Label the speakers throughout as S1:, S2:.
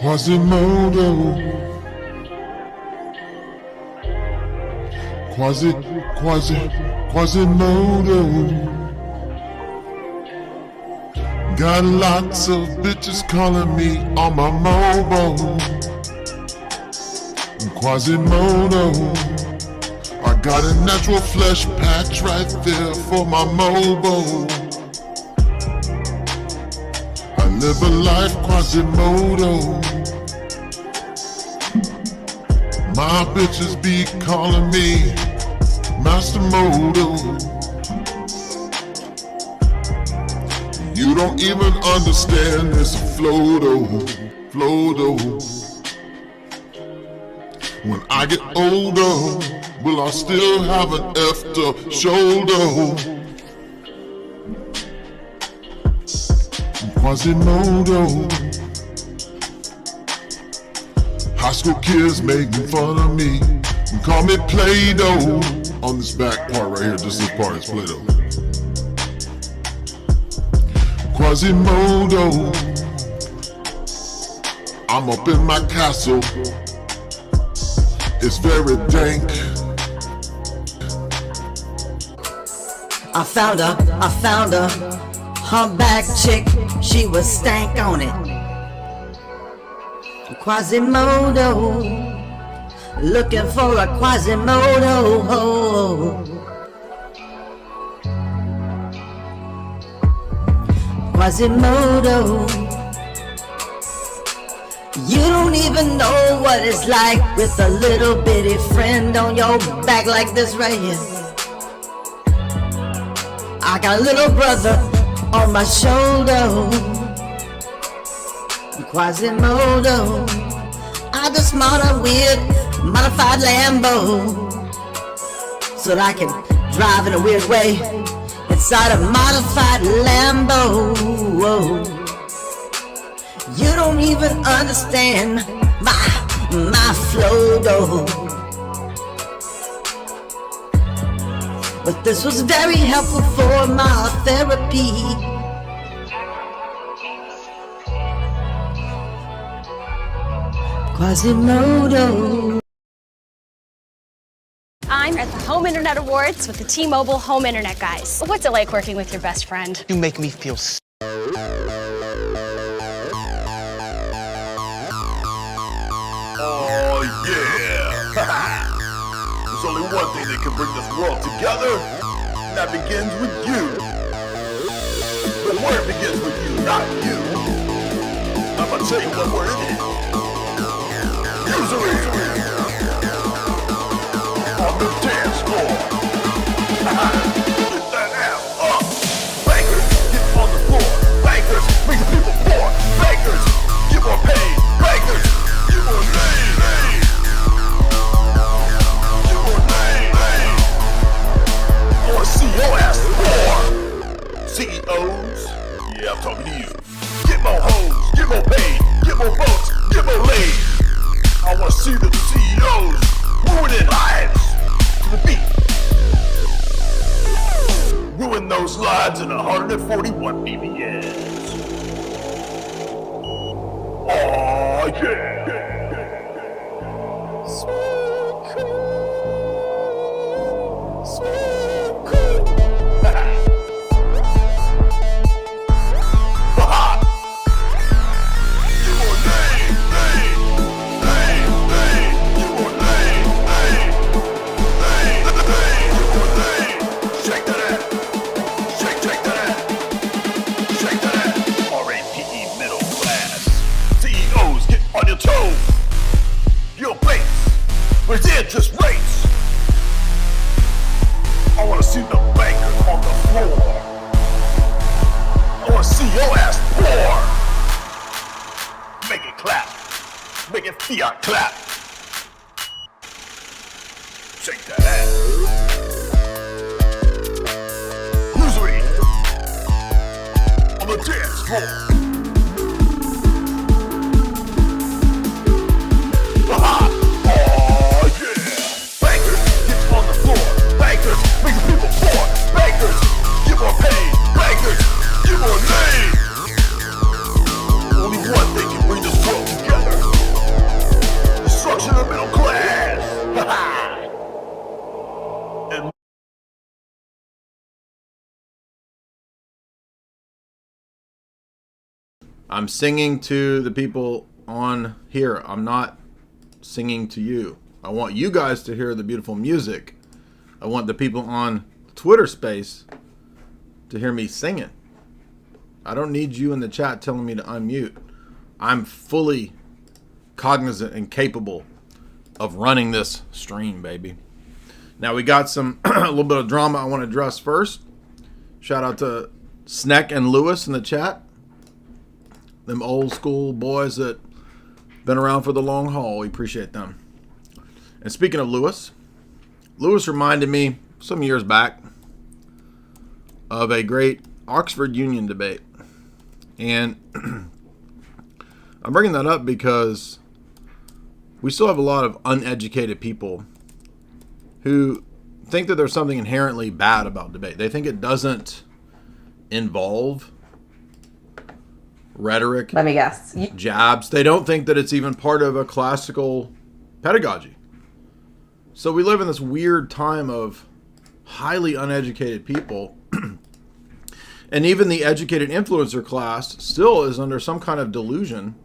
S1: Quasimodo. Quasimodo. Got lots of bitches calling me on my mobile. Quasimodo. I got a natural flesh patch right there for my mobile. I live a life Quasimodo. My bitches be calling me Master Modo. You don't even understand this flow though. When I get older, will I still have an effed up shoulder? Quasimodo. High school kids making fun of me and call me Playdoh. On this back part right here, just this part is Playdoh. Quasimodo. I'm up in my castle. It's very dank.
S2: I found her humpback chick, she was stank on it. Quasimodo, looking for a Quasimodo. Quasimodo, you don't even know what it's like with a little bitty friend on your back like this right here. I got a little brother on my shoulder. Quasimodo, I just bought a weird modified Lambo so that I can drive in a weird way inside a modified Lambo. You don't even understand my flow though. But this was very helpful for my therapy. Quasimodo.
S3: I'm at the Home Internet Awards with the T-Mobile Home Internet guys. What's it like working with your best friend?
S4: You make me feel
S5: Oh yeah! There's only one thing that can bring this world together, and that begins with you. The word begins with you, not you. I'm gonna tell you what word it is. Usury! On the dance floor. Get that ass up. Bankers, get on the floor. Bankers, make the people poor. Bankers, get more paid. Bankers, get more name. Get more name. I wanna see your ass poor. CEOs, yeah, I'm talking to you. Get more hoes, get more paid, get more votes, get more laid. I wanna see the CEOs ruining lives to the beat. Ruin those lives in 141 BPS. Oh yeah. Sweet cool. Sweet cool. Get more name. Get more name. Shake that ass. Shake that ass. Shake that ass. R.A.P.E. middle class. CEOs, get on your toes. Your base. Where's the interest rates? I wanna see the bankers on the floor. I wanna see your ass poor. Make it clap. Make it fiat clap. Shake that ass. Usury. On the dance floor. Aha! Oh yeah! Bankers, get on the floor. Bankers, make the people poor. Bankers, get more paid. Bankers, get more name. Only one thing
S4: I'm singing to the people on here. I'm not singing to you. I want you guys to hear the beautiful music. I want the people on Twitter space to hear me singing. I don't need you in the chat telling me to unmute. I'm fully cognizant and capable of running this stream, baby. Now we got some a little bit of drama I want to address first. Shout out to Sneck and Lewis in the chat. Them old school boys that been around for the long haul. We appreciate them. And speaking of Lewis reminded me some years back of a great Oxford Union debate. And I'm bringing that up because we still have a lot of uneducated people who think that there's something inherently bad about debate. They think it doesn't involve rhetoric.
S6: Let me guess.
S4: Jabs. They don't think that it's even part of a classical pedagogy. So we live in this weird time of highly uneducated people. And even the educated influencer class still is under some kind of delusion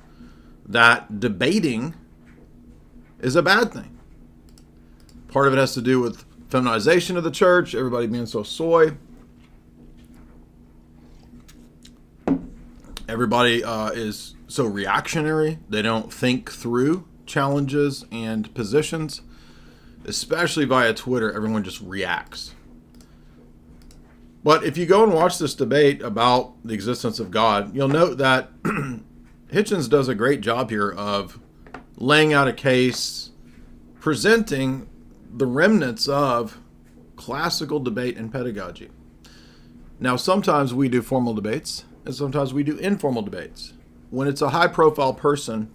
S4: that debating is a bad thing. Part of it has to do with feminization of the church, everybody being so soy. Everybody is so reactionary. They don't think through challenges and positions. Especially via Twitter, everyone just reacts. But if you go and watch this debate about the existence of God, you'll note that Hitchens does a great job here of laying out a case, presenting the remnants of classical debate and pedagogy. Now, sometimes we do formal debates, and sometimes we do informal debates. When it's a high-profile person,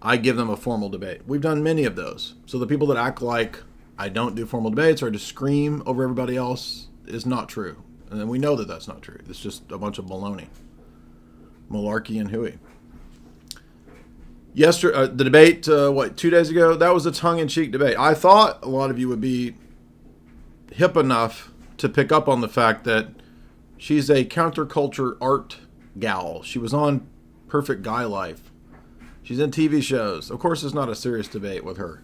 S4: I give them a formal debate. We've done many of those. So the people that act like I don't do formal debates or just scream over everybody else is not true. And then we know that that's not true. It's just a bunch of baloney. Malarkey and hooey. Yesterday, the debate, 2 days ago, that was a tongue-in-cheek debate. I thought a lot of you would be hip enough to pick up on the fact that she's a counterculture art gal. She was on Perfect Guy Life. She's in TV shows. Of course, it's not a serious debate with her.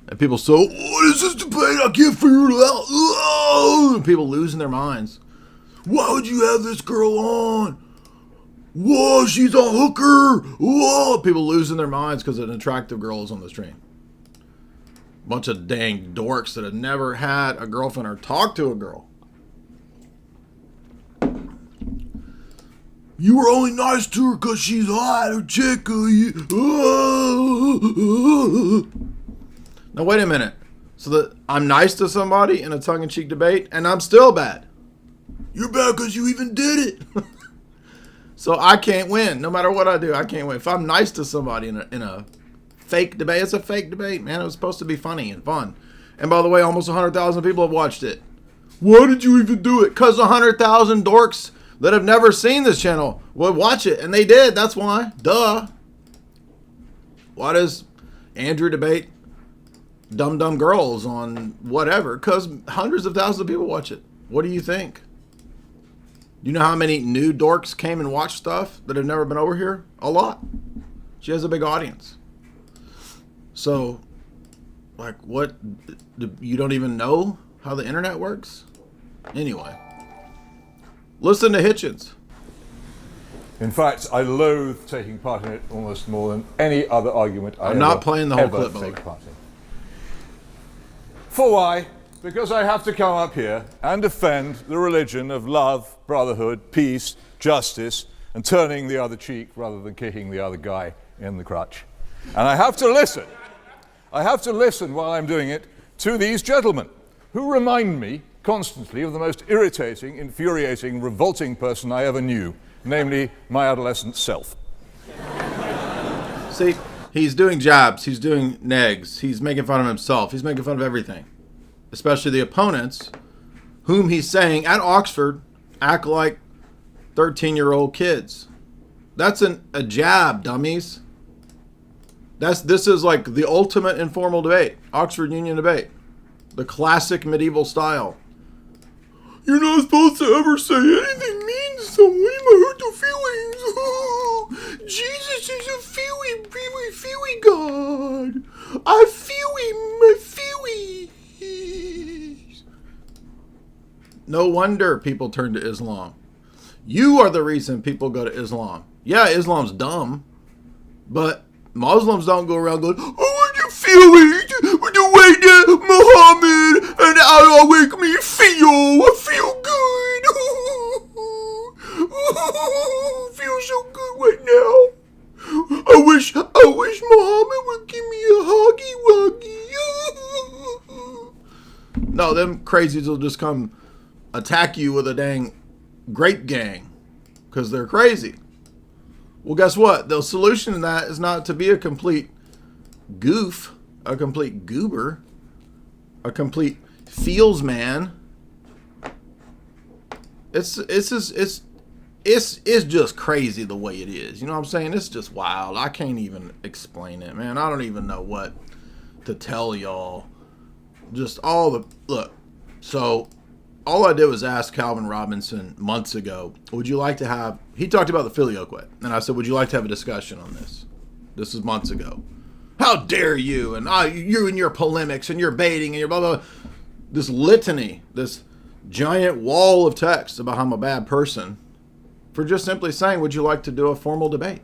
S4: And people say, what is this debate? I can't figure it out. Oh! And people losing their minds. Why would you have this girl on? Whoa, she's a hooker. Whoa! People losing their minds because an attractive girl is on the stream. Bunch of dang dorks that have never had a girlfriend or talked to a girl. You were only nice to her because she's hot or chick. Now, wait a minute. So that I'm nice to somebody in a tongue-in-cheek debate, and I'm still bad. You're bad because you even did it. So I can't win. No matter what I do, I can't win. If I'm nice to somebody in a fake debate, it's a fake debate, man. It was supposed to be funny and fun. And by the way, almost 100,000 people have watched it. Why did you even do it? Because 100,000 dorks that have never seen this channel would watch it, and they did. That's why. Duh. Why does Andrew debate dumb girls on whatever? Because hundreds of thousands of people watch it. What do you think? You know how many new dorks came and watched stuff that have never been over here? A lot. She has a big audience. So, like, what? You don't even know how the internet works? Anyway. Listen to Hitchens.
S7: In fact, I loathe taking part in it almost more than any other argument
S4: I'm not playing the whole clip,
S7: take part in. For why? Because I have to come up here and defend the religion of love, brotherhood, peace, justice, and turning the other cheek rather than kicking the other guy in the crotch. And I have to listen. I have to listen while I'm doing it to these gentlemen who remind me constantly of the most irritating, infuriating, revolting person I ever knew, namely my adolescent self.
S4: See, he's doing jabs, he's doing negs, he's making fun of himself, he's making fun of everything. Especially the opponents, whom he's saying at Oxford act like 13-year-old kids. That's a jab, dummies. This is like the ultimate informal debate, Oxford Union debate. The classic medieval style. You're not supposed to ever say anything mean to someone. You might hurt their feelings. No wonder people turn to Islam. You are the reason people go to Islam. Yeah, Islam's dumb, but Muslims don't go around going, "Oh, what you feeling? The way that Muhammad and Allah make me feel. I feel good. Feel so good right now. I wish Muhammad would give me a huggy wuggy." No, them crazies will just come attack you with a dang grape gang because they're crazy. Well, guess what? The solution to that is not to be a complete goof, a complete goober, a complete feels man. It's just crazy the way it is. You know what I'm saying? It's just wild. I can't even explain it, man. I don't even know what to tell y'all. Just all the look. So all I did was ask Calvin Robinson months ago, would you like to have, he talked about the filioque, and I said, would you like to have a discussion on this? This was months ago. How dare you, and you and your polemics, and your baiting, and your blah, blah, blah. This litany, this giant wall of text about how I'm a bad person, for just simply saying, would you like to do a formal debate?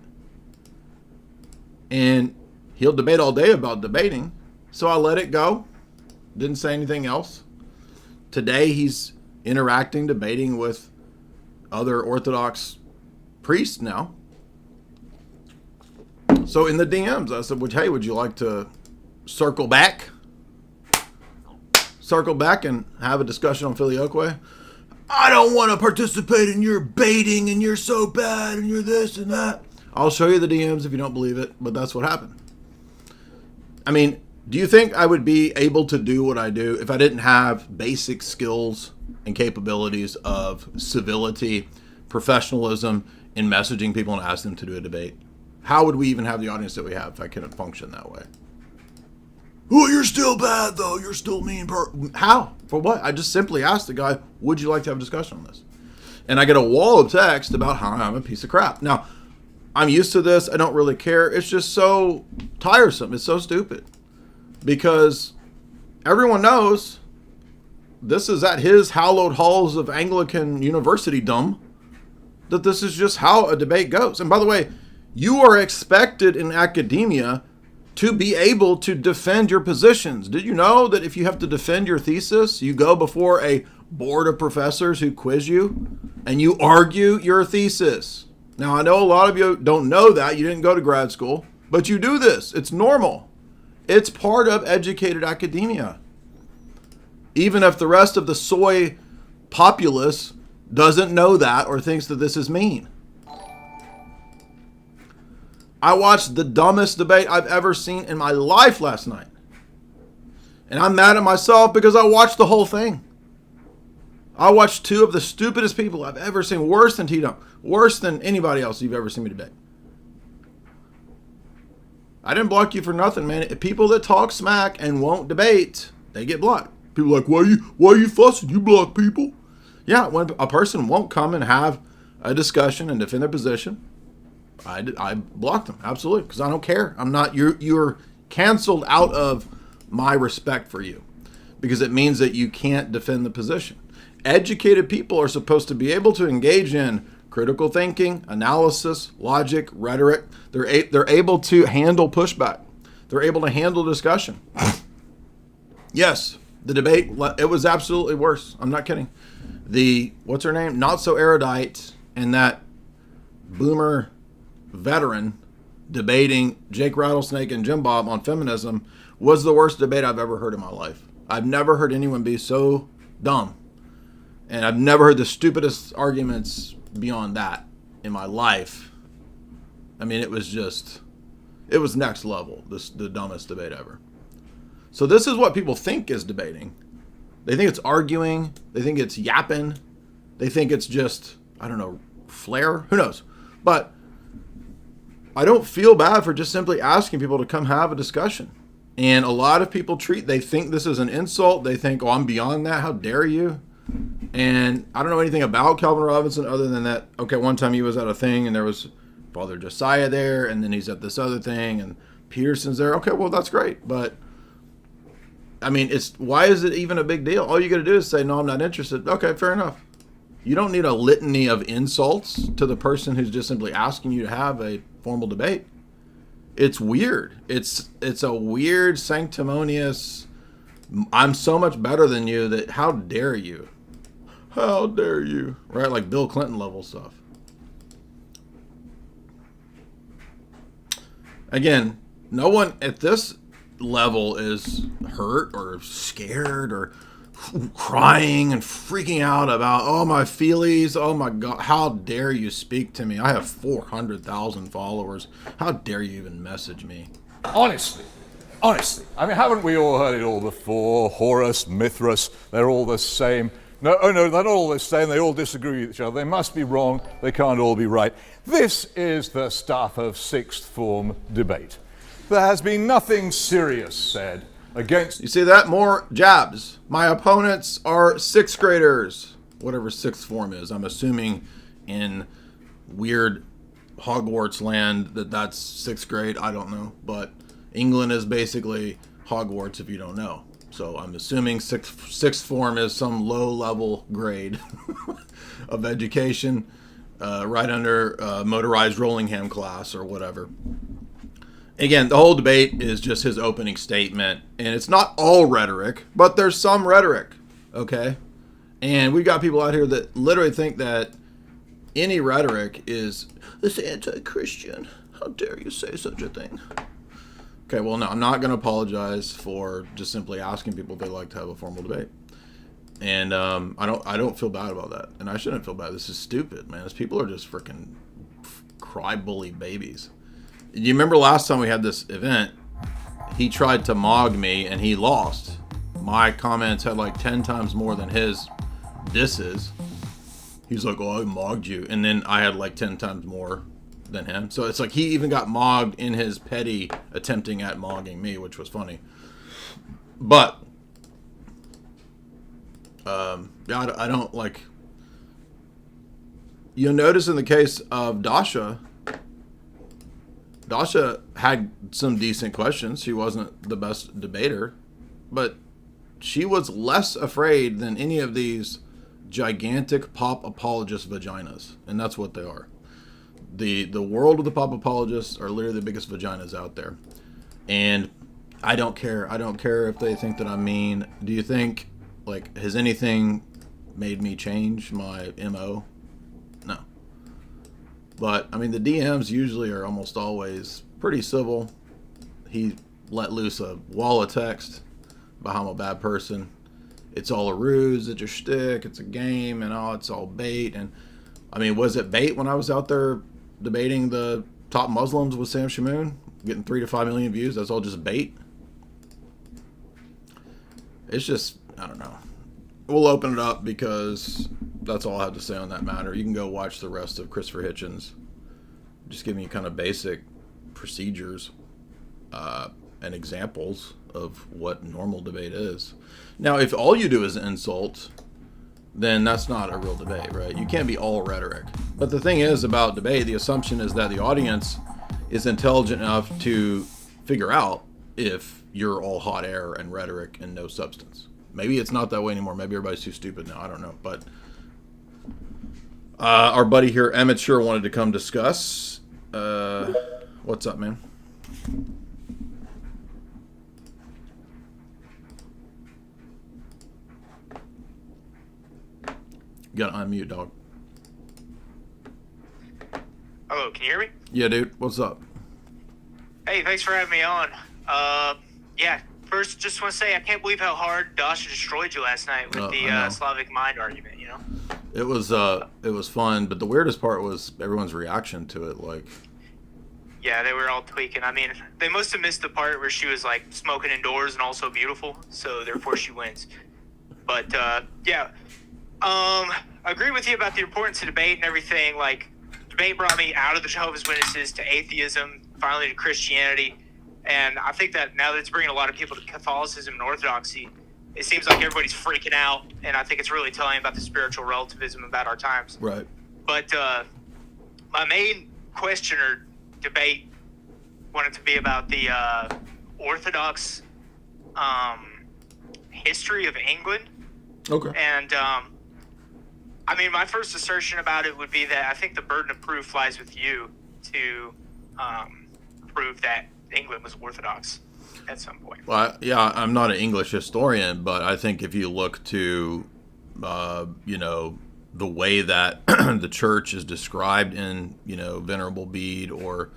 S4: And he'll debate all day about debating, so I let it go. Didn't say anything else. Today he's interacting, debating with other Orthodox priests now. So in the DMs, I said, hey, would you like to circle back? Circle back and have a discussion on filioque? I don't want to participate in your baiting and you're so bad and you're this and that. I'll show you the DMs if you don't believe it, but that's what happened. I mean, do you think I would be able to do what I do if I didn't have basic skills and capabilities of civility, professionalism, in messaging people and ask them to do a debate? How would we even have the audience that we have if I couldn't function that way? Oh, you're still bad, though. You're still mean. How? For what? I just simply asked the guy, would you like to have a discussion on this? And I get a wall of text about how I'm a piece of crap. Now, I'm used to this. I don't really care. It's just so tiresome. It's so stupid. Because everyone knows this is at his hallowed halls of Anglican University dumb, that this is just how a debate goes. And by the way, you are expected in academia to be able to defend your positions. Did you know that if you have to defend your thesis, you go before a board of professors who quiz you and you argue your thesis? Now, I know a lot of you don't know that. You didn't go to grad school, but you do this. It's normal. It's part of educated academia. Even if the rest of the soy populace doesn't know that or thinks that this is mean. I watched the dumbest debate I've ever seen in my life last night. And I'm mad at myself because I watched the whole thing. I watched two of the stupidest people I've ever seen. Worse than Tito. Worse than anybody else you've ever seen me debate. I didn't block you for nothing, man. People that talk smack and won't debate, they get blocked. People are like, why are you fussing? You block people. Yeah, when a person won't come and have a discussion and defend their position, I block them, absolutely, because I don't care. I'm not, you're canceled out of my respect for you, because it means that you can't defend the position. Educated people are supposed to be able to engage in critical thinking, analysis, logic, rhetoric. They're able to handle pushback. They're able to handle discussion. Yes, the debate, it was absolutely worse. I'm not kidding. What's her name? Not so erudite, and that boomer veteran debating Jake Rattlesnake and Jim Bob on feminism was the worst debate I've ever heard in my life. I've never heard anyone be so dumb. And I've never heard the stupidest arguments beyond that in my life. I mean, it was next level, the dumbest debate ever. So this is what people think is debating. They think it's arguing. They think it's yapping. They think it's just, I don't know, flair. Who knows? But I don't feel bad for just simply asking people to come have a discussion. And a lot of people they think this is an insult. They think, oh, I'm beyond that. How dare you? And I don't know anything about Calvin Robinson other than that, okay, one time he was at a thing and there was Father Josiah there, and then he's at this other thing and Peterson's there. Okay, well, that's great. But I mean, why is it even a big deal? All you got to do is say, no, I'm not interested. Okay, fair enough. You don't need a litany of insults to the person who's just simply asking you to have a formal debate. It's weird. It's a weird, sanctimonious, I'm so much better than you that how dare you? How dare you? Right? Like Bill Clinton level stuff. Again, no one at this level is hurt or scared or crying and freaking out about, oh, my feelies, oh my God, how dare you speak to me? I have 400,000 followers. How dare you even message me?
S7: Honestly. I mean, haven't we all heard it all before? Horus, Mithras, they're all the same. No, they're not all the same. They all disagree with each other. They must be wrong. They can't all be right. This is the stuff of sixth form debate. There has been nothing serious said against...
S4: You see that? More jabs. My opponents are sixth graders. Whatever sixth form is. I'm assuming in weird Hogwarts land that's sixth grade. I don't know. But England is basically Hogwarts if you don't know. So I'm assuming sixth form is some low-level grade of education, right under motorized Rollingham class or whatever. Again, the whole debate is just his opening statement, and it's not all rhetoric, but there's some rhetoric, okay? And we've got people out here that literally think that any rhetoric is this anti-Christian. How dare you say such a thing? Okay, well, no, I'm not going to apologize for just simply asking people if they like to have a formal debate. And I don't feel bad about that. And I shouldn't feel bad. This is stupid, man. These people are just freaking cry-bully babies. You remember last time we had this event, he tried to mog me and he lost. My comments had like 10 times more than his disses. He's like, oh, I mogged you. And then I had like 10 times more than him. So it's like he even got mogged in his petty attempting at mogging me, which was funny. But yeah, I don't like... You'll notice in the case of Dasha had some decent questions. She wasn't the best debater, but she was less afraid than any of these gigantic pop apologist vaginas, and that's what they are. The world of the pop apologists are literally the biggest vaginas out there, and I don't care. I don't care if they think that I'm mean. Do you think, like, has anything made me change my MO? No. But, I mean, the DMs usually are almost always pretty civil. He let loose a wall of text about how I'm a bad person. It's all a ruse, it's a shtick, it's a game, and it's all bait. And, I mean, was it bait when I was out there debating the top Muslims with Sam Shamoon? Getting 3 to 5 million views, that's all just bait? It's just, I don't know. We'll open it up because that's all I have to say on that matter. You can go watch the rest of Christopher Hitchens. Just giving you kind of basic procedures and examples of what normal debate is. Now, if all you do is insult, then that's not a real debate, right? You can't be all rhetoric. But the thing is about debate, the assumption is that the audience is intelligent enough to figure out if you're all hot air and rhetoric and no substance. Maybe it's not that way anymore. Maybe everybody's too stupid now. I don't know. But our buddy here, Amateur, wanted to come discuss. What's up, man? You gotta unmute, dog.
S6: Hello, can you hear me?
S4: Yeah, dude. What's up?
S6: Hey, thanks for having me on. Yeah, first, just want to say I can't believe how hard Dasha destroyed you last night with the Slavic mind argument, you know?
S4: It was fun, but the weirdest part was everyone's reaction to it, like...
S6: Yeah, they were all tweaking. I mean, they must have missed the part where she was, like, smoking indoors and also beautiful, so therefore she wins. But, yeah. I agree with you about the importance of debate and everything. Like, debate brought me out of the Jehovah's Witnesses to atheism, finally to Christianity. And I think that now that it's bringing a lot of people to Catholicism and Orthodoxy, it seems like everybody's freaking out. And I think it's really telling about the spiritual relativism about our times.
S4: Right.
S6: But my main question or debate wanted to be about the Orthodox history of England.
S4: Okay.
S6: And, I mean, my first assertion about it would be that I think the burden of proof lies with you to prove that England was Orthodox at some point.
S4: Well, yeah, I'm not an English historian, but I think if you look to, the way that the church is described in, Venerable Bede, or,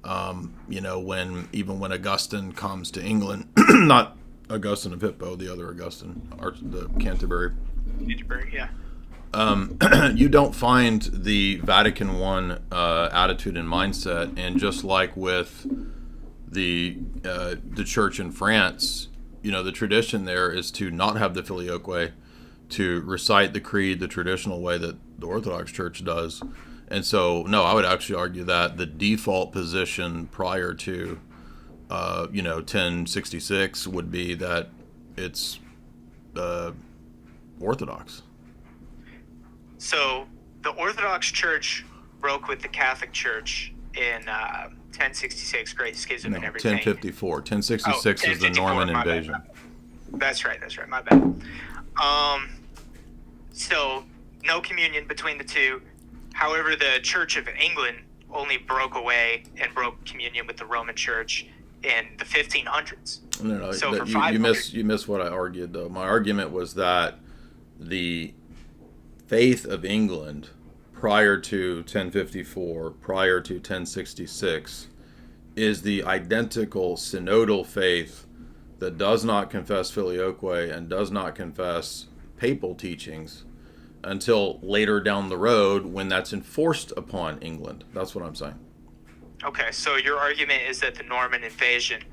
S4: when Augustine comes to England, not Augustine of Hippo, the other Augustine, the Canterbury.
S6: Canterbury, yeah.
S4: You don't find the Vatican I attitude and mindset, and just like with the church in France, the tradition there is to not have the filioque, to recite the creed the traditional way that the Orthodox Church does. And so, no, I would actually argue that the default position prior to 1066 would be that it's Orthodox.
S6: So the Orthodox Church broke with the Catholic Church in 1066, Great Schism and everything.
S4: 1054. 1066 is the Norman invasion.
S6: That's right, my bad. So no communion between the two. However, the Church of England only broke away and broke communion with the Roman Church in the 1500s.
S4: No,
S6: so
S4: you miss what I argued, though. My argument was that the faith of England prior to 1054, prior to 1066, is the identical synodal faith that does not confess filioque and does not confess papal teachings until later down the road when that's enforced upon England. That's what I'm saying.
S6: Okay, so your argument is that the Norman invasion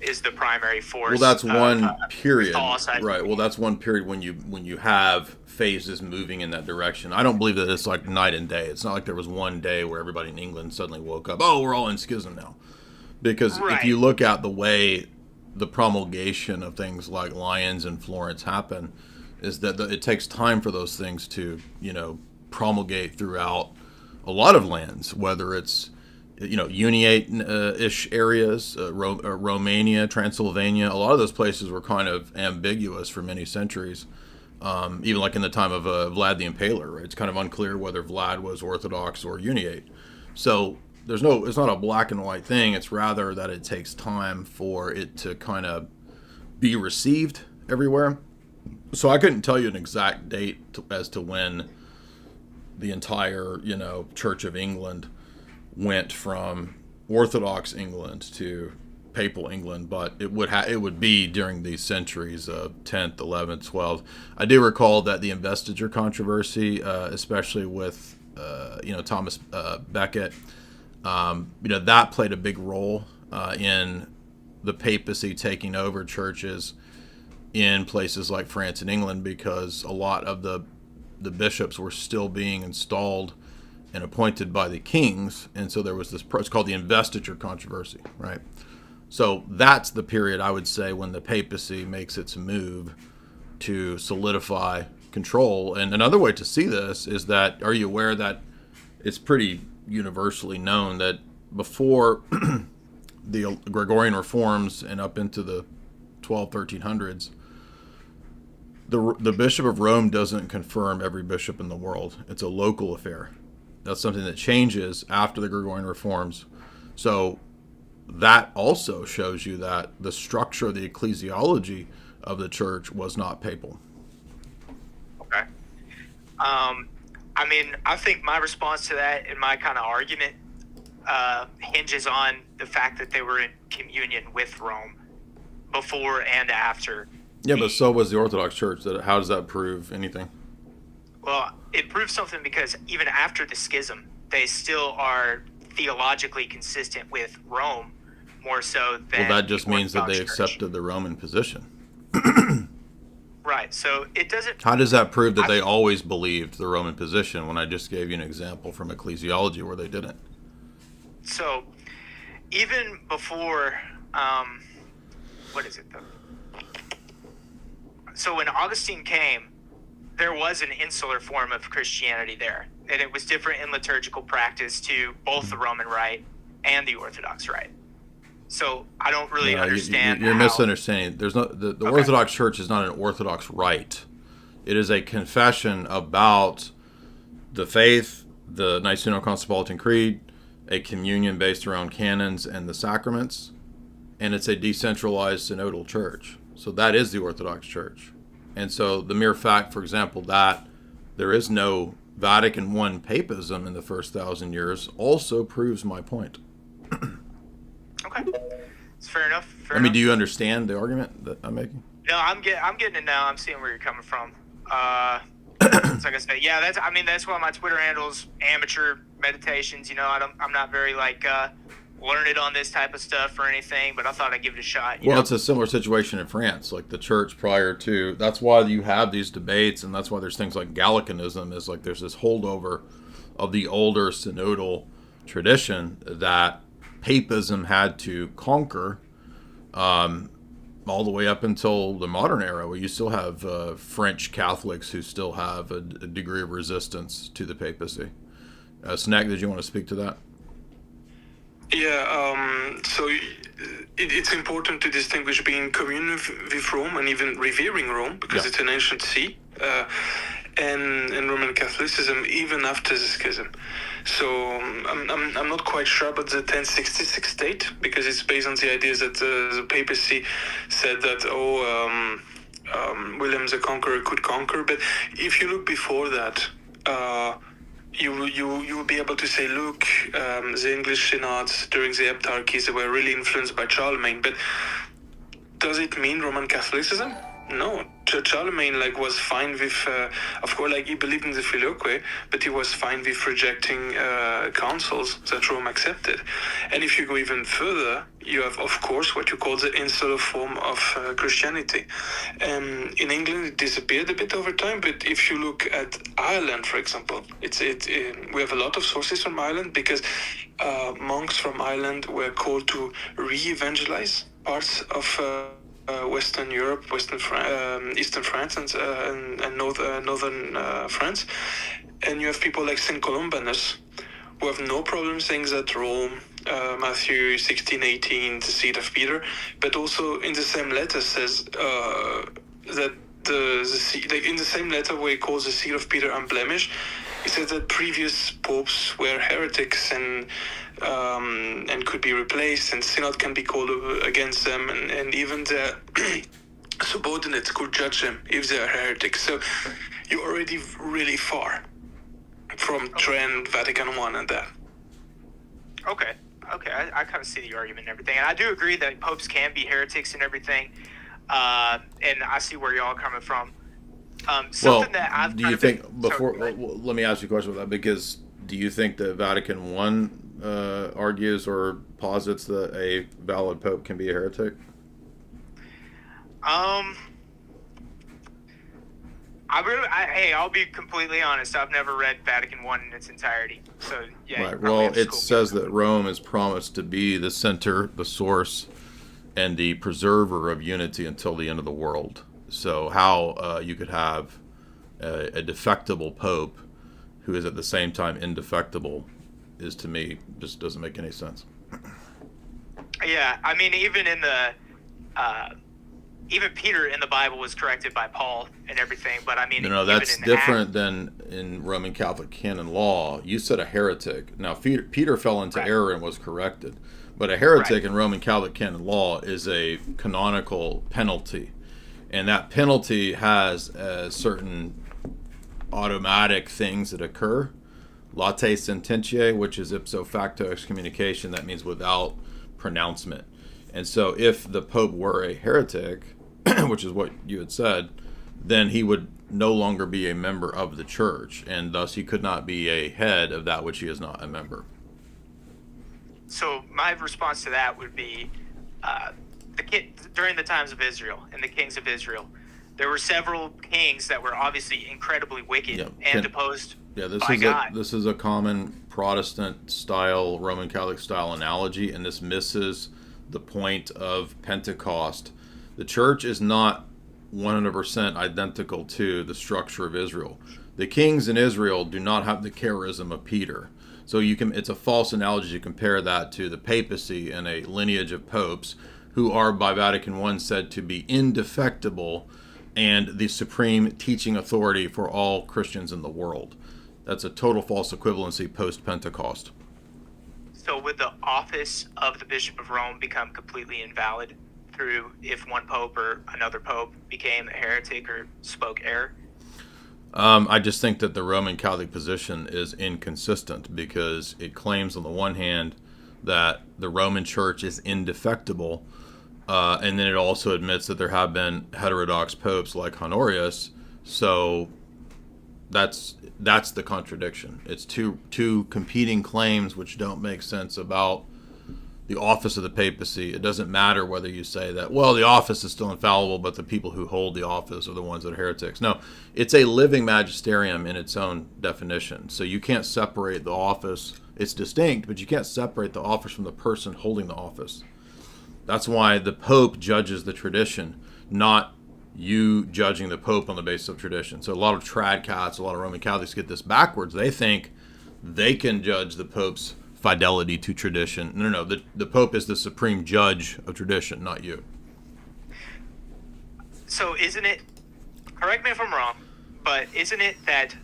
S6: is the primary force.
S4: Well, that's one period, right? Well, that's one period when you have phases moving in that direction. I don't believe that it's like night and day. It's not like there was one day where everybody in England suddenly woke up, oh, we're all in schism now. Because if you look at the way the promulgation of things like Lyons and Florence happen, is that it takes time for those things to, promulgate throughout a lot of lands, whether it's, Uniate-ish areas, Romania, Transylvania. A lot of those places were kind of ambiguous for many centuries, even like in the time of Vlad the Impaler, right? It's kind of unclear whether Vlad was Orthodox or Uniate. So it's not a black and white thing. It's rather that it takes time for it to kind of be received everywhere. So I couldn't tell you an exact date as to when the entire, Church of England went from Orthodox England to Papal England, but it would be during these centuries of 10th, 11th, 12th. I do recall that the investiture controversy, especially with Thomas Becket, that played a big role in the papacy taking over churches in places like France and England, because a lot of the bishops were still being installed and appointed by the kings, and so there was this, it's called the investiture controversy, right? So that's the period, I would say, when the papacy makes its move to solidify control. And another way to see this is that, are you aware that it's pretty universally known that before the Gregorian reforms and up into the 1300s, the Bishop of Rome doesn't confirm every bishop in the world. It's a local affair. That's something that changes after the Gregorian reforms. So that also shows you that the structure of the ecclesiology of the church was not papal.
S6: Okay. I think my response to that and my kind of argument hinges on the fact that they were in communion with Rome before and after.
S4: Yeah, but so was the Orthodox Church. How does that prove anything?
S6: Well, it proves something because even after the schism, they still are theologically consistent with Rome, more so than.
S4: Well, that just means that they accepted the Roman position.
S6: Right. So it doesn't.
S4: How does that prove that they always believed the Roman position when I just gave you an example from ecclesiology where they didn't?
S6: So even before, what is it though? So when Augustine came, there was an insular form of Christianity there, and it was different in liturgical practice to both the Roman Rite and the Orthodox Rite. So I don't really
S4: No,
S6: understand.
S4: you're
S6: how,
S4: misunderstanding. There's no the Orthodox Church is not an Orthodox rite. It is a confession about the faith, the Niceno-Constantinopolitan Creed, a communion based around canons and the sacraments, and it's a decentralized synodal church. So that is the Orthodox Church. And so the mere fact, for example, that there is no Vatican I papism in the first 1,000 years also proves my point.
S6: Okay, it's fair enough.
S4: I mean, do you understand the argument that I'm making?
S6: No, I'm getting it now. I'm seeing where you're coming from. It's like I said, yeah, that's why my Twitter handle's amateur meditations. I'm not very learned on this type of stuff or anything, but I thought I'd give it a shot.
S4: Well, it's a similar situation in France. Like the church prior to, that's why you have these debates, and that's why there's things like Gallicanism, is like there's this holdover of the older synodal tradition that papism had to conquer all the way up until the modern era, where you still have French Catholics who still have a degree of resistance to the papacy. Snack, did you want to speak to that?
S8: Yeah, so it's important to distinguish being communion with Rome and even revering Rome, because it's an ancient see, and Roman Catholicism even after the schism. So I'm not quite sure about the 1066 date, because it's based on the idea that the papacy said that William the Conqueror could conquer. But if you look before that, you will be able to say, look, the English synods during the Heptarchies, they were really influenced by Charlemagne. But does it mean Roman Catholicism? No. Charlemagne was fine with, of course, he believed in the Filioque, but he was fine with rejecting councils that Rome accepted. And if you go even further, you have, of course, what you call the insular form of Christianity. In England, it disappeared a bit over time, but if you look at Ireland, for example, we have a lot of sources from Ireland, because monks from Ireland were called to re-evangelize parts of Western Europe, Eastern France, and Northern France. And you have people like Saint Columbanus, who have no problem saying that Rome, Matthew 16:18, the seat of Peter, but also in the same letter says that the seat, in the same letter where he calls the seat of Peter unblemished, he says that previous popes were heretics and could be replaced, and synod can be called against them, and even their subordinates could judge them if they are heretics. So you're already really far from Trent, Vatican I, and that.
S6: Okay, I kind of see the argument and everything, and I do agree that popes can be heretics and everything, and I see where y'all are coming from. That I've
S4: do you think let me ask you a question about that, because do you think that Vatican I argues or posits that a valid pope can be a heretic?
S6: I'll be completely honest. I've never read Vatican I in its entirety. So yeah.
S4: Right. Well, it says that Rome is promised to be the center, the source, and the preserver of unity until the end of the world. So how you could have a defectible pope who is at the same time indefectible is, to me, just doesn't make any sense.
S6: Yeah, I mean, even in the even Peter in the Bible was corrected by Paul and everything, but I mean,
S4: no, that's different than in Roman Catholic canon law. You said a heretic. Now, Peter fell into error and was corrected, but a heretic in Roman Catholic canon law is a canonical penalty, and that penalty has certain automatic things that occur. Late sententiae, which is ipso facto excommunication, that means without pronouncement. And so if the Pope were a heretic, which is what you had said, then he would no longer be a member of the church, and thus he could not be a head of that which he is not a member.
S6: So my response to that would be, during the times of Israel and the kings of Israel, there were several kings that were obviously incredibly wicked and deposed by God.
S4: This is a common Protestant style, Roman Catholic style analogy, and this misses the point of Pentecost. The church is not 100% identical to the structure of Israel. The kings in Israel do not have the charism of Peter. So it's a false analogy to compare that to the papacy and a lineage of popes who are by Vatican I said to be indefectible and the supreme teaching authority for all Christians in the world. That's a total false equivalency post-Pentecost.
S6: So would the office of the Bishop of Rome become completely invalid through if one pope or another pope became a heretic or spoke error?
S4: I just think that the Roman Catholic position is inconsistent because it claims on the one hand that the Roman Church is indefectible, and then it also admits that there have been heterodox popes like Honorius. So that's the contradiction. It's two competing claims which don't make sense about the office of the papacy. It doesn't matter whether you say that, well, the office is still infallible, but the people who hold the office are the ones that are heretics. No, it's a living magisterium in its own definition. So you can't separate the office. It's distinct, but you can't separate the office from the person holding the office. That's why the Pope judges the tradition, not you judging the Pope on the basis of tradition. So a lot of trad cats, a lot of Roman Catholics get this backwards. They think they can judge the Pope's fidelity to tradition. No. The Pope is the supreme judge of tradition, not you.
S6: So isn't it, correct me if I'm wrong, but isn't it that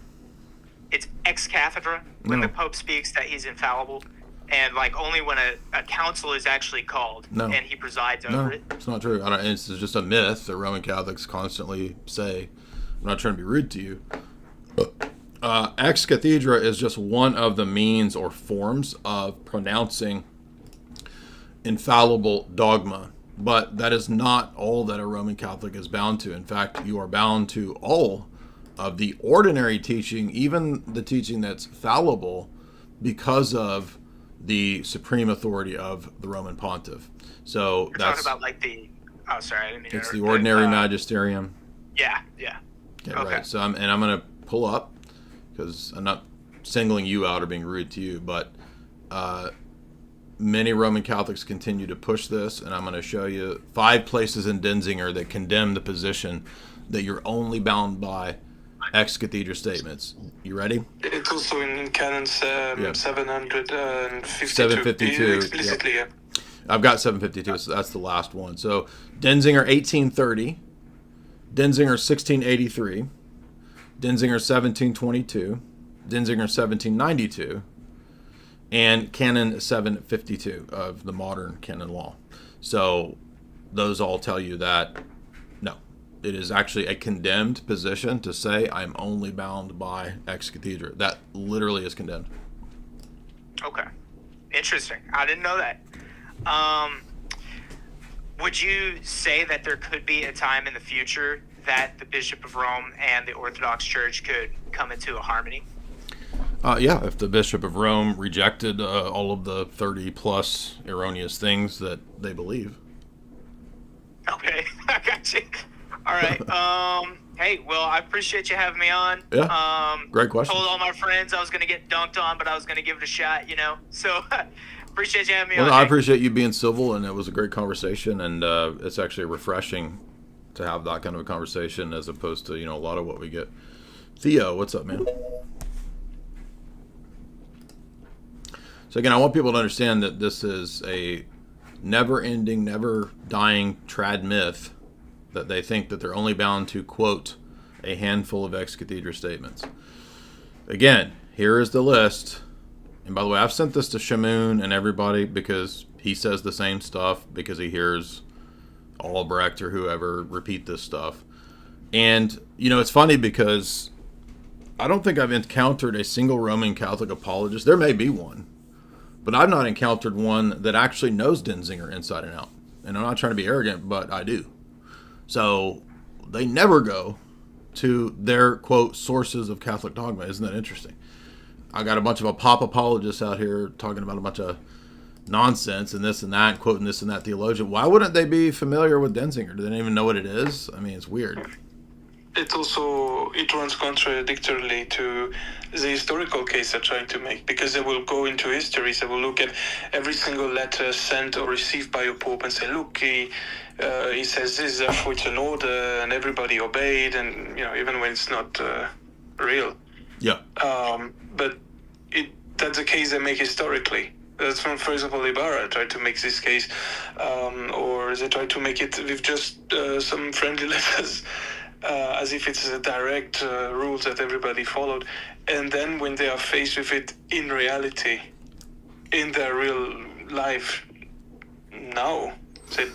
S6: it's ex cathedra when the Pope speaks that he's infallible? And like only when a council is actually called and he presides over it? No,
S4: it's not true. It's just a myth that Roman Catholics constantly say. I'm not trying to be rude to you. Ex cathedra is just one of the means or forms of pronouncing infallible dogma. But that is not all that a Roman Catholic is bound to. In fact, you are bound to all of the ordinary teaching, even the teaching that's fallible, because of the supreme authority of the Roman pontiff. So
S6: you're talking about like the, oh, sorry, I didn't mean to.
S4: It's the ordinary magisterium.
S6: Yeah.
S4: Okay. Right. So I'm going to pull up, because I'm not singling you out or being rude to you, but many Roman Catholics continue to push this, and I'm going to show you 5 places in Denzinger that condemn the position that you're only bound by ex cathedra statements. You ready?
S8: It's also in canon 752.
S4: 752.
S8: Explicitly,
S4: yep. I've got 752, so that's the last one. So Denzinger 1830, Denzinger 1683, Denzinger 1722, Denzinger 1792, and canon 752 of the modern canon law. So those all tell you that no, it is actually a condemned position to say I'm only bound by ex cathedra. That literally is condemned.
S6: Okay. Interesting. I didn't know that. Would you say that there could be a time in the future that the Bishop of Rome and the Orthodox Church could come into a harmony?
S4: Yeah, if the Bishop of Rome rejected all of the 30 plus erroneous things that they believe.
S6: Okay, I got you. All right. Hey, well, I appreciate you having me on.
S4: Yeah. Great question.
S6: Told all my friends I was going to get dunked on, but I was going to give it a shot, So appreciate you having me
S4: on.
S6: Well,
S4: I appreciate you being civil, and it was a great conversation, and it's actually refreshing to have that kind of a conversation as opposed to, a lot of what we get. Theo, what's up, man? So again, I want people to understand that this is a never-ending, never-dying trad myth that they think that they're only bound to quote a handful of ex cathedra statements. Again, here is the list. And by the way, I've sent this to Shamoon and everybody because he says the same stuff because he hears Albrecht or whoever repeat this stuff. And, it's funny because I don't think I've encountered a single Roman Catholic apologist. There may be one, but I've not encountered one that actually knows Denzinger inside and out. And I'm not trying to be arrogant, but I do. So they never go to their, quote, sources of Catholic dogma. Isn't that interesting? I got a bunch of a pop apologists out here talking about a bunch of nonsense and this and that, quoting this and that theologian. Why wouldn't they be familiar with Denzinger? Do they even know what it is? I mean, it's weird.
S8: It runs contradictorily to the historical case they're trying to make, because they will go into history, they will look at every single letter sent or received by a pope and say, look, he says this, therefore it's an order, and everybody obeyed, and even when it's not real.
S4: Yeah.
S8: But that's the case they make historically. That's when, for example, Ibarra tried to make this case, or they tried to make it with just some friendly letters, as if it's a direct rule that everybody followed. And then when they are faced with it in reality, in their real life, now, they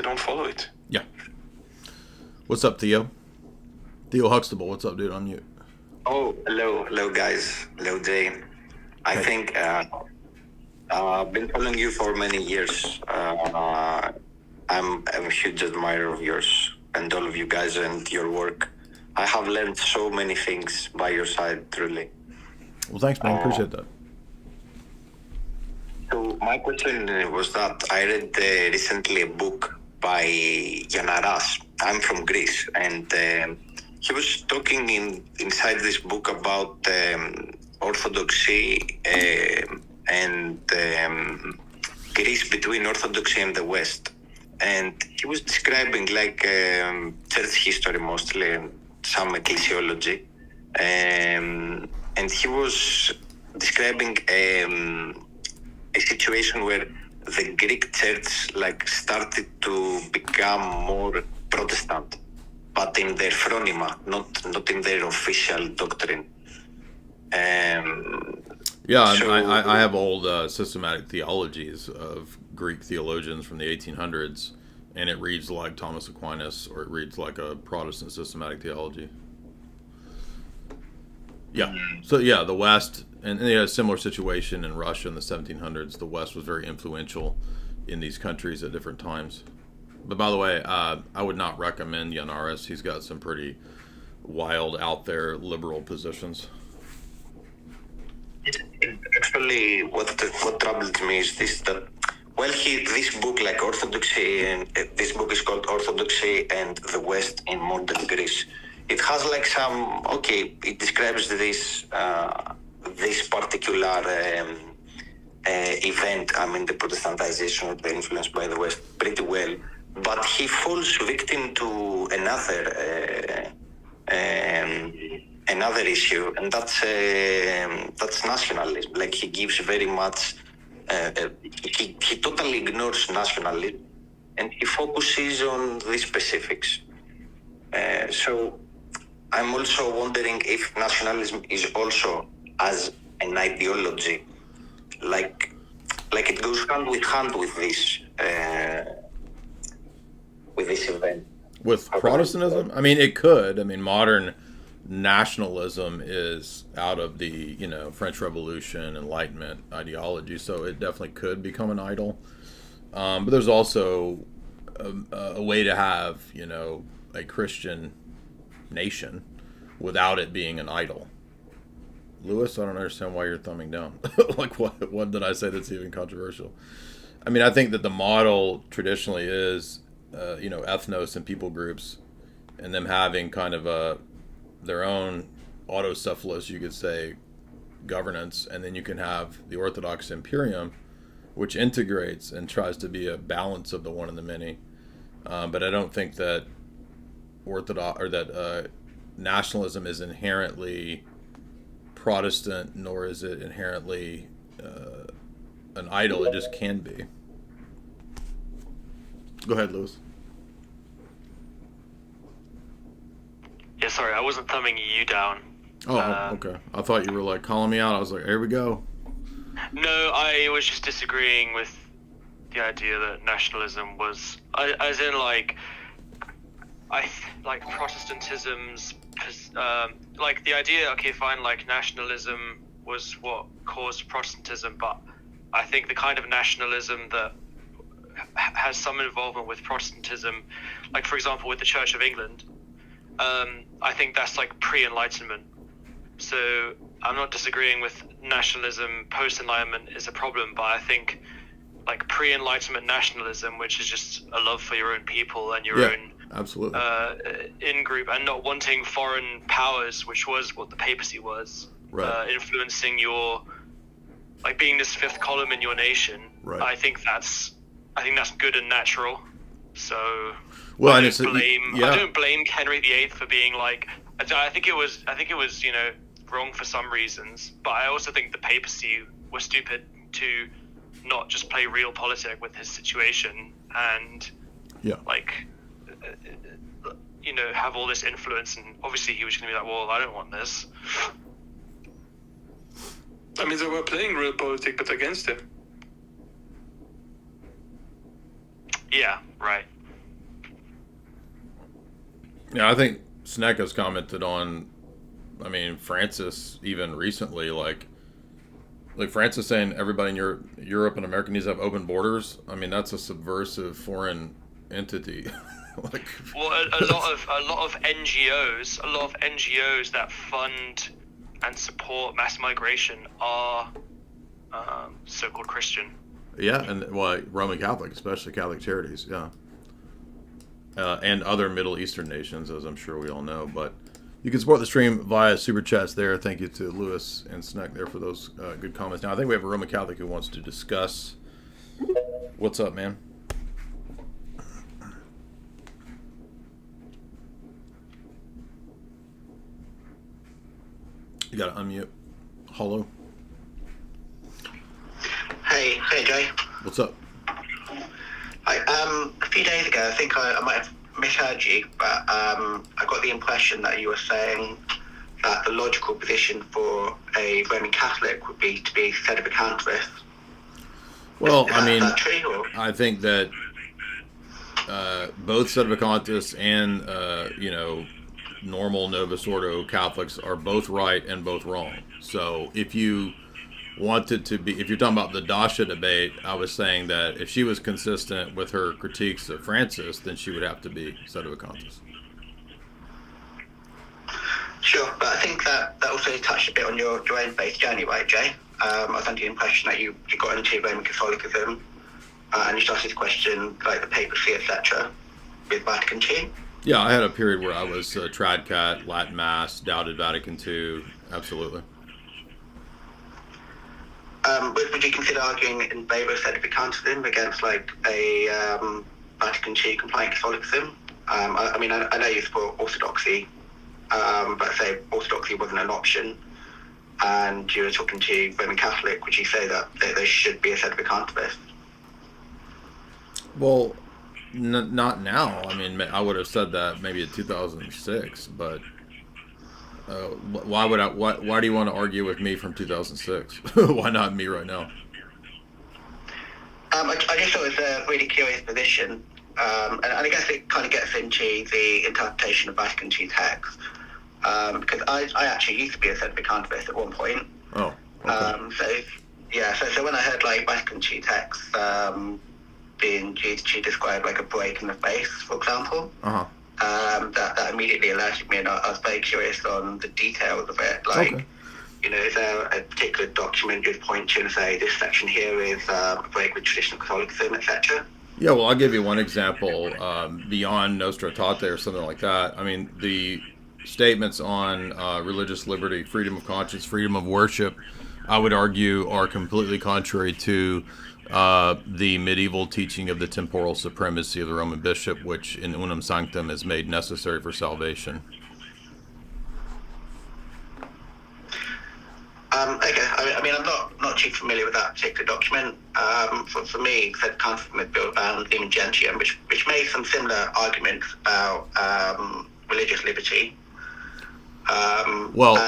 S8: don't follow it.
S4: Yeah. What's up, Theo? Theo Huxtable, what's up, dude? On mute.
S9: Oh, hello guys. Hello, Jay. I think I've been following you for many years. I'm a huge admirer of yours and all of you guys and your work. I have learned so many things by your side, truly.
S4: Well, thanks, man. Appreciate that.
S9: So my question was that I read recently a book by Yanaras. I'm from Greece, and he was talking inside this book about Orthodoxy and Greece between Orthodoxy and the West. And he was describing like church history mostly and some ecclesiology. And he was describing a situation where the Greek church like started to become more Protestant, but in their phronima, not in their official doctrine.
S4: Yeah, so, I have old systematic theologies of Greek theologians from the 1800s, and it reads like Thomas Aquinas, or it reads like a Protestant systematic theology. Yeah. So yeah, the West, and they had a similar situation in Russia in the 1700s. The West was very influential in these countries at different times. But by the way, I would not recommend Yanaris. He's got some pretty wild, out there, liberal positions.
S9: Actually, what troubled me is this: that this book, like Orthodoxy, and this book is called Orthodoxy and the West in Modern Greece. It has like some it describes this particular event. I mean, the Protestantization or the influence by the West pretty well, but he falls victim to another issue, and that's nationalism. Like he gives very much. He totally ignores nationalism, and he focuses on the specifics. So I'm also wondering if nationalism is also as an ideology, like it goes hand with this event.
S4: With Protestantism? I mean, it could. I mean, modern nationalism is out of the, French Revolution, Enlightenment ideology, so it definitely could become an idol. But there's also a way to have, a Christian nation without it being an idol. Lewis, I don't understand why you're thumbing down. Like, what did I say that's even controversial? I mean, I think that the model traditionally is, ethnos and people groups, and them having kind of their own autocephalous, you could say, governance, and then you can have the Orthodox imperium, which integrates and tries to be a balance of the one and the many. But I don't think that nationalism is inherently Protestant, nor is it inherently an idol. It just can be. Go ahead, Lewis.
S10: Yeah, sorry, I wasn't thumbing you down.
S4: Oh, okay. I thought you were like calling me out. I was like, here we go.
S10: No, I was just disagreeing with the idea that nationalism was, as in like Protestantism's, like the idea, okay, fine, like nationalism was what caused Protestantism, but I think the kind of nationalism that has some involvement with Protestantism, like for example with the Church of England, I think that's like pre-Enlightenment. So I'm not disagreeing with nationalism post-Enlightenment is a problem, but I think like pre-Enlightenment nationalism, which is just a love for your own people and your own
S4: absolutely
S10: in-group, and not wanting foreign powers, which was what the papacy was,
S4: right.
S10: Influencing your, like being this fifth column in your nation.
S4: Right.
S10: I think that's good and natural. So
S4: well,
S10: I don't blame Henry VIII for being like, I think it was wrong for some reasons, but I also think the papacy were stupid to not just play realpolitik with his situation and have all this influence. And obviously he was going to be like, well, I don't want this.
S8: I mean, they were playing realpolitik, but against him.
S10: Yeah, right.
S4: Yeah, I think SNEAKO's commented on, Francis even recently, like Francis saying everybody in Europe and America needs to have open borders. That's a subversive foreign entity.
S10: Well, a lot of NGOs that fund and support mass migration are so-called Christian.
S4: Yeah, and Roman Catholic, especially Catholic Charities, yeah. And other Middle Eastern nations, as I'm sure we all know. But you can support the stream via Super Chats there. Thank you to Lewis and Snack there for those good comments. Now, I think we have a Roman Catholic who wants to discuss. What's up, man? You gotta unmute. Hello.
S11: Hey, Jay.
S4: What's up?
S11: Hi. A few days ago, I think I might have misheard you, but I got the impression that you were saying that the logical position for a Roman Catholic would be to be sedevacantist.
S4: Well,
S11: is that true, or?
S4: I think that both sedevacantists and normal Novus Ordo Catholics are both right and both wrong. So if you wanted to be, if you're talking about the Dasha debate, I was saying that if she was consistent with her critiques of Francis, then she would have to be sedevacantist.
S11: Sure, but I think that also touched a bit on your own faith journey, right, Jay? I was under the impression that you got into Roman Catholicism and you started to question like the papacy, etc. with Vatican II.
S4: Yeah, I had a period where I was Tradcat, Latin Mass, doubted Vatican II, absolutely.
S11: Would you consider arguing in favour of sedevacantism against like a Vatican II compliant Catholicism? I know you support Orthodoxy, but say Orthodoxy wasn't an option, and you were talking to Roman Catholic, would you say that there should be a sedevacantist?
S4: Well, not now. I would have said that maybe in 2006, but why do you want to argue with me from 2006? Why not me right now?
S11: I just thought it was a really curious position, and I guess it kind of gets into the interpretation of Vatican II texts, because I actually used to be a sedevacantist at one point.
S4: Oh, okay.
S11: So when I heard like Vatican II texts being used to describe like a break in the faith, for example, that immediately alerted me, and I was very curious on the details of it. Like, is there a particular document you'd point to and say this section here is a break with traditional Catholicism, etc.?
S4: Yeah, well, I'll give you one example. Beyond Nostra Aetate or something like that. The statements on religious liberty, freedom of conscience, freedom of worship, I would argue are completely contrary to the medieval teaching of the temporal supremacy of the Roman bishop, which in Unam Sanctam is made necessary for salvation.
S11: Okay, I'm not too familiar with that particular document. For me, sedevacantism is built around Lumen Gentium, which made some similar arguments about religious liberty.
S4: Hold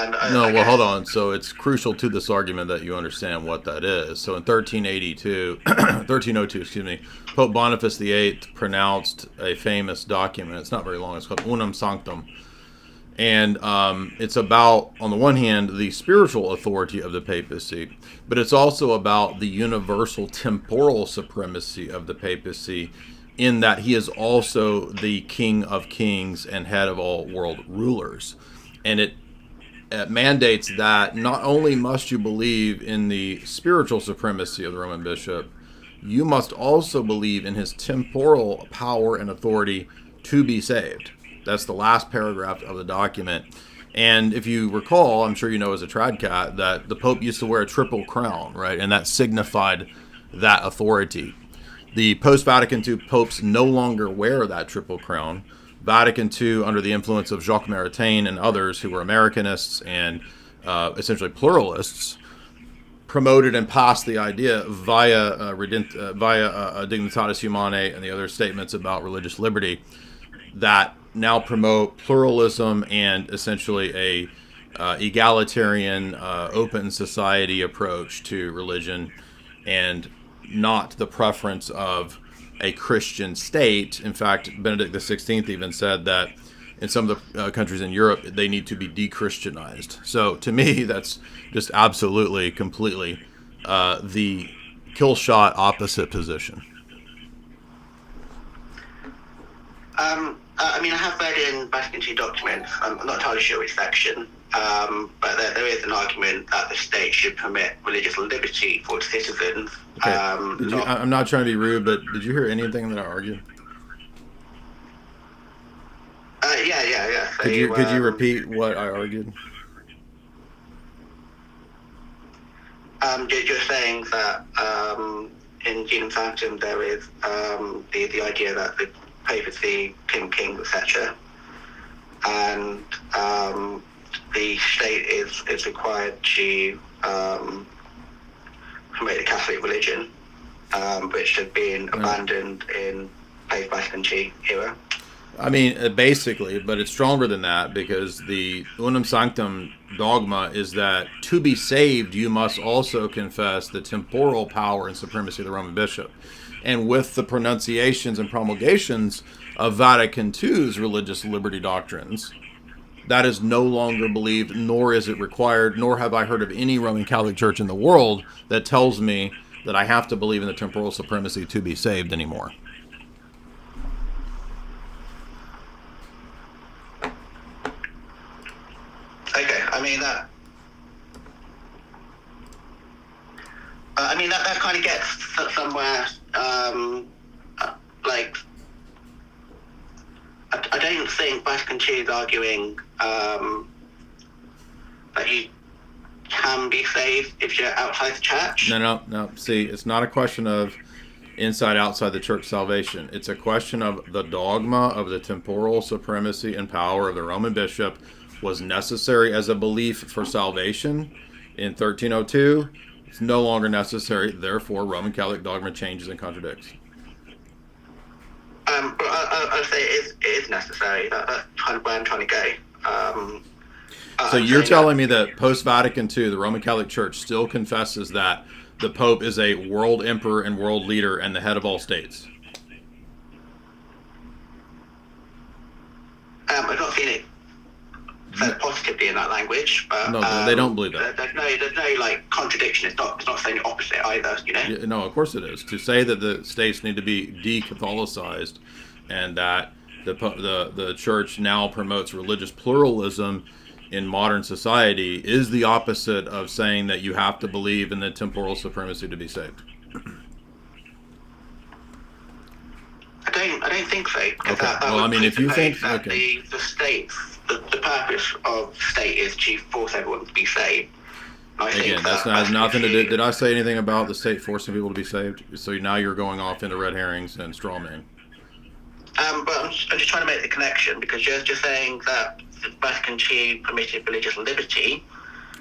S4: on. So it's crucial to this argument that you understand what that is. So in 1302, Pope Boniface VIII pronounced a famous document. It's not very long. It's called Unam Sanctam. And it's about, on the one hand, the spiritual authority of the papacy, but it's also about the universal temporal supremacy of the papacy, in that he is also the King of Kings and head of all world rulers. And it mandates that not only must you believe in the spiritual supremacy of the Roman bishop, you must also believe in his temporal power and authority to be saved. That's the last paragraph of the document. And if you recall, I'm sure you know as a Tradcat, that the Pope used to wear a triple crown, right? And that signified that authority. The post-Vatican II popes no longer wear that triple crown. Vatican II, under the influence of Jacques Maritain and others who were Americanists and essentially pluralists, promoted and passed the idea via Dignitatis Humanae and the other statements about religious liberty that now promote pluralism and essentially a egalitarian, open society approach to religion, and not the preference of a Christian state. In fact, Benedict XVI even said that in some of the countries in Europe, they need to be de-Christianized. So to me, that's just absolutely, completely the kill shot opposite position.
S11: I mean, I have read in Vatican II documents, I'm not entirely sure which section, but there is an argument that the state should permit religious liberty for its citizens.
S4: Okay. I'm not trying to be rude, but did you hear anything that I argued?
S11: Yeah. So
S4: could you repeat what I argued?
S11: You're saying that in Unam Sanctam there is the idea that the Pope is the King of Kings, etc., and the state is required to promote the Catholic religion, which had been abandoned in post-Vatican II era.
S4: I mean, basically, but it's stronger than that, because the Unam Sanctam dogma is that to be saved, you must also confess the temporal power and supremacy of the Roman bishop. And with the pronunciations and promulgations of Vatican II's religious liberty doctrines, that is no longer believed, nor is it required, nor have I heard of any Roman Catholic Church in the world that tells me that I have to believe in the temporal supremacy to be saved anymore.
S11: Okay, I mean that kind of gets somewhere. Like, I don't think Vatican II is arguing that you can be saved if you're outside the church.
S4: No. See, it's not a question of inside, outside the church salvation. It's a question of the dogma of the temporal supremacy and power of the Roman bishop was necessary as a belief for salvation in 1302. It's no longer necessary. Therefore, Roman Catholic dogma changes and contradicts.
S11: But I'd say it is necessary. That's kind of where I'm trying to go.
S4: So you're telling me that post-Vatican II, the Roman Catholic Church still confesses that the Pope is a world emperor and world leader and the head of all states?
S11: I've not seen it said positively in that language, but
S4: no, they don't believe that.
S11: There's no like contradiction. It's not saying the opposite either. You know?
S4: Yeah, no, of course it is. To say that the states need to be de-Catholicized and that the church now promotes religious pluralism in modern society is the opposite of saying that you have to believe in the temporal supremacy to be saved.
S11: I don't think so.
S4: Okay. Well, I mean, if you think
S11: the states, the purpose of the state is to force everyone to be saved.
S4: Again, that has nothing to do. Did I say anything about the state forcing people to be saved? So now you're going off into red herrings and straw man.
S11: But I'm just trying to make the connection, because you're just saying that Vatican II permitted religious liberty.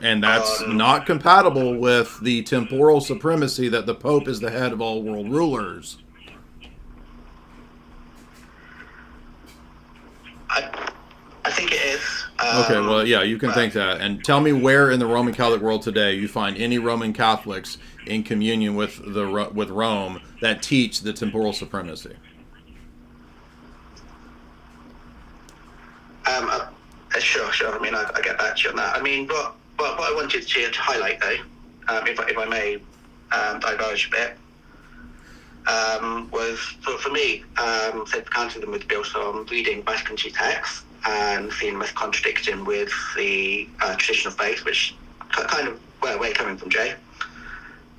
S4: And that's not compatible with the temporal supremacy that the Pope is the head of all world rulers.
S11: I think it is.
S4: Okay, well, yeah, you can think that. And tell me where in the Roman Catholic world today you find any Roman Catholics in communion with Rome that teach the temporal supremacy.
S11: Sure. I mean, I get back to you on that. I mean, what I wanted to highlight, though, if I may diverge a bit, was for me, Sacred Catholicism was built on reading Vatican II texts and seeing them as contradicting with the traditional faith, which kind of where we're coming from, Jay.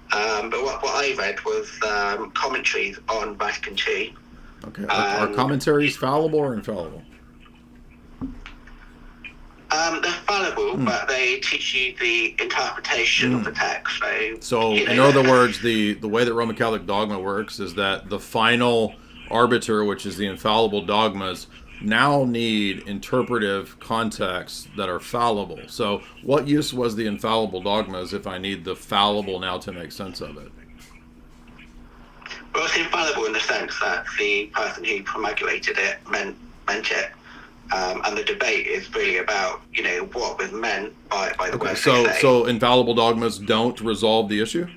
S11: But what I read was commentaries on Vatican II.
S4: Okay. Are commentaries fallible or infallible?
S11: They're fallible, but they teach you the interpretation of the text.
S4: So in other words, the way that Roman Catholic dogma works is that the final arbiter, which is the infallible dogmas, now need interpretive contexts that are fallible. So what use was the infallible dogmas if I need the fallible now to make sense of it?
S11: Well, it's infallible in the sense that the person who promulgated it meant it. And the debate is really about, what was meant by the
S4: Okay,
S11: word.
S4: so infallible dogmas don't resolve the issue?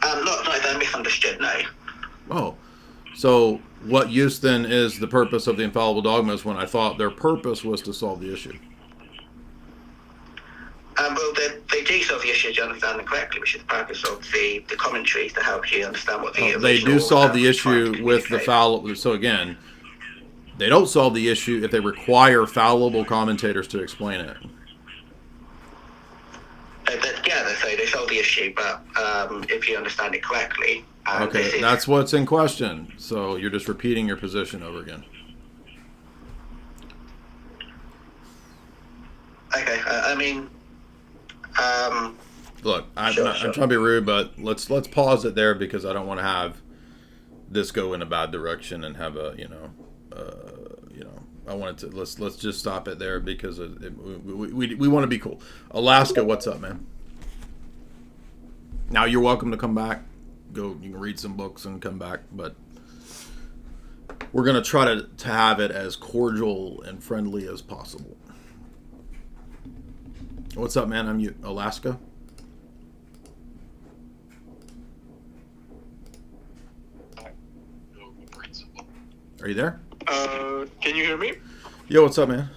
S11: Not if they're misunderstood, no.
S4: Oh, so what use then is the purpose of the infallible dogmas when I thought their purpose was to solve the issue?
S11: Well, they do solve the issue, if you understand them correctly, which is the purpose of the commentaries to help you understand what the
S4: They do solve the issue with the fallible. So again, they don't solve the issue if they require fallible commentators to explain it.
S11: So they solve the issue, but if you understand it correctly...
S4: Okay, that's what's in question. So you're just repeating your position over again.
S11: Okay,
S4: Look, I'm trying to be rude, but let's pause it there because I don't want to have this go in a bad direction and have a I wanted to let's just stop it there because we want to be cool. Alaska, what's up, man? Now you're welcome to come back. You can read some books and come back, but we're gonna try to have it as cordial and friendly as possible. What's up, man? I'm Alaska. Are you there?
S12: Can you hear me?
S4: Yo, what's up, man?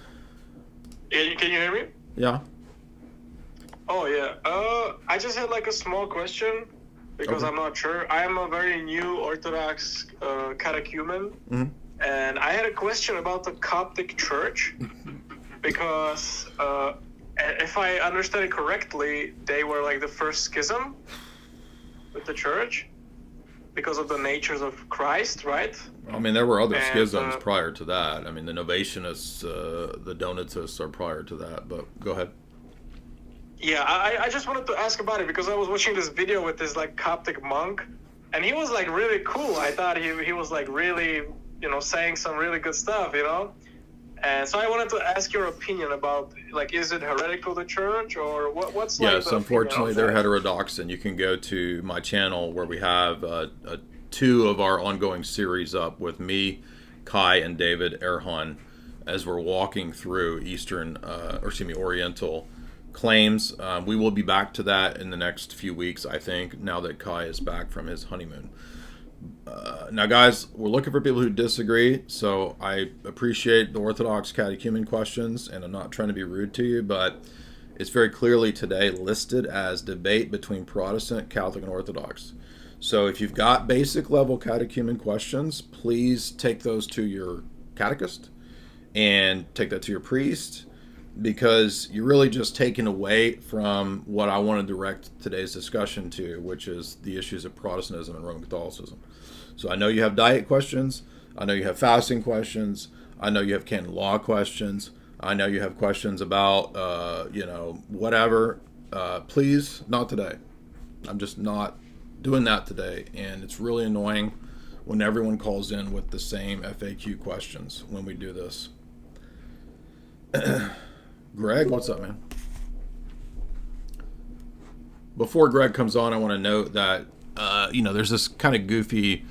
S12: Can you hear me?
S4: Yeah.
S12: Oh, yeah. I just had like a small question because I'm not sure. I am a very new Orthodox catechumen, and I had a question about the Coptic Church because if I understand it correctly, they were like the first schism with the church because of the natures of Christ, right?
S4: I mean, there were other schisms prior to that. I mean, the Novatianists, the Donatists are prior to that, but go ahead.
S12: Yeah, I just wanted to ask about it because I was watching this video with this like Coptic monk, and he was like really cool. I thought he was like really, saying some really good stuff, And so I wanted to ask your opinion about, like, is it heretical, the church, or what's like
S4: Yes, unfortunately, they're heterodox, and you can go to my channel where we have 2 of our ongoing series up with me, Kai, and David Erhan as we're walking through Oriental claims. We will be back to that in the next few weeks, I think, now that Kai is back from his honeymoon. Now, guys, we're looking for people who disagree, so I appreciate the Orthodox catechumen questions, and I'm not trying to be rude to you, but it's very clearly today listed as debate between Protestant, Catholic, and Orthodox. So if you've got basic level catechumen questions, please take those to your catechist and take that to your priest, because you're really just taking away from what I want to direct today's discussion to, which is the issues of Protestantism and Roman Catholicism. So I know you have diet questions. I know you have fasting questions. I know you have canon law questions. I know you have questions about, whatever. Please, not today. I'm just not doing that today. And it's really annoying when everyone calls in with the same FAQ questions when we do this. Greg, what's up, man? Before Greg comes on, I want to note that, there's this kind of goofy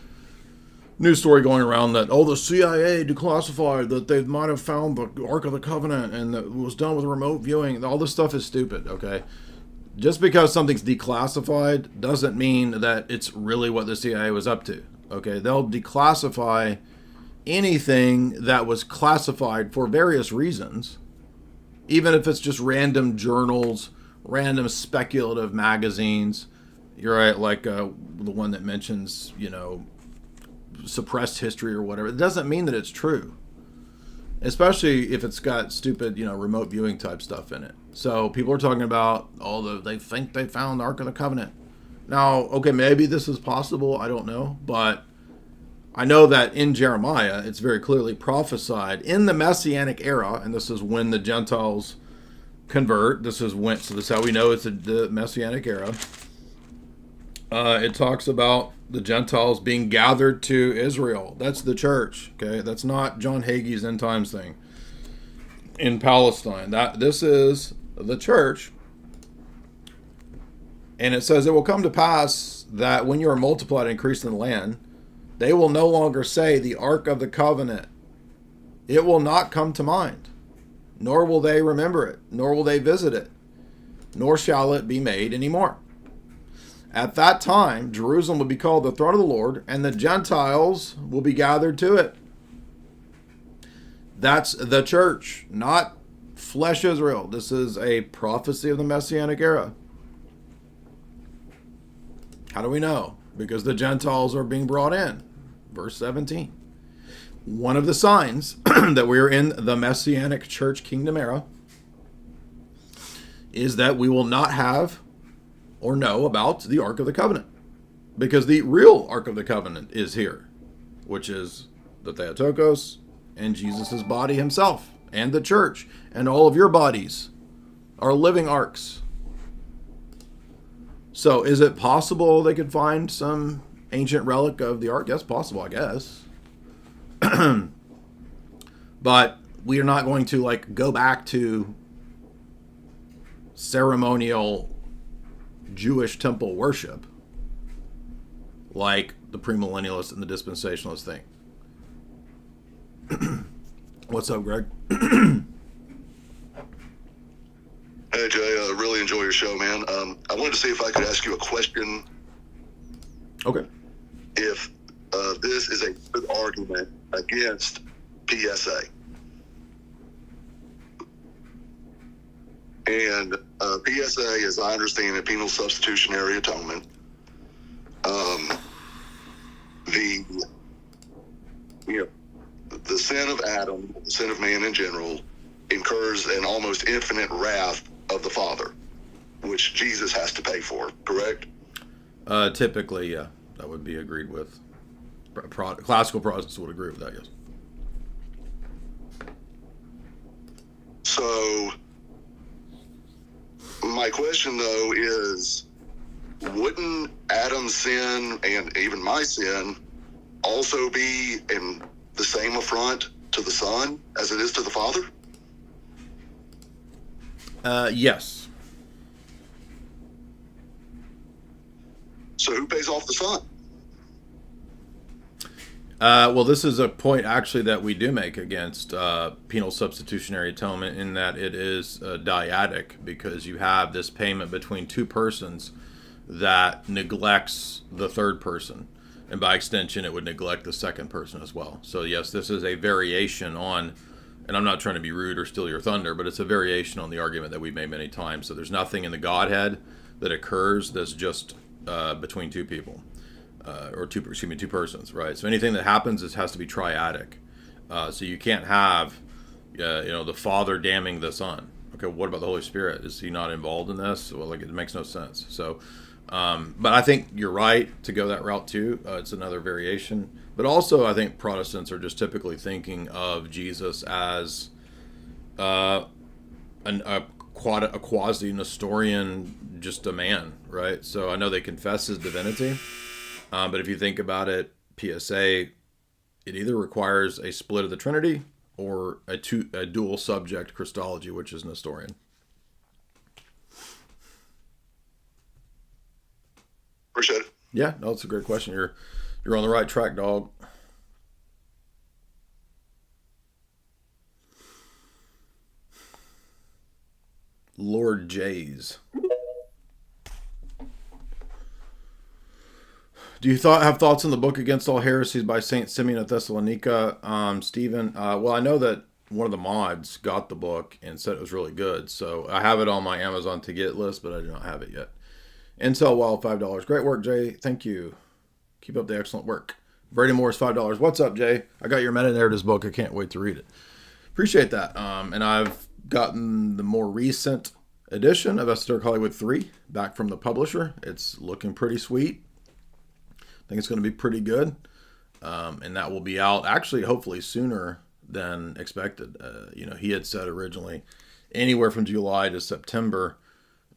S4: news story going around that, the CIA declassified that they might have found the Ark of the Covenant and that it was done with remote viewing. All this stuff is stupid, okay? Just because something's declassified doesn't mean that it's really what the CIA was up to, okay? They'll declassify anything that was classified for various reasons, even if it's just random journals, random speculative magazines. You're right, like the one that mentions, suppressed history or whatever. It doesn't mean that it's true, especially if it's got stupid, remote viewing type stuff in it. So people are talking about, they think they found the Ark of the Covenant. Now, okay, maybe this is possible. I don't know, but I know that in Jeremiah, it's very clearly prophesied in the Messianic era, and this is when the Gentiles convert. So this is how we know it's the Messianic era. It talks about the Gentiles being gathered to Israel. That's the church. Okay, that's not John Hagee's end times thing in Palestine. This is the church. And it says, it will come to pass that when you are multiplied and increased in the land, they will no longer say the Ark of the Covenant. It will not come to mind, nor will they remember it, nor will they visit it, nor shall it be made anymore. At that time, Jerusalem will be called the throne of the Lord, and the Gentiles will be gathered to it. That's the church, not flesh Israel. This is a prophecy of the Messianic era. How do we know? Because the Gentiles are being brought in. Verse 17. One of the signs that we are in the Messianic church kingdom era is that we will not have or know about the Ark of the Covenant. Because the real Ark of the Covenant is here, which is the Theotokos and Jesus' body himself and the church. And all of your bodies are living arks. So is it possible they could find some ancient relic of the Ark? Yes, possible, I guess. But we are not going to like go back to ceremonial Jewish temple worship like the premillennialist and the dispensationalist thing. What's up, Greg?
S13: Hey, Jay, I really enjoy your show, man. I wanted to see if I could ask you a question.
S4: Okay.
S13: If this is a good argument against PSA. And PSA, as I understand it, penal substitutionary atonement. The sin of Adam, the sin of man in general, incurs an almost infinite wrath of the Father, which Jesus has to pay for, correct?
S4: Typically, yeah, that would be agreed with. Classical Protestants would agree with that, yes.
S13: So, my question, though, is, wouldn't Adam's sin and even my sin also be in the same affront to the Son as it is to the Father?
S4: Yes.
S13: So who pays off the Son?
S4: Well, this is a point actually that we do make against penal substitutionary atonement, in that it is dyadic, because you have this payment between two persons that neglects the third person, and by extension it would neglect the second person as well. So yes, this is a variation on, and I'm not trying to be rude or steal your thunder, but it's a variation on the argument that we've made many times. So there's nothing in the Godhead that occurs that's just between two people. Or two persons, right? So anything that happens has to be triadic. So you can't have, the Father damning the Son. Okay, what about the Holy Spirit? Is he not involved in this? Well, it makes no sense. So, but I think you're right to go that route too. It's another variation. But also, I think Protestants are just typically thinking of Jesus as a quasi-Nestorian, just a man, right? So I know they confess his divinity. But if you think about it, PSA, it either requires a split of the Trinity or a dual subject Christology, which is Nestorian.
S13: Appreciate it.
S4: Yeah, no, it's a great question. You're on the right track, dog. Lord Jays. Do you have thoughts on the book Against All Heresies by St. Simeon of Thessalonica, Stephen? Well, I know that one of the mods got the book and said it was really good, so I have it on my Amazon to get list, but I do not have it yet. Intel Wild, $5. Great work, Jay. Thank you. Keep up the excellent work. Brady Morris, $5. What's up, Jay? I got your meta-narratives book. I can't wait to read it. Appreciate that. And I've gotten the more recent edition of Esoteric Hollywood 3 back from the publisher. It's looking pretty sweet. I think it's going to be pretty good, and that will be out actually hopefully sooner than expected. He had said originally anywhere from July to September,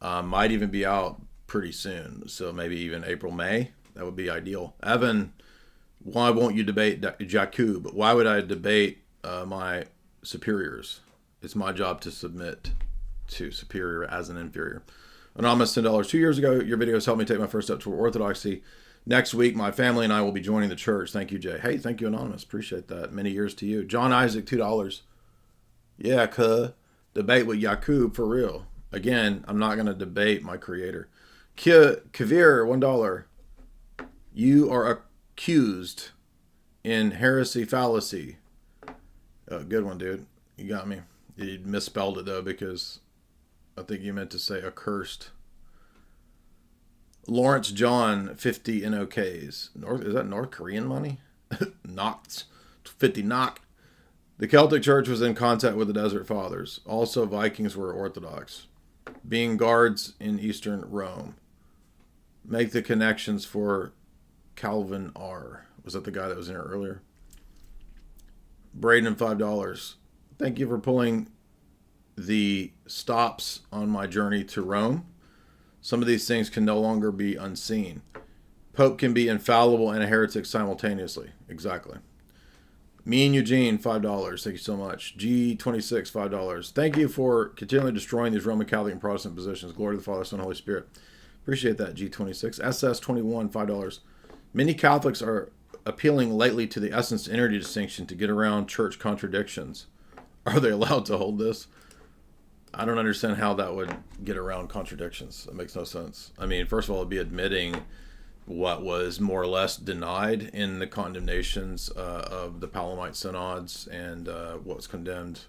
S4: might even be out pretty soon. So maybe even April, May. That would be ideal. Evan, why won't you debate Jakub? Why would I debate my superiors? It's my job to submit to superior as an inferior. Anonymous, $10. 2 years ago, your videos helped me take my first step toward orthodoxy. Next week, my family and I will be joining the church. Thank you, Jay. Hey, thank you, Anonymous. Appreciate that. Many years to you. John Isaac, $2. Yeah, debate with Yakub for real. Again, I'm not going to debate my creator. Kavir, $1. You are accused in heresy fallacy. Good one, dude. You got me. You misspelled it, though, because I think you meant to say accursed. Lawrence John, 50 NOKs. Is that North Korean money? Knots. 50 knock. The Celtic Church was in contact with the Desert Fathers. Also, Vikings were Orthodox. Being guards in Eastern Rome. Make the connections for Calvin R. Was that the guy that was in here earlier? Braden, $5. Thank you for pulling the stops on my journey to Rome. Some of these things can no longer be unseen. Pope can be infallible and a heretic simultaneously. Exactly. Me and Eugene, $5. Thank you so much. G26, $5. Thank you for continually destroying these Roman Catholic and Protestant positions. Glory to the Father, Son, and Holy Spirit. Appreciate that, G26. SS21, $5. Many Catholics are appealing lately to the essence-energy distinction to get around church contradictions. Are they allowed to hold this? I don't understand how that would get around contradictions. That makes no sense. I mean, first of all, it'd be admitting what was more or less denied in the condemnations of the Palamite synods and what was condemned,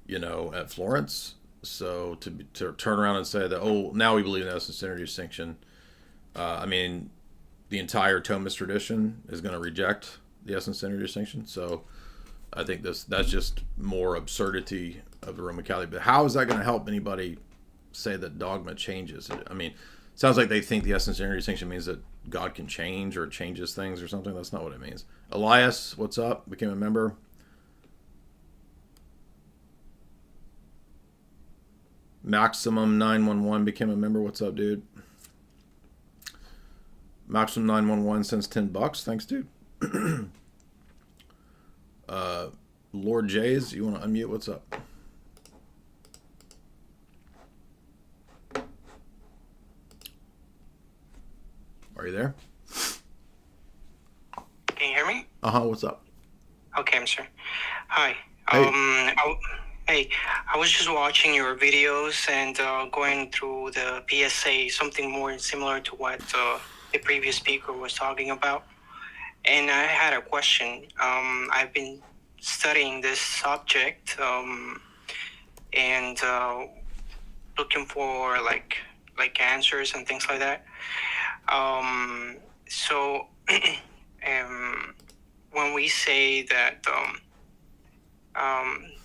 S4: at Florence. So to turn around and say that, oh, now we believe in essence-energy distinction. I mean, the entire Thomist tradition is going to reject the essence-energy distinction. So I think that's just more absurdity of the Roman Catholic. But how is that going to help anybody say that dogma changes? I mean, it sounds like they think the essence-energy distinction means that God can change or changes things or something. That's not what it means. Elias, what's up? Became a member. Maximum 911 became a member. What's up, dude? Maximum 911 sends $10. Thanks, dude. Lord Jays, you want to unmute? What's up? Are you there?
S14: Can you hear me?
S4: What's up?
S14: Okay, sir. Hi.
S4: Hey.
S14: I was just watching your videos and going through the PSA, something more similar to what the previous speaker was talking about. And I had a question. I've been studying this subject and looking for like answers and things like that. So when we say that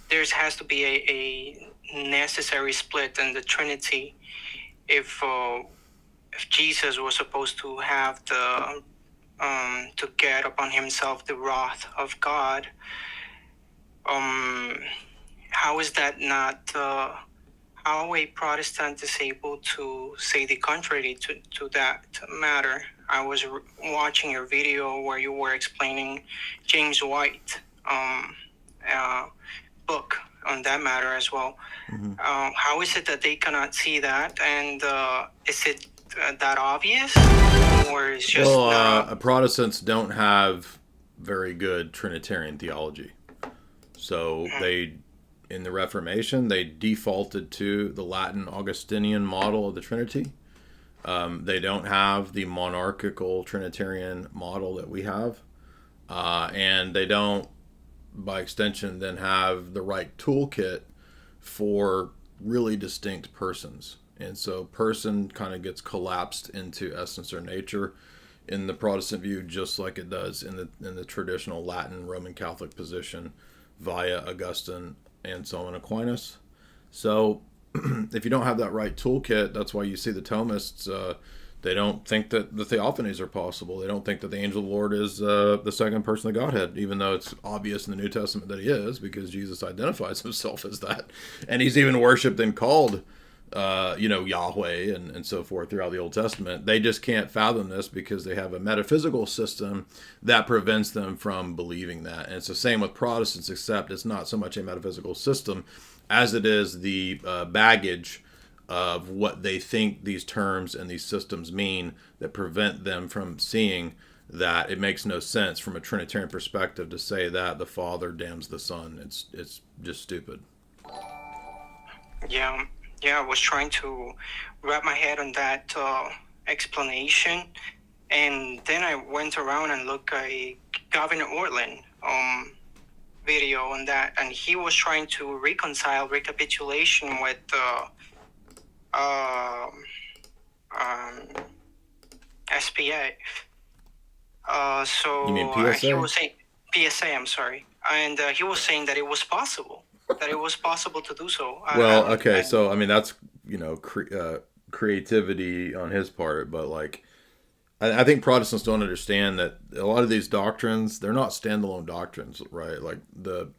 S14: there has to be a necessary split in the Trinity, if Jesus was supposed to have the to get upon himself the wrath of God, how is that not how a Protestant is able to say the contrary to that matter? I was watching your video where you were explaining James White book on that matter as well. Mm-hmm. How is it that they cannot see that? And is it that obvious? Or is just
S4: Protestants don't have very good Trinitarian theology. So they, in the Reformation, they defaulted to the Latin Augustinian model of the Trinity. They don't have the monarchical Trinitarian model that we have. And they don't, by extension, then have the right toolkit for really distinct persons. And so person kind of gets collapsed into essence or nature in the Protestant view, just like it does in the traditional Latin Roman Catholic position via Augustine and so on Aquinas. So if you don't have that right toolkit, that's why you see the Thomists, they don't think that the theophanies are possible. They don't think that the angel of the Lord is the second person of the Godhead, even though it's obvious in the New Testament that he is, because Jesus identifies himself as that. And he's even worshipped and called Yahweh and so forth throughout the Old Testament. They just can't fathom this because they have a metaphysical system that prevents them from believing that. And it's the same with Protestants, except it's not so much a metaphysical system as it is the baggage of what they think these terms and these systems mean that prevent them from seeing that it makes no sense from a Trinitarian perspective to say that the Father damns the Son. It's just stupid.
S14: Yeah, I was trying to wrap my head on that explanation, and then I went around and looked at a Gavin Ortlund video on that, and he was trying to reconcile recapitulation with SPA.
S4: You mean PSA?
S14: He was saying PSA. I'm sorry, and he was saying that it was possible. That it was possible to do so.
S4: Well, okay, so I mean that's creativity on his part, but like I think Protestants don't understand that a lot of these doctrines, they're not standalone doctrines, right? Like the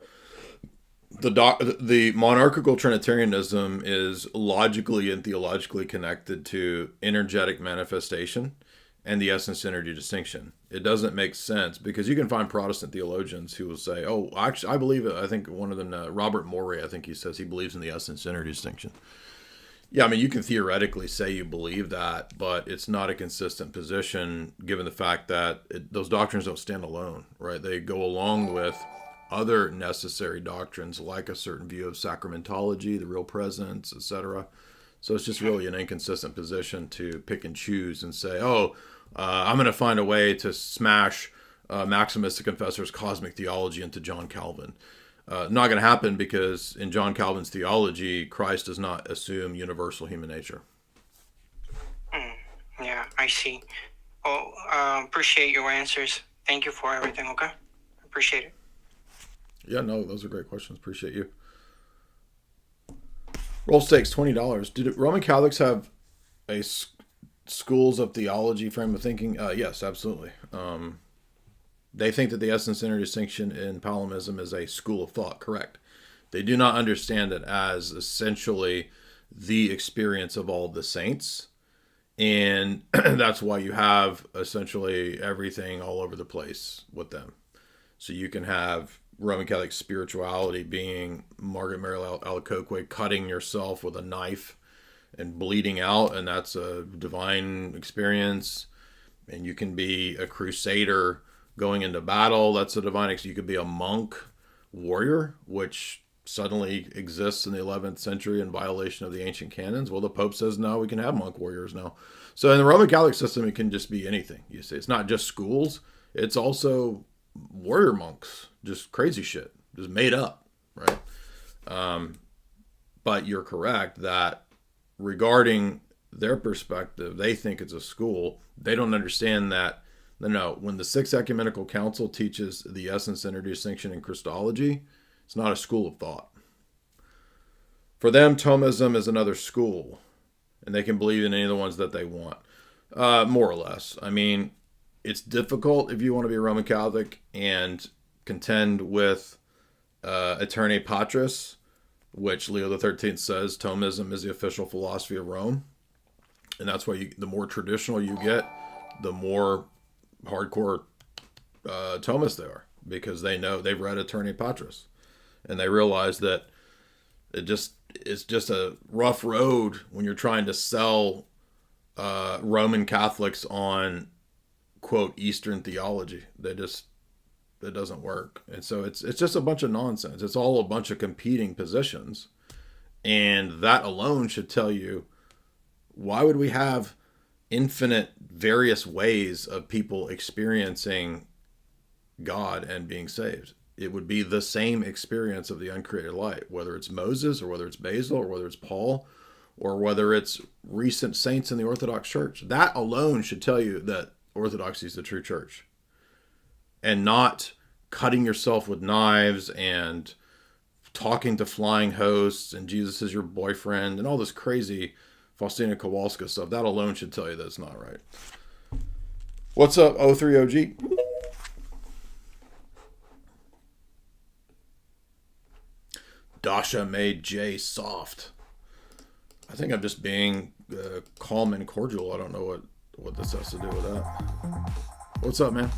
S4: monarchical Trinitarianism is logically and theologically connected to energetic manifestation and the essence energy distinction. It doesn't make sense because you can find Protestant theologians who will say, oh, actually, I believe it. I think one of them, Robert Morey, I think he says he believes in the essence energy distinction. Yeah, I mean, you can theoretically say you believe that, but it's not a consistent position given the fact that those doctrines don't stand alone, right? They go along with other necessary doctrines like a certain view of sacramentology, the real presence, etc. So it's just really an inconsistent position to pick and choose and say, oh, I'm going to find a way to smash Maximus the Confessor's cosmic theology into John Calvin. Not going to happen because in John Calvin's theology, Christ does not assume universal human nature.
S14: Yeah, I see. Well, appreciate your answers. Thank you for everything, okay? Appreciate it.
S4: Yeah, no, those are great questions. Appreciate you. Roll stakes, $20. Did Roman Catholics have a schools of theology frame of thinking? Yes, absolutely. They think that the essence energy distinction in Palimism is a school of thought, correct. They do not understand it as essentially the experience of all the saints. And that's why you have essentially everything all over the place with them. So you can have Roman Catholic spirituality being Margaret Mary Alacoque cutting yourself with a knife and bleeding out, and that's a divine experience. And you can be a crusader going into battle, that's a divine experience. You could be a monk warrior, which suddenly exists in the 11th century in violation of the ancient canons. Well, the Pope says now we can have monk warriors now. So in the Roman Catholic system, it can just be anything. You see, it's not just schools, it's also warrior monks, just crazy shit, just made up, right? But you're correct that regarding their perspective, they think it's a school. They don't understand that, no, when the Sixth Ecumenical Council teaches the essence energy distinction in Christology, it's not a school of thought. For them, Thomism is another school, and they can believe in any of the ones that they want, more or less. I mean, it's difficult if you want to be a Roman Catholic and contend with Aeternae Patris, which Leo XIII says Thomism is the official philosophy of Rome. And that's why the more traditional you get, the more hardcore Thomists they are, because they know they've read Aeternae Patris. And they realize that it's just a rough road when you're trying to sell Roman Catholics on, quote, Eastern theology. That doesn't work. And so it's just a bunch of nonsense. It's all a bunch of competing positions. And that alone should tell you, why would we have infinite various ways of people experiencing God and being saved? It would be the same experience of the uncreated light, whether it's Moses or whether it's Basil or whether it's Paul or whether it's recent saints in the Orthodox Church. That alone should tell you that Orthodoxy is the true church, and not cutting yourself with knives and talking to flying hosts and Jesus is your boyfriend and all this crazy Faustina Kowalska stuff. That alone should tell you that it's not right. What's up, O3OG? Dasha made Jay soft. I think I'm just being calm and cordial. I don't know what this has to do with that. What's up, man?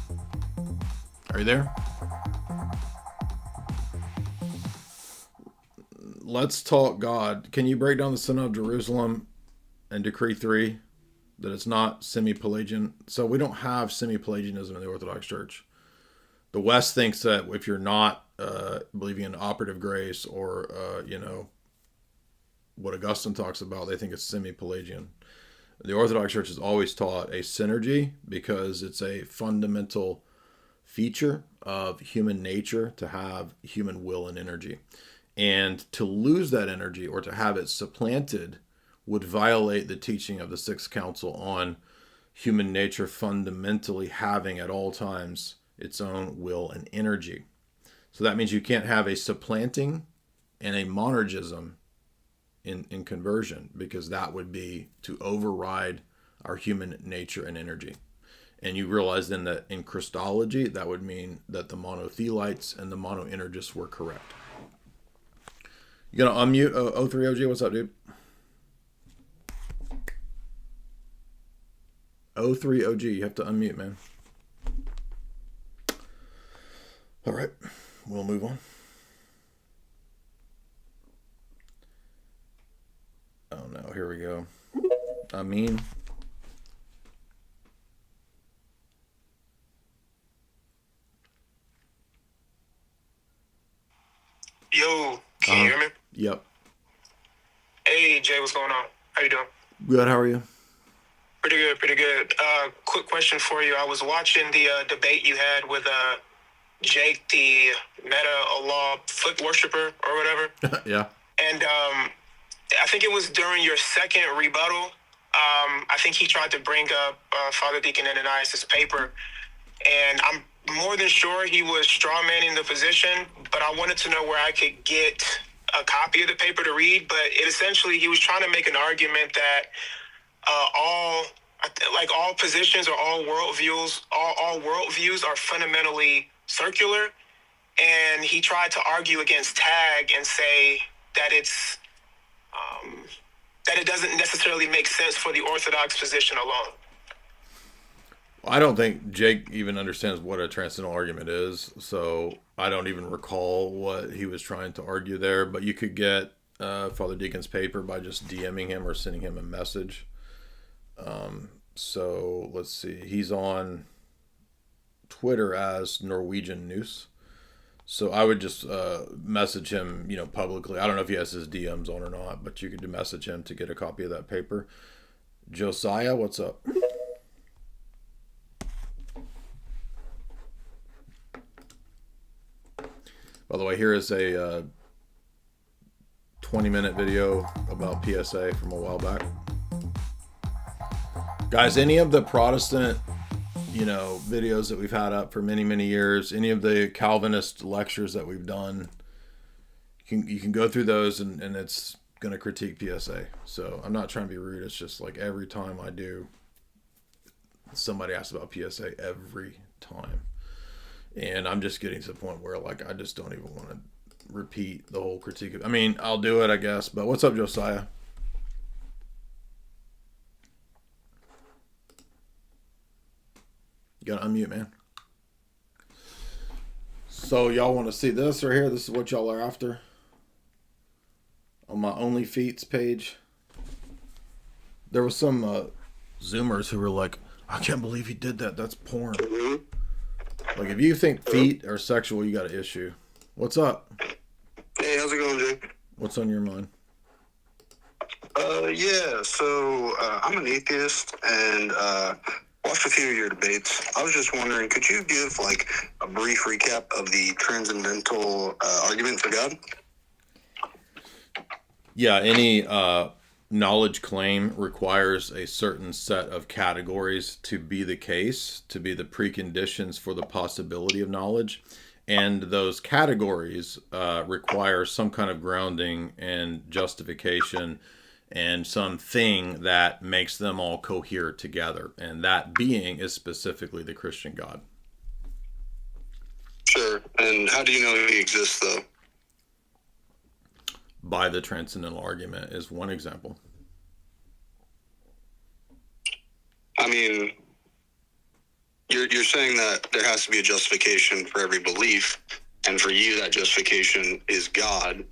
S4: Are you there? Let's talk God. Can you break down the Synod of Jerusalem and Decree 3 that it's not semi-Pelagian? So we don't have semi-Pelagianism in the Orthodox Church. The West thinks that if you're not believing in operative grace or, what Augustine talks about, they think it's semi-Pelagian. The Orthodox Church has always taught a synergy because it's a fundamental feature of human nature to have human will and energy. And to lose that energy or to have it supplanted would violate the teaching of the Sixth Council on human nature fundamentally having at all times its own will and energy. So that means you can't have a supplanting and a monergism in conversion, because that would be to override our human nature and energy. And you realize then that in Christology, that would mean that the monothelites and the monoenergists were correct. You gonna unmute O3OG? What's up, dude? O3OG, you have to unmute, man. All right, we'll move on. Oh no, here we go. I mean,
S12: Yo, can you hear me?
S4: Yep.
S12: Hey, Jay, what's going on? How you doing?
S4: Good, how are you?
S12: Pretty good, pretty good. Quick question for you. I was watching the debate you had with Jake, the Meta-Allah foot worshiper or whatever.
S4: Yeah.
S12: And I think it was during your second rebuttal. I think he tried to bring up Father Deacon Ananias' paper. And I'm more than sure he was strawmanning the position, but I wanted to know where I could get a copy of the paper to read. But it essentially, he was trying to make an argument that all positions or all worldviews are fundamentally circular. And he tried to argue against Tag and say that that it doesn't necessarily make sense for the Orthodox position alone.
S4: I don't think Jake even understands what a transcendental argument is, so I don't even recall what he was trying to argue there. But you could get Father Deacon's paper by just DMing him or sending him a message. So let's see. He's on Twitter as Norwegian News. So I would just message him, publicly. I don't know if he has his DMs on or not, but you could message him to get a copy of that paper. Josiah, what's up? By the way, here is a 20-minute video about PSA from a while back. Guys, any of the Protestant, videos that we've had up for many, many years, any of the Calvinist lectures that we've done, you can go through those and it's going to critique PSA. So I'm not trying to be rude. It's just like every time I do, somebody asks about PSA every time. And I'm just getting to the point where I just don't even want to repeat the whole critique. I'll do it, I guess. But what's up, Josiah? You gotta unmute, man. So y'all want to see this right here? This is what y'all are after. On my OnlyFeets page, there was some Zoomers who were like, I can't believe he did that. That's porn. Like, if you think feet are sexual, you got an issue. What's up?
S15: Hey, how's it going, Jay?
S4: What's on your mind?
S15: I'm an atheist and watched a few of your debates. I was just wondering, could you give a brief recap of the transcendental argument for God?
S4: Yeah, any knowledge claim requires a certain set of categories to be the case, to be the preconditions for the possibility of knowledge. And those categories require some kind of grounding and justification and something that makes them all cohere together. And that being is specifically the Christian God.
S15: Sure. And how do you know he exists, though?
S4: By the transcendental argument is one example.
S15: I mean, you're saying that there has to be a justification for every belief, and for you that justification is God,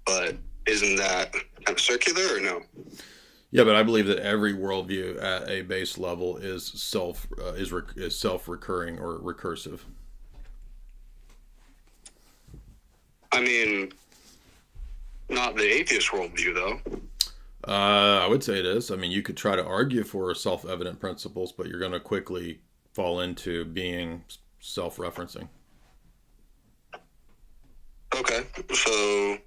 S15: but isn't that kind of circular or no?
S4: Yeah, but I believe that every worldview at a base level is self-recurring or recursive.
S15: I mean, not the atheist worldview, though.
S4: I would say it is. I mean, you could try to argue for self-evident principles, but you're going to quickly fall into being self-referencing.
S15: Okay, so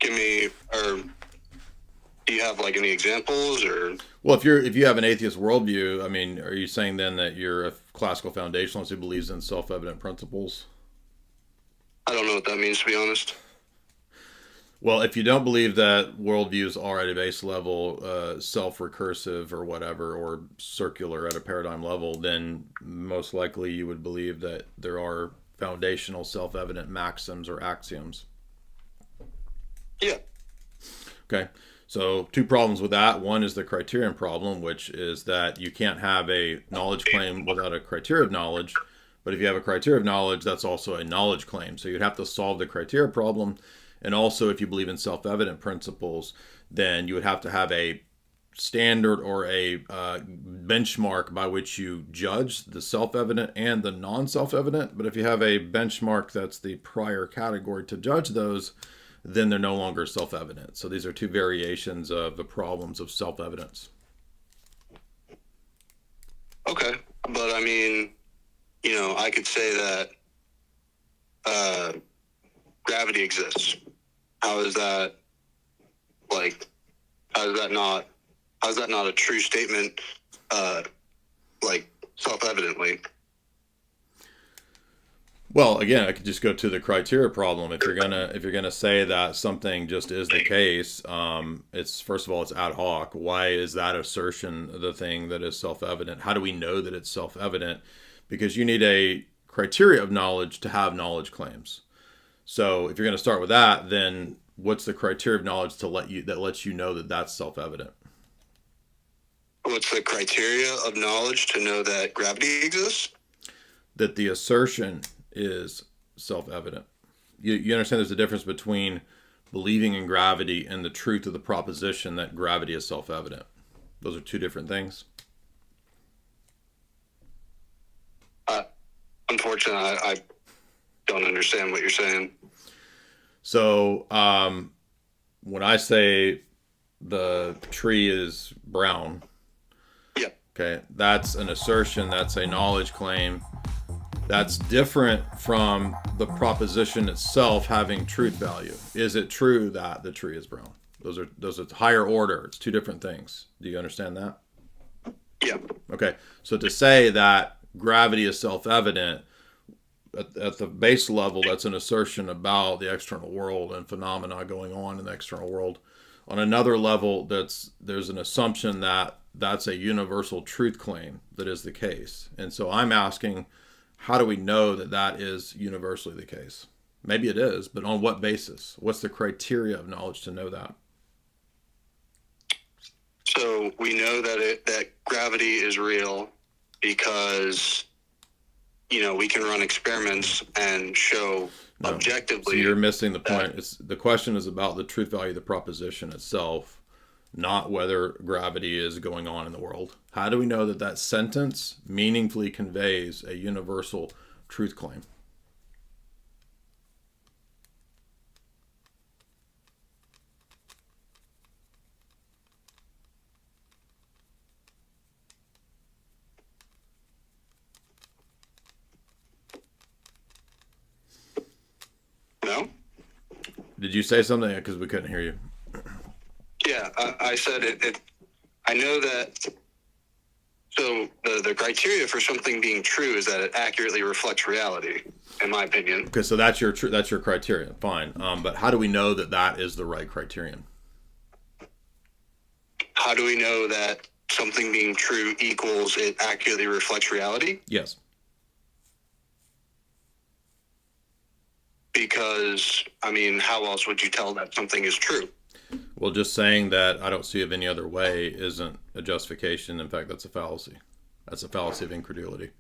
S15: give me, or do you have like any examples, or?
S4: Well, if you have an atheist worldview, I mean, are you saying then that you're a classical foundationalist who believes in self-evident principles?
S15: I don't know what that means, to be honest.
S4: Well, if you don't believe that worldviews are at a base level self-recursive or whatever, or circular at a paradigm level, then most likely you would believe that there are foundational self-evident maxims or axioms.
S15: Yeah.
S4: Okay. So 2 problems with that. One is the criterion problem, which is that you can't have a knowledge claim without a criteria of knowledge. But if you have a criteria of knowledge, that's also a knowledge claim. So you'd have to solve the criteria problem. And also, if you believe in self-evident principles, then you would have to have a standard or a benchmark by which you judge the self-evident and the non-self-evident. But if you have a benchmark that's the prior category to judge those, then they're no longer self-evident. So these are 2 variations of the problems of self-evidence.
S15: Okay, but I mean, you know, I could say that gravity exists. How is that, like, how is that not a true statement, like, self-evidently?
S4: Well, again, I could just go to the criteria problem. If you're gonna say that something just is the case, it's, first of all, it's ad hoc. Why is that assertion the thing that is self-evident? How do we know that it's self-evident? Because you need a criteria of knowledge to have knowledge claims. So if you're going to start with that, then what's the criteria of knowledge that lets you know that that's self-evident?
S15: What's the criteria of knowledge to know that gravity exists?
S4: That the assertion is self-evident. You understand there's a difference between believing in gravity and the truth of the proposition that gravity is self-evident. Those are 2 different things.
S15: Unfortunately, I don't understand what you're saying.
S4: So when I say the tree is brown,
S15: yeah,
S4: okay, that's an assertion, that's a knowledge claim. That's different from the proposition itself having truth value. Is it true that the tree is brown? Those are higher order. It's 2 different things. Do you understand that?
S15: Yeah.
S4: Okay. So to say that gravity is self-evident, at the base level, that's an assertion about the external world and phenomena going on in the external world. On another level, there's an assumption that that's a universal truth claim that is the case. And so I'm asking, how do we know that that is universally the case? Maybe it is, but on what basis? What's the criteria of knowledge to know that?
S15: So we know that gravity is real because, you know, we can run experiments and show objectively.
S4: So you're missing the point. The question is about the truth value of the proposition itself, not whether gravity is going on in the world. How do we know that that sentence meaningfully conveys a universal truth claim?
S15: No?
S4: Did you say something? Because we couldn't hear you.
S15: Yeah, I said it. I know that. So the criteria for something being true is that it accurately reflects reality, in my opinion.
S4: Okay, so that's your criterion. Fine. But how do we know that that is the right criterion?
S15: How do we know that something being true equals it accurately reflects reality?
S4: Yes.
S15: Because, I mean, how else would you tell that something is true?
S4: Well, just saying that I don't see it any other way isn't a justification. In fact, that's a fallacy. That's a fallacy of incredulity.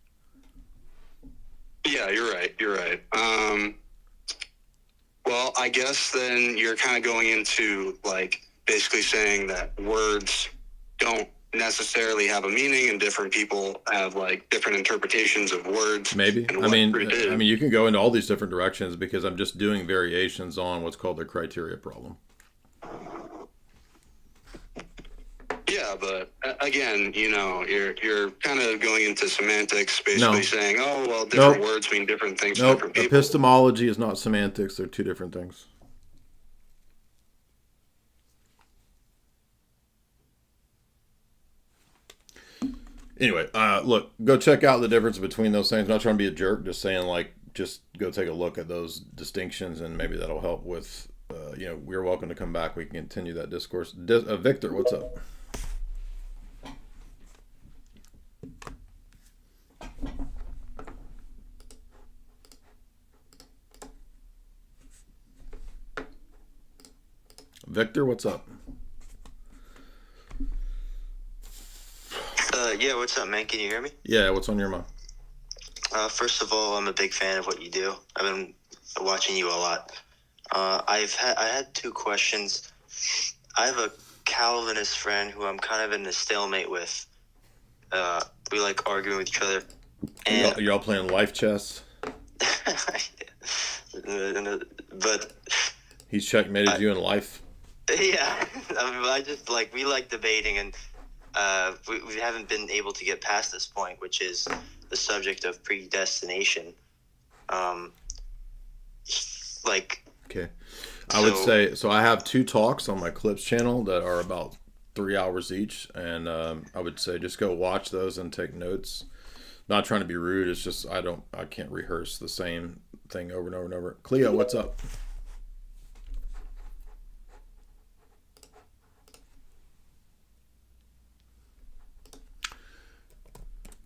S15: Yeah, you're right. You're right. Well, I guess then you're kind of going into like basically saying that words don't necessarily have a meaning, and different people have like different interpretations of words.
S4: Maybe. I mean, you can go into all these different directions because I'm just doing variations on what's called the criteria problem.
S15: Yeah, but again, you know, you're kind of going into semantics, basically saying, oh, well, different words mean different things to different people.
S4: Epistemology is not semantics. They're two different things. Anyway, look, go check out the difference between those things. I'm not trying to be a jerk, just saying, like, just go take a look at those distinctions, and maybe that'll help with, we're welcome to come back. We can continue that discourse. Victor, what's up? Victor, what's up?
S16: Yeah, what's up, man? Can you hear me?
S4: Yeah, what's on your mind?
S16: First of all, I'm a big fan of what you do. I've been watching you a lot. I had two questions. I have a Calvinist friend who I'm kind of in a stalemate with. We like arguing with each other. And
S4: y'all playing life chess?
S16: But
S4: he's checkmated you in life.
S16: Yeah, I just like, we like debating, and we haven't been able to get past this point, which is the subject of predestination.
S4: Okay. I would say, so I have 2 talks on my Clips channel that are about 3 hours each, and I would say just go watch those and take notes. Not trying to be rude, it's just I can't rehearse the same thing over and over and over. Cleo, what's up?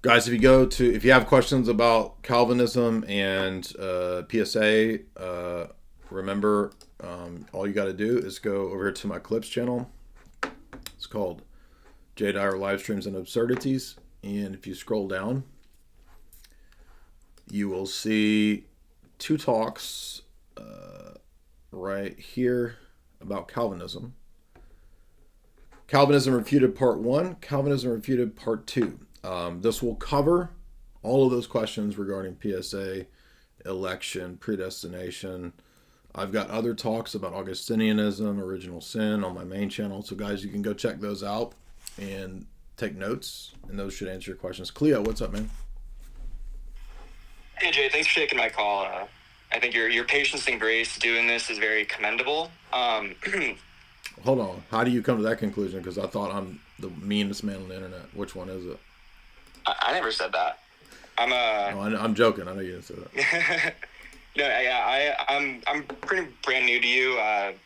S4: Guys, if you have questions about Calvinism and PSA, remember, all you got to do is go over to my Clips channel. It's called J. Dyer Live Streams and Absurdities. And if you scroll down, you will see 2 talks right here about Calvinism. Calvinism Refuted Part 1, Calvinism Refuted Part 2. This will cover all of those questions regarding PSA, election, predestination. I've got other talks about Augustinianism, original sin on my main channel. So guys, you can go check those out and take notes, and those should answer your questions. Cleo, what's up, man?
S17: Hey, Jay, thanks for taking my call. I think your patience and grace doing this is very commendable.
S4: Hold on. How do you come to that conclusion? Because I thought I'm the meanest man on the internet. Which one is it?
S17: I never said that.
S4: I'm joking. I know you didn't say that.
S17: No, yeah, I'm pretty brand new to you.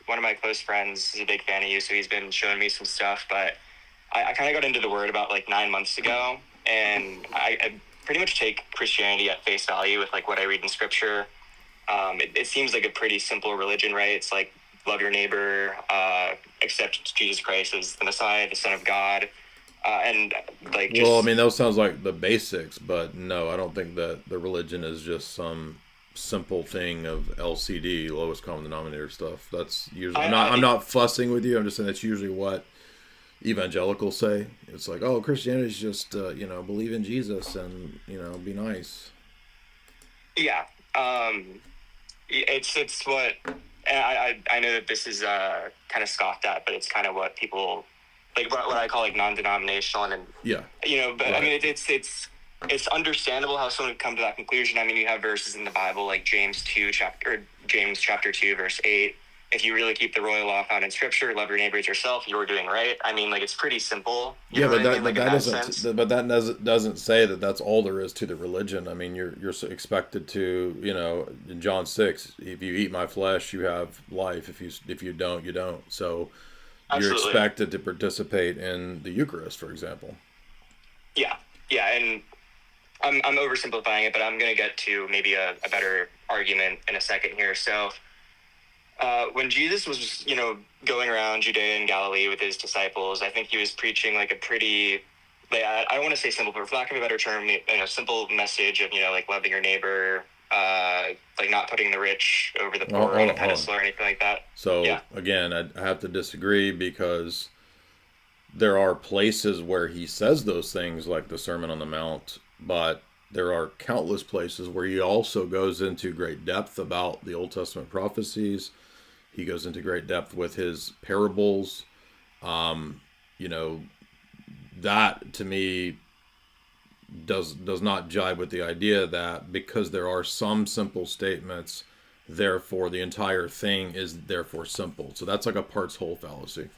S17: One of my close friends is a big fan of you, so he's been showing me some stuff. But I kind of got into the Word about like 9 months ago, and I pretty much take Christianity at face value with like what I read in Scripture. It seems like a pretty simple religion, right? It's like love your neighbor, accept Jesus Christ as the Messiah, the Son of God. And like,
S4: well, I mean, those sounds like the basics, but no, I don't think that the religion is just some simple thing of LCD, lowest common denominator stuff. That's usually I'm not fussing with you. I'm just saying that's usually what evangelicals say. It's like, oh, Christianity is just believe in Jesus and be nice.
S17: Yeah, it's what I know that this is kind of scoffed at, but it's kind of what people. Like what I call like non-denominational, and
S4: yeah,
S17: but right. I mean it's understandable how someone would come to that conclusion. I mean, you have verses in the Bible like James chapter 2 verse 8. If you really keep the royal law found in Scripture, love your neighbor as yourself, you're doing right. I mean, like it's pretty simple.
S4: Yeah, but that doesn't say that that's all there is to the religion. I mean, you're expected to, in John 6, if you eat my flesh, you have life. If you don't, you don't. So. Absolutely. You're expected to participate in the Eucharist, for example.
S17: Yeah, and I'm oversimplifying it, but I'm going to get to maybe a better argument in a second here. So, when Jesus was, going around Judea and Galilee with his disciples, I think he was preaching like a pretty, like, I don't want to say simple, but for lack of a better term, simple message of, like loving your neighbor, like not putting the rich over the poor on a pedestal or anything like that.
S4: So again, I have to disagree, because there are places where he says those things, like the Sermon on the Mount, but there are countless places where he also goes into great depth about the Old Testament prophecies. He goes into great depth with his parables. That to me does not jive with the idea that because there are some simple statements, therefore the entire thing is therefore simple. So that's like a parts whole fallacy.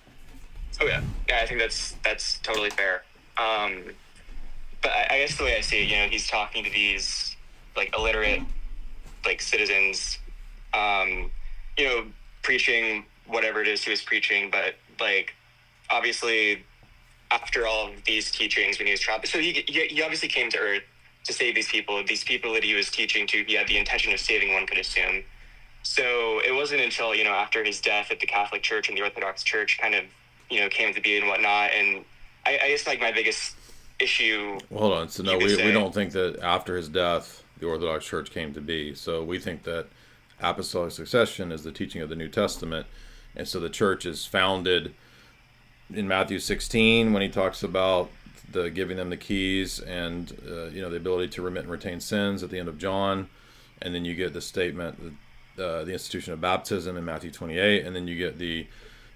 S17: Oh yeah, I think that's totally fair. But I guess the way I see it, he's talking to these like illiterate like citizens, preaching whatever it is he was preaching, but like obviously after all of these teachings when he was trapped, so he obviously came to earth to save these people that he was teaching to. He had the intention of saving, one could assume. So it wasn't until after his death that the Catholic Church and the Orthodox Church kind of came to be and whatnot. And I guess like my biggest issue.
S4: Well, hold on. So no, we don't think that after his death the Orthodox Church came to be. So we think that apostolic succession is the teaching of the New Testament, and so the church is founded in Matthew 16 when he talks about the giving them the keys and the ability to remit and retain sins at the end of John, and then you get the statement, the institution of baptism in Matthew 28, and then you get the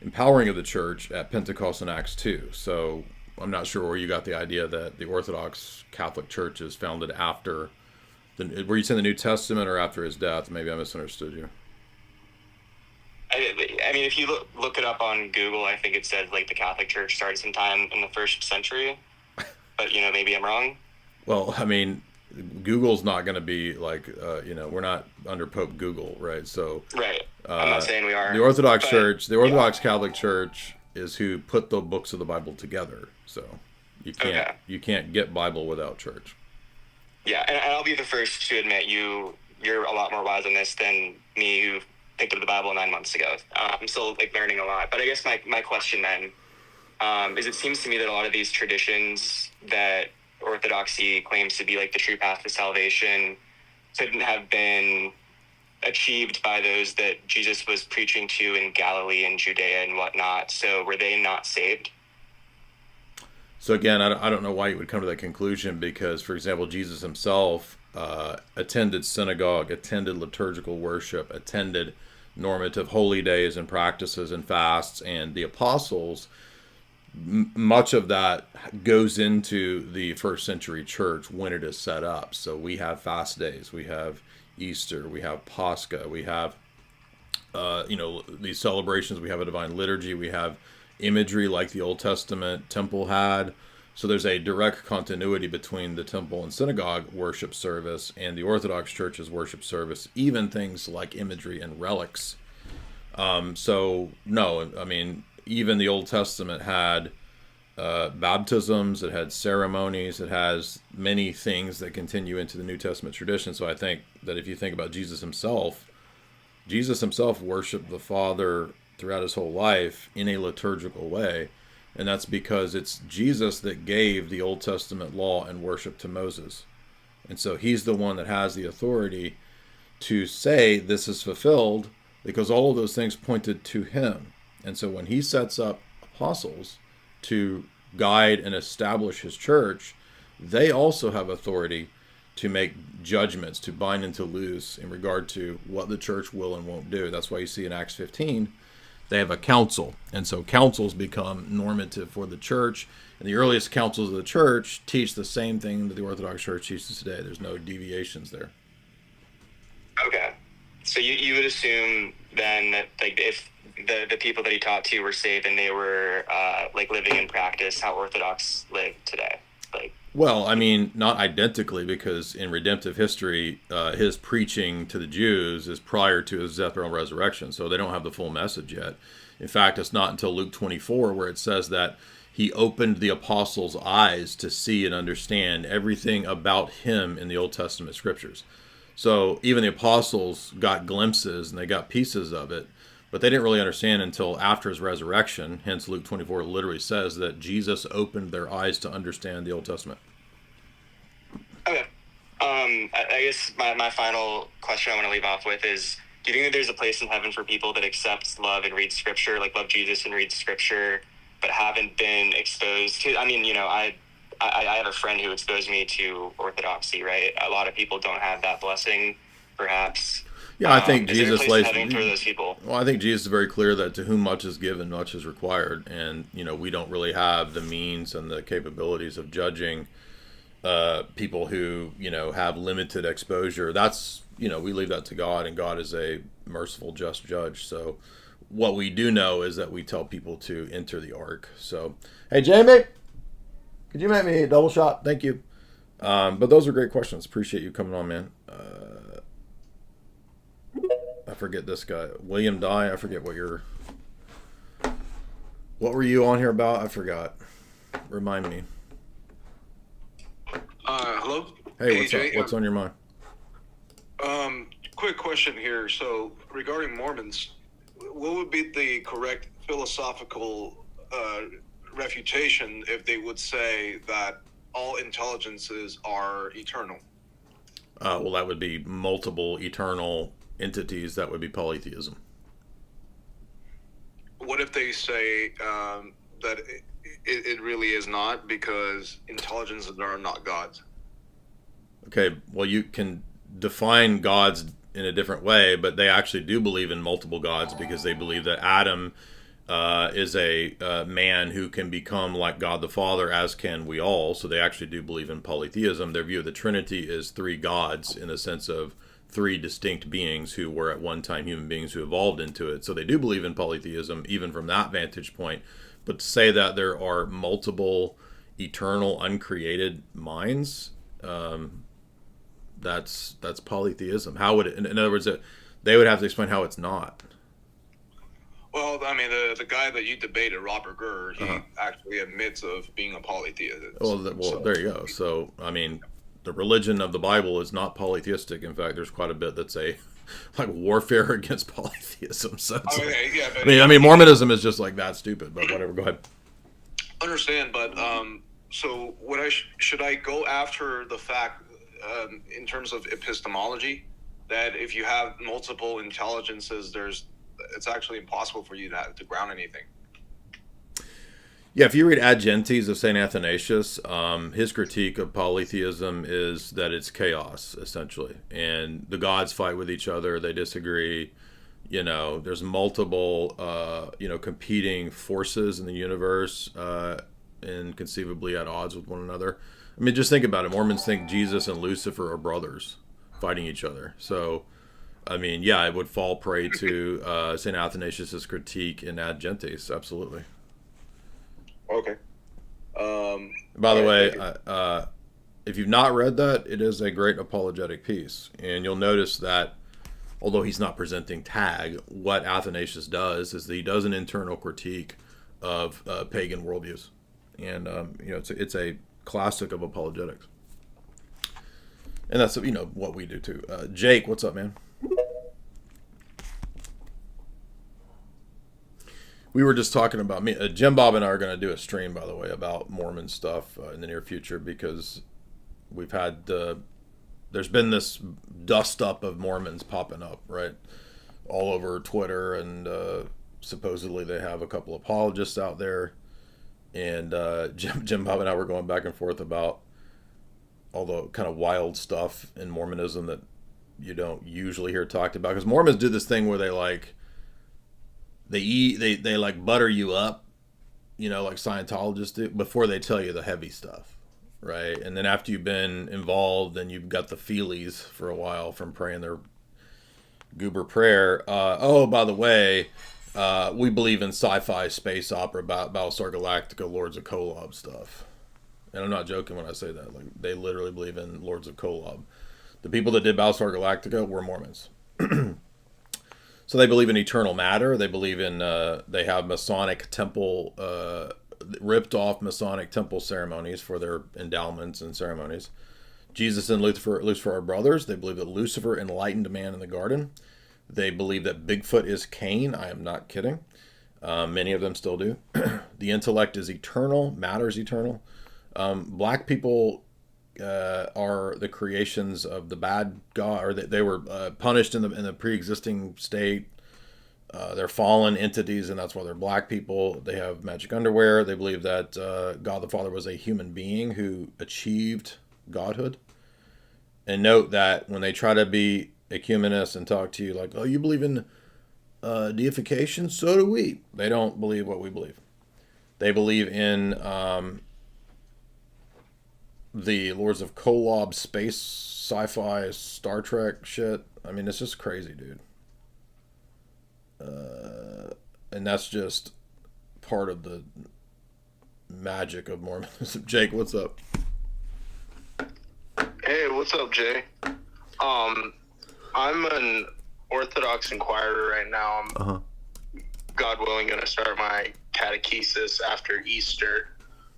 S4: empowering of the church at Pentecost in Acts 2. So I'm not sure where you got the idea that the Orthodox Catholic Church is founded after. Were you saying the New Testament or after his death? Maybe I misunderstood you.
S17: I mean, if you look it up on Google, I think it says like the Catholic Church started sometime in the 1st century, but maybe I'm wrong.
S4: Well, I mean, Google's not going to be like, we're not under Pope Google, right? So,
S17: right. I'm not saying we are.
S4: The Orthodox Church, the Orthodox Catholic Church is who put the books of the Bible together. So you can't get Bible without church.
S17: Yeah, and I'll be the first to admit you're a lot more wise on this than me, who picked up the Bible 9 months ago. I'm still like learning a lot. But I guess my question then is, it seems to me that a lot of these traditions that Orthodoxy claims to be like the true path to salvation couldn't have been achieved by those that Jesus was preaching to in Galilee and Judea and whatnot. So were they not saved?
S4: So again, I don't know why you would come to that conclusion, because, for example, Jesus himself attended synagogue, attended liturgical worship, attended normative holy days and practices and fasts, and the apostles, much of that goes into the 1st century church when it is set up. So we have fast days, we have Easter, we have Pascha, we have these celebrations, we have a divine liturgy, we have imagery like the Old Testament temple had. So there's a direct continuity between the temple and synagogue worship service and the Orthodox Church's worship service, even things like imagery and relics. So no, I mean, even the Old Testament had baptisms, it had ceremonies, it has many things that continue into the New Testament tradition. So I think that if you think about Jesus himself worshiped the Father throughout his whole life in a liturgical way, and that's because it's Jesus that gave the Old Testament law and worship to Moses, and so he's the one that has the authority to say this is fulfilled, because all of those things pointed to him. And so when he sets up apostles to guide and establish his church, they also have authority to make judgments, to bind and to loose in regard to what the church will and won't do. That's why you see in Acts 15 they have a council, and so councils become normative for the church, and the earliest councils of the church teach the same thing that the Orthodox Church teaches today. There's no deviations there.
S17: Okay, so you would assume then that like if the people that he taught to were saved and they were like living in practice how Orthodox live today, like.
S4: Well, I mean, not identically, because in redemptive history, his preaching to the Jews is prior to his death, burial, and resurrection, so they don't have the full message yet. In fact, it's not until Luke 24 where it says that he opened the apostles' eyes to see and understand everything about him in the Old Testament scriptures. So even the apostles got glimpses and they got pieces of it, But they didn't really understand until after his resurrection. Hence, Luke 24 literally says that Jesus opened their eyes to understand the Old Testament.
S17: Okay. I guess my final question I want to leave off with is, do you think that there's a place in heaven for people that accept, love, and read Scripture, like love Jesus and read Scripture, but haven't been exposed to? I mean, you know, I have a friend who exposed me to Orthodoxy, right? A lot of people don't have that blessing, perhaps.
S4: Yeah, I think Jesus lays.
S17: For those people.
S4: Well, I think Jesus is very clear that to whom much is given, much is required, and you know we don't really have the means and the capabilities of judging people who have limited exposure. That's we leave that to God, and God is a merciful, just judge. So, what we do know is that we tell people to enter the ark. So, hey Jamie, could you make me a double shot? Thank you. But those are great questions. Appreciate you coming on, man. I forget this guy, William Dyer. I forget what were you on here about? I forgot. Remind me.
S18: Hello.
S4: Hey, what's
S18: Jay,
S4: up? What's on your mind?
S18: Quick question here. So, regarding Mormons, what would be the correct philosophical refutation if they would say that all intelligences are eternal?
S4: Well, that would be multiple eternal entities. That would be polytheism.
S18: What if they say that it really is not, because intelligences are not gods?
S4: Okay, well, you can define gods in a different way, but they actually do believe in multiple gods because they believe that Adam is a man who can become like God the Father, as can we all. So they actually do believe in polytheism. Their view of the Trinity is three gods in the sense of three distinct beings who were at one time human beings who evolved into it. So they do believe in polytheism even from that vantage point. But to say that there are multiple eternal uncreated minds, that's polytheism. How would it, in other words, they would have to explain how it's not.
S18: Well, I mean, the guy that you debated, Robert Gurr, he actually admits of being a polytheist.
S4: Well, there you go. So, I mean, the religion of the Bible is not polytheistic. In fact, there's quite a bit that's like warfare against polytheism. So
S18: okay, yeah, but
S4: I mean, Mormonism is just like that stupid. But whatever. Go ahead.
S18: Understand, but so should I go after the fact in terms of epistemology that if you have multiple intelligences, it's actually impossible for you to ground anything?
S4: Yeah, if you read Ad Gentes of St. Athanasius, his critique of polytheism is that it's chaos, essentially. And the gods fight with each other. They disagree. There's multiple, competing forces in the universe and conceivably at odds with one another. I mean, just think about it. Mormons think Jesus and Lucifer are brothers fighting each other. So, I mean, yeah, it would fall prey to St. Athanasius' critique in Ad Gentes. Absolutely.
S18: Okay.
S4: By the way, if you've not read that, it is a great apologetic piece. And you'll notice that, although he's not presenting tag, what Athanasius does is that he does an internal critique of pagan worldviews. And, it's a classic of apologetics. And that's, what we do too. Jake, what's up, man? We were just talking about Jim Bob and I are going to do a stream, by the way, about Mormon stuff in the near future, because we've had there's been this dust up of Mormons popping up right all over Twitter, and supposedly they have a couple apologists out there, and Jim Bob and I were going back and forth about all the kind of wild stuff in Mormonism that you don't usually hear talked about, because Mormons do this thing where they they like butter you up, like Scientologists do, before they tell you the heavy stuff, right? And then after you've been involved and you've got the feelies for a while from praying their goober prayer, by the way, we believe in sci-fi space opera, Battlestar Galactica, Lords of Kolob stuff. And I'm not joking when I say that. Like, they literally believe in Lords of Kolob. The people that did Battlestar Galactica were Mormons. So they believe in eternal matter. They believe in, they have Masonic temple, ripped off Masonic temple ceremonies for their endowments and ceremonies. Jesus and Lucifer are brothers. They believe that Lucifer enlightened man in the garden. They believe that Bigfoot is Cain. I am not kidding. Many of them still do. The intellect is eternal. Matter is eternal. Black people are the creations of the bad God, or they were punished in the pre-existing state. They're fallen entities, and that's why they're black people. They have magic underwear. They believe that God the Father was a human being who achieved godhood. And note that when they try to be ecumenists and talk to you like, oh, you believe in deification? So do we. They don't believe what we believe. They believe in the Lords of Kolob space sci-fi Star Trek shit. I mean, it's just crazy, dude. And that's just part of the magic of Mormonism. Jake, what's up?
S19: Hey, what's up, Jay? I'm an Orthodox inquirer right now. I'm, God willing, going to start my catechesis after Easter.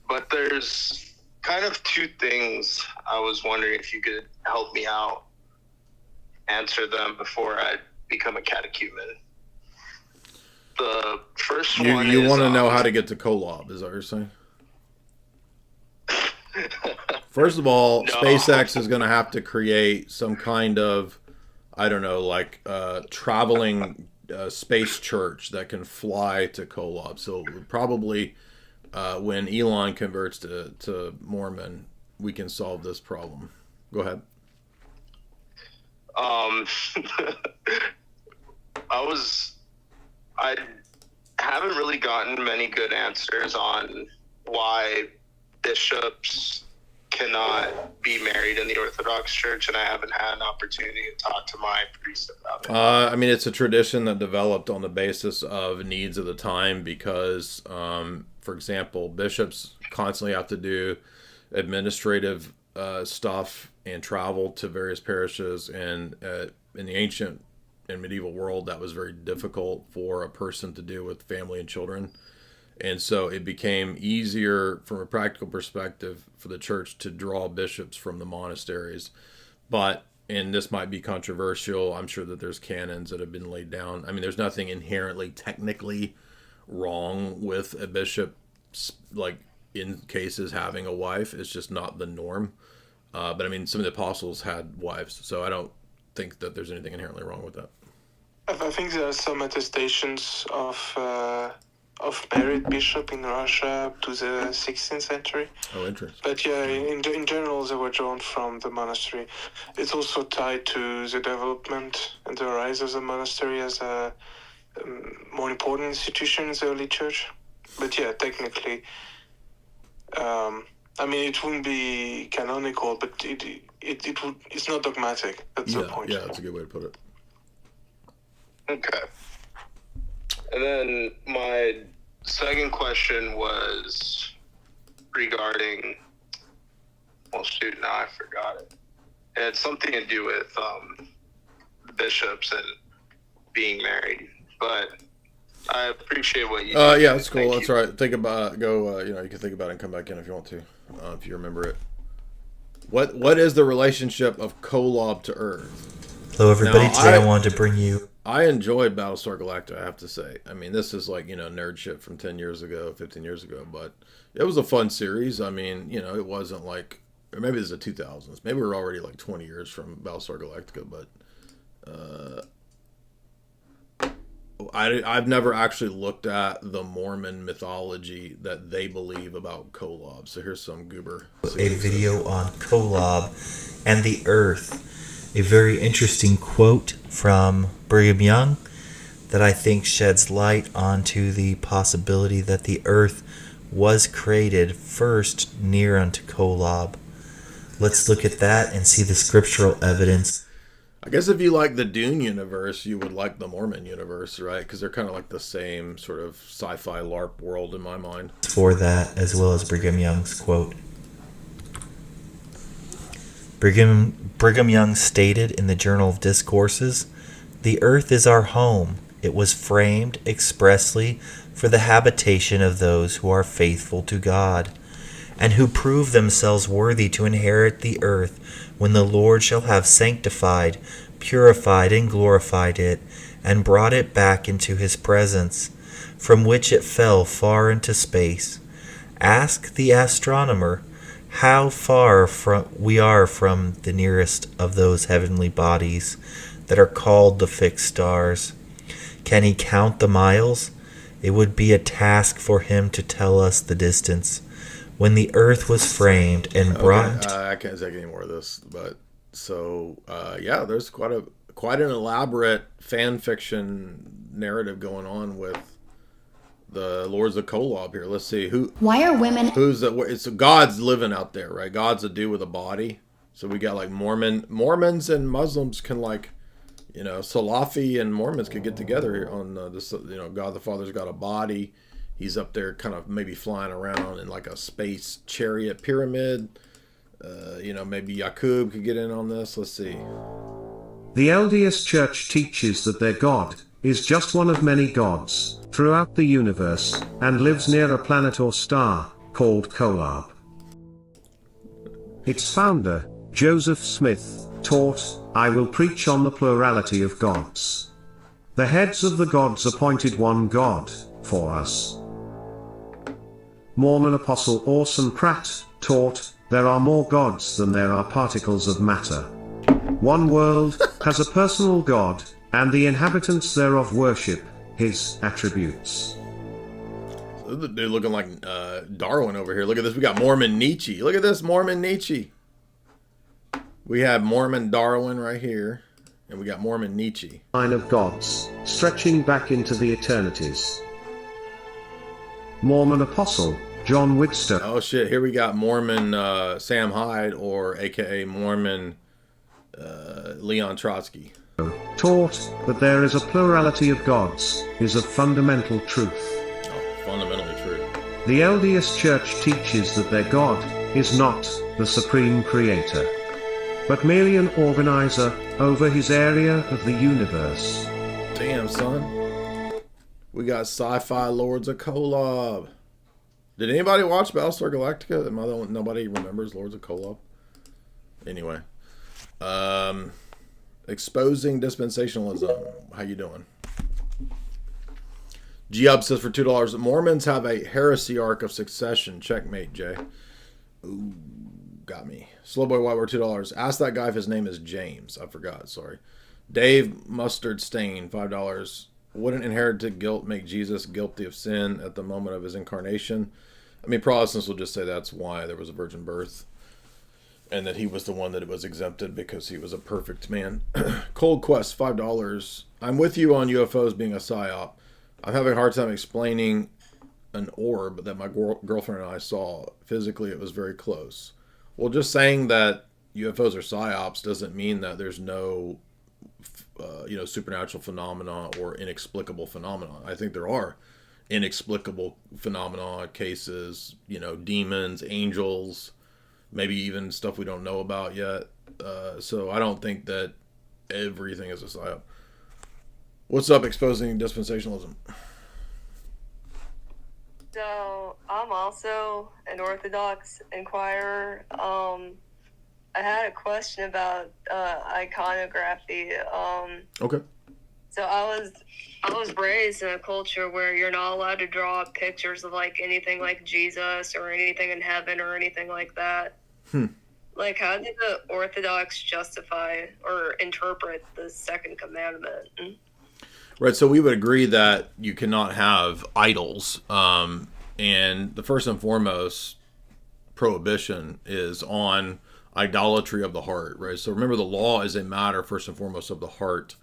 S19: But there's kind of two things I was wondering if you could help me out, answer them before I become a catechumen. The first one is...
S4: You want to know how to get to Kolob, is that what you're saying? First of all, no. SpaceX is going to have to create some kind of, I don't know, like traveling space church that can fly to Kolob. So probably when Elon converts to Mormon, we can solve this problem. Go ahead.
S19: I haven't really gotten many good answers on why bishops cannot be married in the Orthodox Church, and I haven't had an opportunity to talk to my priest about it.
S4: I mean, it's a tradition that developed on the basis of needs of the time because, for example, bishops constantly have to do administrative stuff and travel to various parishes, and in the ancient and medieval world, that was very difficult for a person to do with family and children. And so it became easier from a practical perspective for the church to draw bishops from the monasteries. But, and this might be controversial, I'm sure that there's canons that have been laid down. I mean, there's nothing inherently technically wrong with a bishop, like in cases having a wife. It's just not the norm. But I mean, some of the apostles had wives, so I don't think that there's anything inherently wrong with that.
S12: I think there are some attestations of married bishop in Russia up to the 16th century.
S4: Oh, interesting.
S12: But yeah, in general, they were drawn from the monastery. It's also tied to the development and the rise of the monastery as a more important institution in the early church. But yeah, technically, I mean, it wouldn't be canonical, but it's not dogmatic. That's the point.
S4: Yeah, that's a good way to put it.
S19: Okay. And then my second question was regarding, well, shoot, now I forgot it. It had something to do with bishops and being married, but I appreciate what you did.
S4: Yeah, that's cool. That's all right. Think about you can think about it and come back in if you want to, if you remember it. What is the relationship of Kolob to Earth?
S20: Hello, everybody.
S4: Now,
S20: Today I wanted to bring you...
S4: I enjoyed Battlestar Galactica, I have to say. I mean, this is like, nerd shit from 10 years ago, 15 years ago, but it was a fun series. I mean, it wasn't like, or maybe this is the 2000s. Maybe we're already like 20 years from Battlestar Galactica, but I've never actually looked at the Mormon mythology that they believe about Kolob. So here's some goober.
S20: A video on Kolob and the Earth. A very interesting quote from Brigham Young that I think sheds light onto the possibility that the Earth was created first near unto Kolob. Let's look at that and see the scriptural evidence.
S4: I guess if you like the Dune universe, you would like the Mormon universe, right? Because they're kind of like the same sort of sci-fi LARP world in my mind.
S20: For that, as well as Brigham Young's quote. Brigham Young stated in the Journal of Discourses, "The earth is our home. It was framed expressly for the habitation of those who are faithful to God, and who prove themselves worthy to inherit the earth when the Lord shall have sanctified, purified and glorified it, and brought it back into his presence, from which it fell far into space. Ask the astronomer how far we are from the nearest of those heavenly bodies that are called the fixed stars. Can he count the miles? It would be a task for him to tell us the distance. When the earth was framed and brought...
S4: I can't take any more of this, but so yeah, there's quite an elaborate fan fiction narrative going on with the Lords of Kolob here. Let's see
S21: Why are women?
S4: It's God's living out there, right? God's a dude with a body. So we got like Mormons and Muslims can like, Salafi and Mormons could get together here on this. God the Father's got a body. He's up there kind of maybe flying around in like a space chariot pyramid. Maybe Yakub could get in on this. Let's see.
S22: The LDS Church teaches that their God is just one of many gods throughout the universe and lives near a planet or star called Kolob. Its founder, Joseph Smith, taught, "I will preach on the plurality of gods. The heads of the gods appointed one God for us." Mormon Apostle Orson Pratt taught, "There are more gods than there are particles of matter. One world has a personal God, and the inhabitants thereof worship his attributes."
S4: They're looking like Darwin over here. Look at this. We got Mormon Nietzsche. Look at this, Mormon Nietzsche. We have Mormon Darwin right here, and we got Mormon Nietzsche.
S22: Line of gods, stretching back into the eternities. Mormon Apostle John Whitstone.
S4: Oh shit, here we got Mormon Sam Hyde, or aka Mormon Leon Trotsky.
S22: Taught that there is a plurality of gods is a fundamental truth.
S4: Oh, fundamentally true.
S22: The LDS Church teaches that their God is not the supreme creator, but merely an organizer over his area of the universe.
S4: Damn, son. We got sci-fi Lords of Kolob. Did anybody watch Battlestar Galactica? Nobody remembers Lords of Kolob? Anyway. Exposing dispensationalism. How you doing? G-Up says for $2, Mormons have a heresy arc of succession. Checkmate, Jay. Ooh, got me. Slowboy White, $2. Ask that guy if his name is James. I forgot, sorry. Dave Mustard Stain, $5. Wouldn't inherited guilt make Jesus guilty of sin at the moment of his incarnation? I mean, Protestants will just say that's why there was a virgin birth, and that he was the one that was exempted because he was a perfect man. Cold Quest, $5. I'm with you on UFOs being a psyop. I'm having a hard time explaining an orb that my girlfriend and I saw. Physically, it was very close. Well, just saying that UFOs are psyops doesn't mean that there's no, supernatural phenomena or inexplicable phenomena. I think there are inexplicable phenomena, cases, demons, angels, maybe even stuff we don't know about yet. So I don't think that everything is a psyop. What's up, exposing dispensationalism?
S23: So I'm also an Orthodox inquirer. I had a question about iconography.
S4: Okay.
S23: So I was raised in a culture where you're not allowed to draw pictures of like anything like Jesus or anything in heaven or anything like that. Like, how did the Orthodox justify or interpret the second commandment?
S4: Right, so we would agree that you cannot have idols. And the first and foremost prohibition is on idolatry of the heart, right? So remember, the law is a matter, first and foremost, of the heart,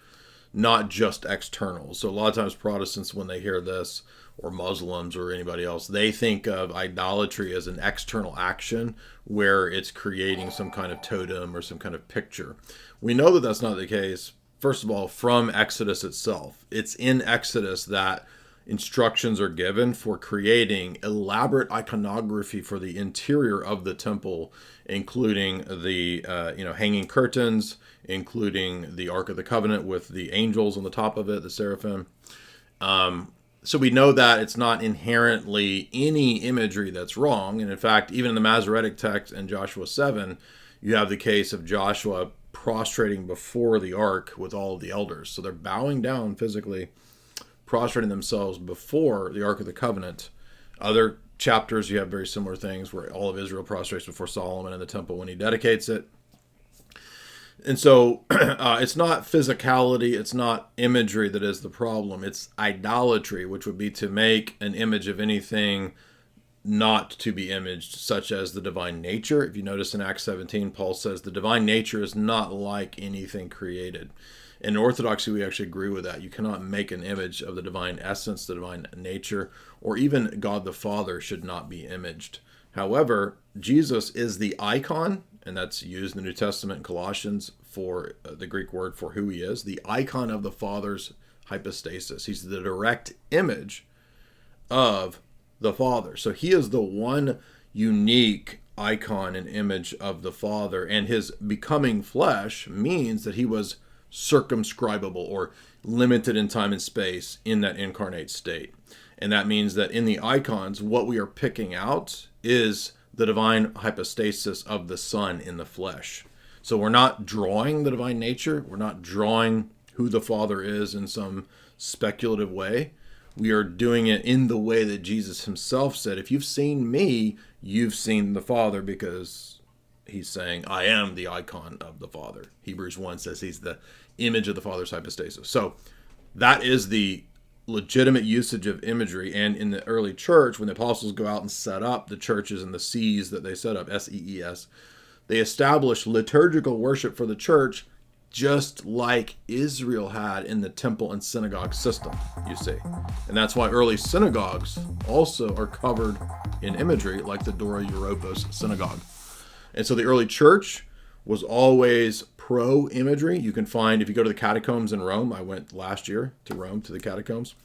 S4: not just external. So a lot of times Protestants, when they hear this, or Muslims or anybody else, they think of idolatry as an external action where it's creating some kind of totem or some kind of picture. We know that that's not the case. First of all, from Exodus itself. It's in Exodus that instructions are given for creating elaborate iconography for the interior of the temple, including the hanging curtains, including the Ark of the Covenant with the angels on the top of it, the seraphim. So we know that it's not inherently any imagery that's wrong. And in fact, even in the Masoretic text in Joshua 7, you have the case of Joshua prostrating before the ark with all of the elders. So they're bowing down physically, prostrating themselves before the Ark of the Covenant. Other chapters, you have very similar things where all of Israel prostrates before Solomon in the temple when he dedicates it. And so it's not physicality, it's not imagery that is the problem. It's idolatry, which would be to make an image of anything not to be imaged, such as the divine nature. If you notice in Acts 17, Paul says the divine nature is not like anything created. In Orthodoxy, we actually agree with that. You cannot make an image of the divine essence, the divine nature, or even God the Father should not be imaged. However, Jesus is the icon, and that's used in the New Testament in Colossians for the Greek word for who he is, the icon of the Father's hypostasis. He's the direct image of the Father. So he is the one unique icon and image of the Father, and his becoming flesh means that he was circumscribable or limited in time and space in that incarnate state. And that means that in the icons, what we are picking out is the divine hypostasis of the Son in the flesh. So we're not drawing the divine nature. We're not drawing who the Father is in some speculative way. We are doing it in the way that Jesus himself said, if you've seen me, you've seen the Father, because he's saying, I am the icon of the Father. Hebrews 1 says he's the image of the Father's hypostasis. So that is the legitimate usage of imagery. And in the early church, when the apostles go out and set up the churches and the sees that they set up, S-E-E-S, they established liturgical worship for the church just like Israel had in the temple and synagogue system, you see. And that's why early synagogues also are covered in imagery, like the Dora Europos synagogue. And so the early church was always pro-imagery. You can find, if you go to the catacombs in Rome, I went last year to Rome, to the catacombs.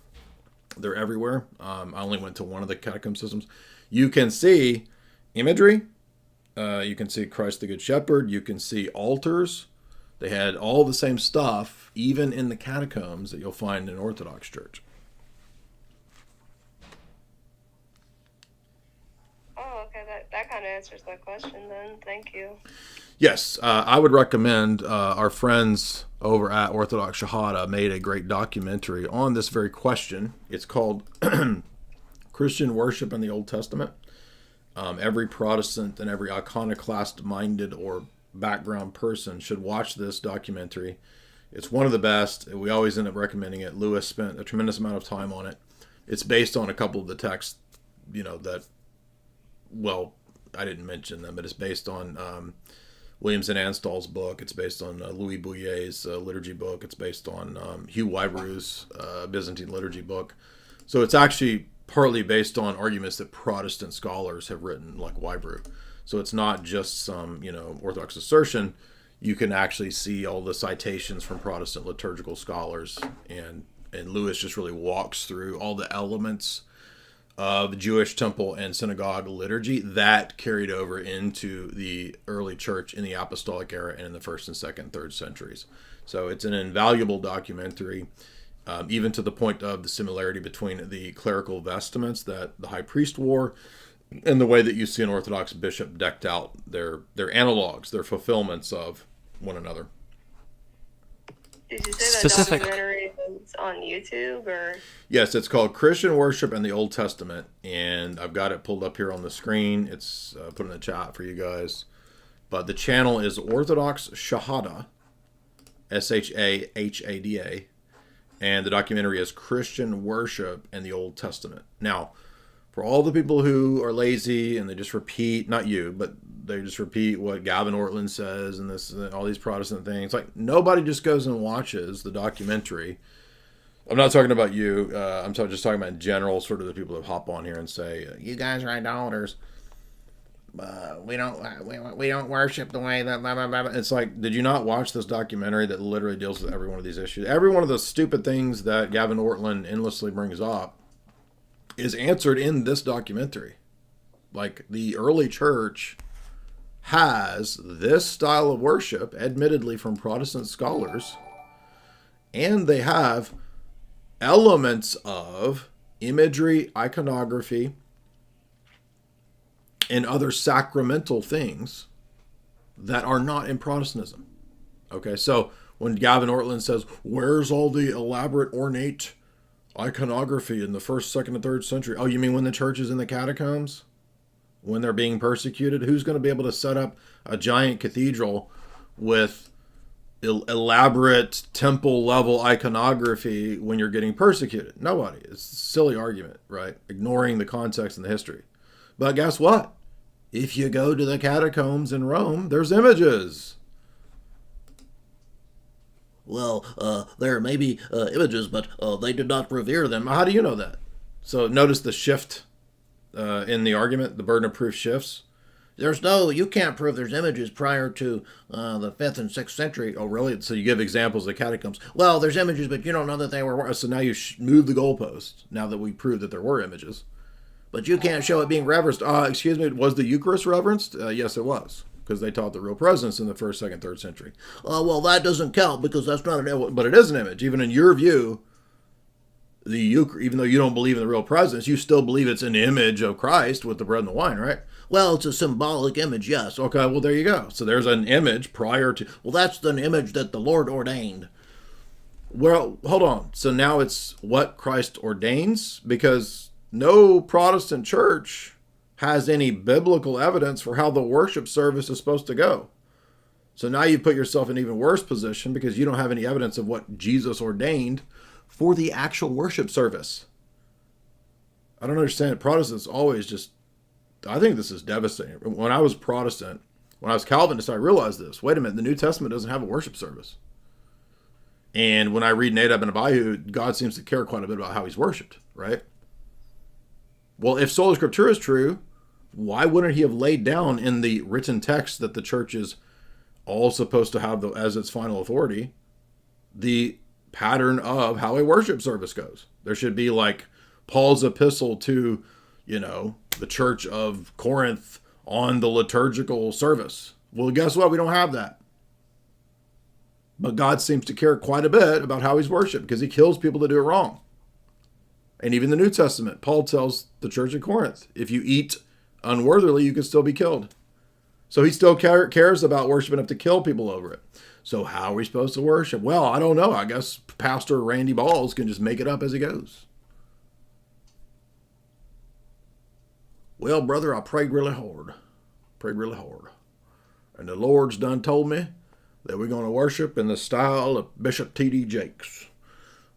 S4: They're everywhere. I only went to one of the catacomb systems. You can see imagery. You can see Christ the Good Shepherd. You can see altars. They had all the same stuff, even in the catacombs, that you'll find in Orthodox Church.
S23: Oh, okay. That kind of answers that question then. Thank you.
S4: Yes, I would recommend our friends over at Orthodox Shahada made a great documentary on this very question. It's called Christian Worship in the Old Testament. Every Protestant and every iconoclast-minded or background person should watch this documentary. It's one of the best. We always end up recommending it. Lewis spent a tremendous amount of time on it. It's based on a couple of the texts, that, well, I didn't mention them, but it's based on Williams and Anstall's book. It's based on Louis Bouillet's liturgy book. It's based on Hugh Wybrew's Byzantine liturgy book. So it's actually partly based on arguments that Protestant scholars have written, like Wybrew. So it's not just some, Orthodox assertion. You can actually see all the citations from Protestant liturgical scholars, and Lewis just really walks through all the elements of Jewish temple and synagogue liturgy that carried over into the early church in the apostolic era and in the 1st and 2nd, 3rd centuries. So it's an invaluable documentary, even to the point of the similarity between the clerical vestments that the high priest wore and the way that you see an Orthodox bishop decked out, their analogs, their fulfillments of one another.
S23: Did you say that documentary is on YouTube, or?
S4: Yes, it's called Christian Worship in the Old Testament, and I've got it pulled up here on the screen. It's put in the chat for you guys. But the channel is Orthodox Shahada, S-H-A-H-A-D-A, and the documentary is Christian Worship in the Old Testament. Now, for all the people who are lazy and they just repeat, not you, but they just repeat what Gavin Ortlund says and this, all these Protestant things, like nobody just goes and watches the documentary. I'm not talking about you. I'm just talking about in general, sort of the people that hop on here and say, you guys are idolaters. We don't worship the way that blah, blah, blah. It's like, did you not watch this documentary that literally deals with every one of these issues? Every one of the stupid things that Gavin Ortlund endlessly brings up is answered in this documentary. Like, the early church has this style of worship, admittedly from Protestant scholars, and they have elements of imagery, iconography, and other sacramental things that are not in Protestantism. Okay, so when Gavin Ortland says, where's all the elaborate, ornate iconography in the 1st, 2nd, and 3rd century? Oh, you mean when the church is in the catacombs? When they're being persecuted? Who's going to be able to set up a giant cathedral with elaborate temple-level iconography when you're getting persecuted? Nobody. It's a silly argument, right? Ignoring the context and the history. But guess what? If you go to the catacombs in Rome, there's images. Well, there may be images, but they did not revere them. How do you know that? So notice the shift in the argument. The burden of proof shifts. You can't prove there's images prior to the 5th and 6th century. Oh, really? So you give examples of catacombs. Well, there's images, but you don't know that they were. So now you move the goalpost, now that we proved that there were images. But you can't show it being reverenced. Excuse me, was the Eucharist reverenced? Yes, it was, because they taught the real presence in the 1st, 2nd, 3rd century. Well, that doesn't count because that's not an image. But it is an image. Even in your view, the Eucharist, even though you don't believe in the real presence, you still believe it's an image of Christ with the bread and the wine, right? Well, it's a symbolic image, yes. Okay, well, there you go. So there's an image prior to... Well, that's an image that the Lord ordained. Well, hold on. So now it's what Christ ordains? Because no Protestant church has any biblical evidence for how the worship service is supposed to go. So now you put yourself in an even worse position because you don't have any evidence of what Jesus ordained for the actual worship service. I don't understand. Protestants always just... I think this is devastating. When I was Protestant, when I was Calvinist, I realized this. Wait a minute, the New Testament doesn't have a worship service. And when I read Nadab and Abihu, God seems to care quite a bit about how he's worshipped, right? Well, if Sola Scriptura is true, why wouldn't he have laid down in the written text that the church is all supposed to have as its final authority, the pattern of how a worship service goes? There should be like Paul's epistle to, the church of Corinth on the liturgical service. Well, guess what? We don't have that. But God seems to care quite a bit about how he's worshipped because he kills people that do it wrong. And even the New Testament, Paul tells the church of Corinth, if you eat unworthily, you can still be killed. So he still cares about worship enough to kill people over it. So how are we supposed to worship? Well, I don't know. I guess Pastor Randy Balls can just make it up as he goes. Well, brother, I prayed really hard. And the Lord's done told me that we're going to worship in the style of Bishop T.D. Jakes.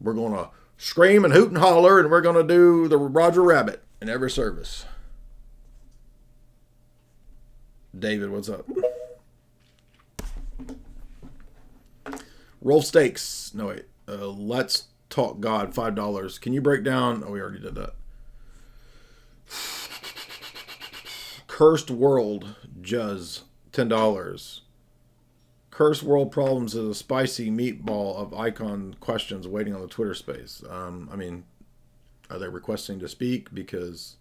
S4: We're going to scream and hoot and holler, and we're going to do the Roger Rabbit in every service. David, what's up? Roll stakes. No, wait. Let's Talk God, $5. Can you break down? Oh, we already did that. Cursed World, Juzz, $10. Cursed World Problems is a spicy meatball of icon questions waiting on the Twitter space. I mean, are they requesting to speak? Because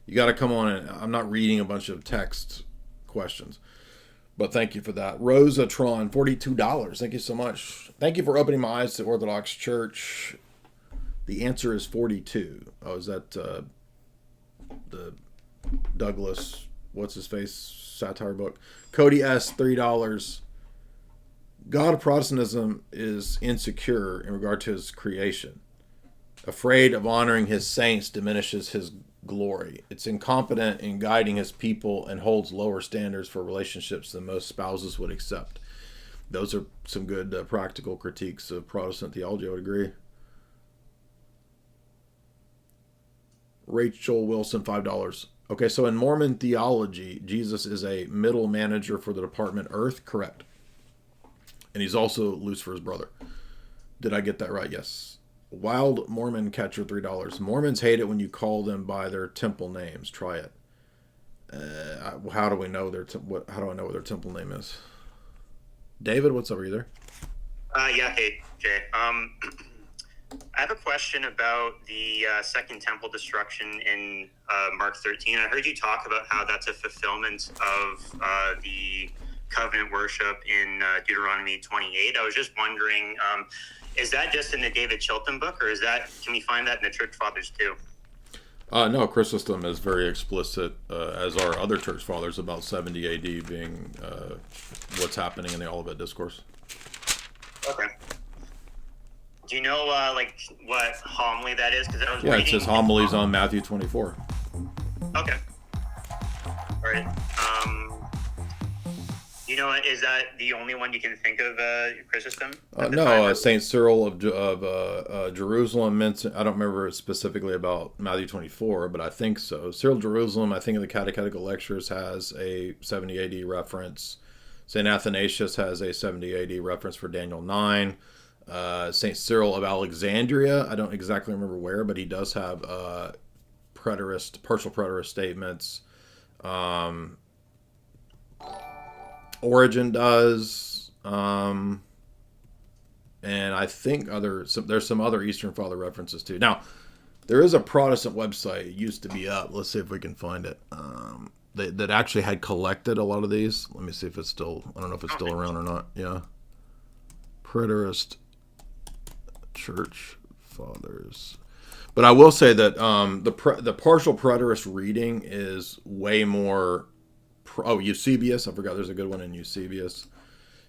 S4: you got to come on and I'm not reading a bunch of text questions. But thank you for that. Rosatron, $42. Thank you so much. Thank you for opening my eyes to Orthodox Church. The answer is 42. Oh, is that the Douglas, what's his face, satire book? Cody S., $3. God of Protestantism is insecure in regard to his creation. Afraid of honoring his saints diminishes his glory. It's incompetent in guiding his people and holds lower standards for relationships than most spouses would accept. Those are some good practical critiques of Protestant theology, I would agree. Rachel Wilson, $5. Okay, so in Mormon theology, Jesus is a middle manager for the department Earth, correct? And he's also Lucifer's brother. Did I get that right? Yes. Wild Mormon Catcher, $3. Mormons hate it when you call them by their temple names. Try it. How do we know how do I know what their temple name is? David, what's up? Are you there?
S1: Yeah. Hey, Jay. I have a question about the Second Temple destruction in Mark 13. I heard you talk about how that's a fulfillment of the covenant worship in Deuteronomy 28. I was just wondering, is that just in the David Chilton book, or can we find that in the Church Fathers too?
S4: No, Chrysostom is very explicit, as are other church fathers, about 70 AD being what's happening in the Olivet Discourse.
S1: Okay. Do you know like what homily that is? Because I was
S4: Yeah, it
S1: reading.
S4: says homilies on Matthew 24.
S1: Okay. All right. You know, is that the only one you can think of, Chrysostom?
S4: No, Saint Cyril of Jerusalem mentioned. I don't remember specifically about Matthew 24, but I think so. Cyril of Jerusalem, I think in the Catechetical Lectures, has a 70 AD reference. Saint Athanasius has a 70 AD reference for Daniel 9. Saint Cyril of Alexandria, I don't exactly remember where, but he does have partial preterist statements. Origen does, and I think there's some other Eastern Father references too. Now, there is a Protestant website, it used to be up. Let's see if we can find it. That actually had collected a lot of these. Let me see if it's still. I don't know if it's still around or not. Yeah, Preterist Church Fathers. But I will say that the partial preterist reading is way more. Eusebius, I forgot there's a good one in Eusebius.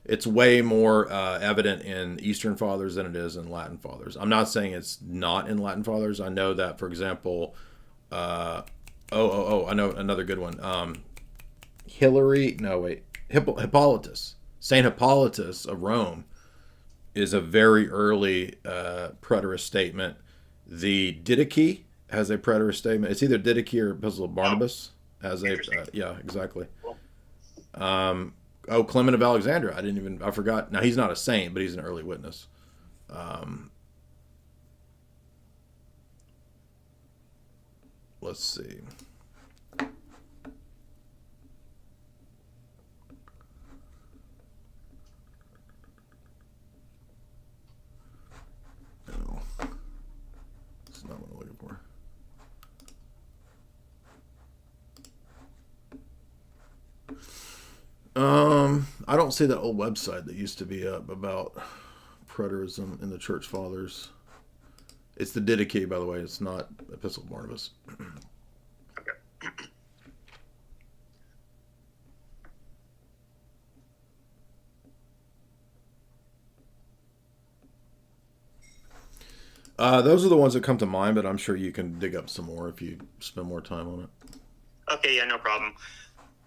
S4: It's way more evident in Eastern Fathers than it is in Latin Fathers. I'm not saying it's not in Latin Fathers. I know that, for example, I know another good one. Hippolytus. Saint Hippolytus of Rome is a very early preterist statement. The Didache has a preterist statement. It's either Didache or Epistle of Barnabas. Yeah, exactly. Clement of Alexandria. I forgot. Now, he's not a saint, but he's an early witness. Let's see. No. That's not what I'm looking for. I don't see that old website that used to be up about preterism in the Church Fathers. It's the Didache, by the way. It's not Epistle of Barnabas. Those are the ones that come to mind, but I'm sure you can dig up some more if you spend more time on it.
S1: Okay, yeah, no problem.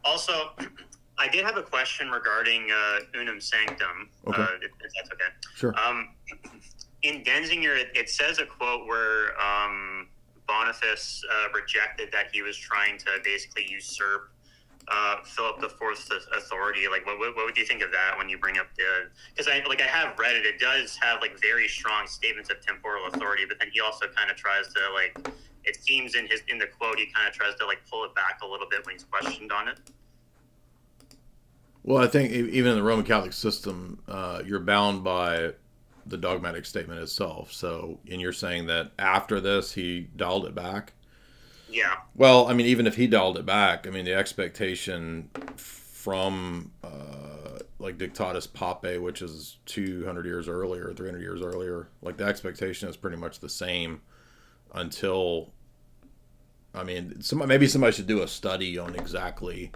S1: Also, I did have a question regarding Unam Sanctam,
S4: Okay.
S1: If that's okay.
S4: Sure.
S1: In Denzinger, it says a quote where Boniface rejected that he was trying to basically usurp Philip IV's authority. Like, what would you think of that when you bring up the? Because I have read it. It does have like very strong statements of temporal authority, but then he also kind of tries to like. It seems in the quote he kind of tries to like pull it back a little bit when he's questioned on it.
S4: Well, I think even in the Roman Catholic system, you're bound by the dogmatic statement itself. So, and you're saying that after this, he dialed it back?
S1: Yeah.
S4: Well, I mean, even if he dialed it back, I mean, the expectation from like Dictatus Papae, which is 200 years earlier, 300 years earlier, like the expectation is pretty much the same until, I mean, maybe somebody should do a study on exactly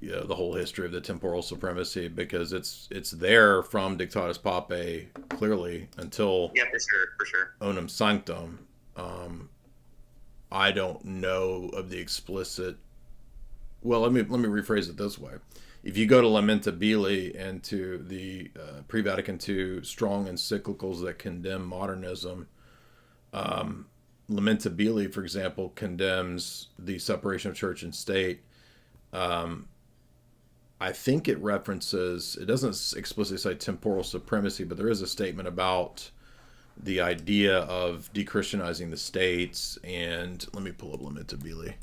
S4: the whole history of the temporal supremacy, because it's there from Dictatus Papae clearly until
S1: for sure
S4: Unam Sanctam. I don't know of the explicit. Well, let me rephrase it this way: if you go to Lamentabili and to the pre-Vatican II strong encyclicals that condemn modernism, Lamentabili, for example, condemns the separation of church and state. I think it references, it doesn't explicitly say temporal supremacy, but there is a statement about the idea of de-Christianizing the states. And let me pull up Lamentabili.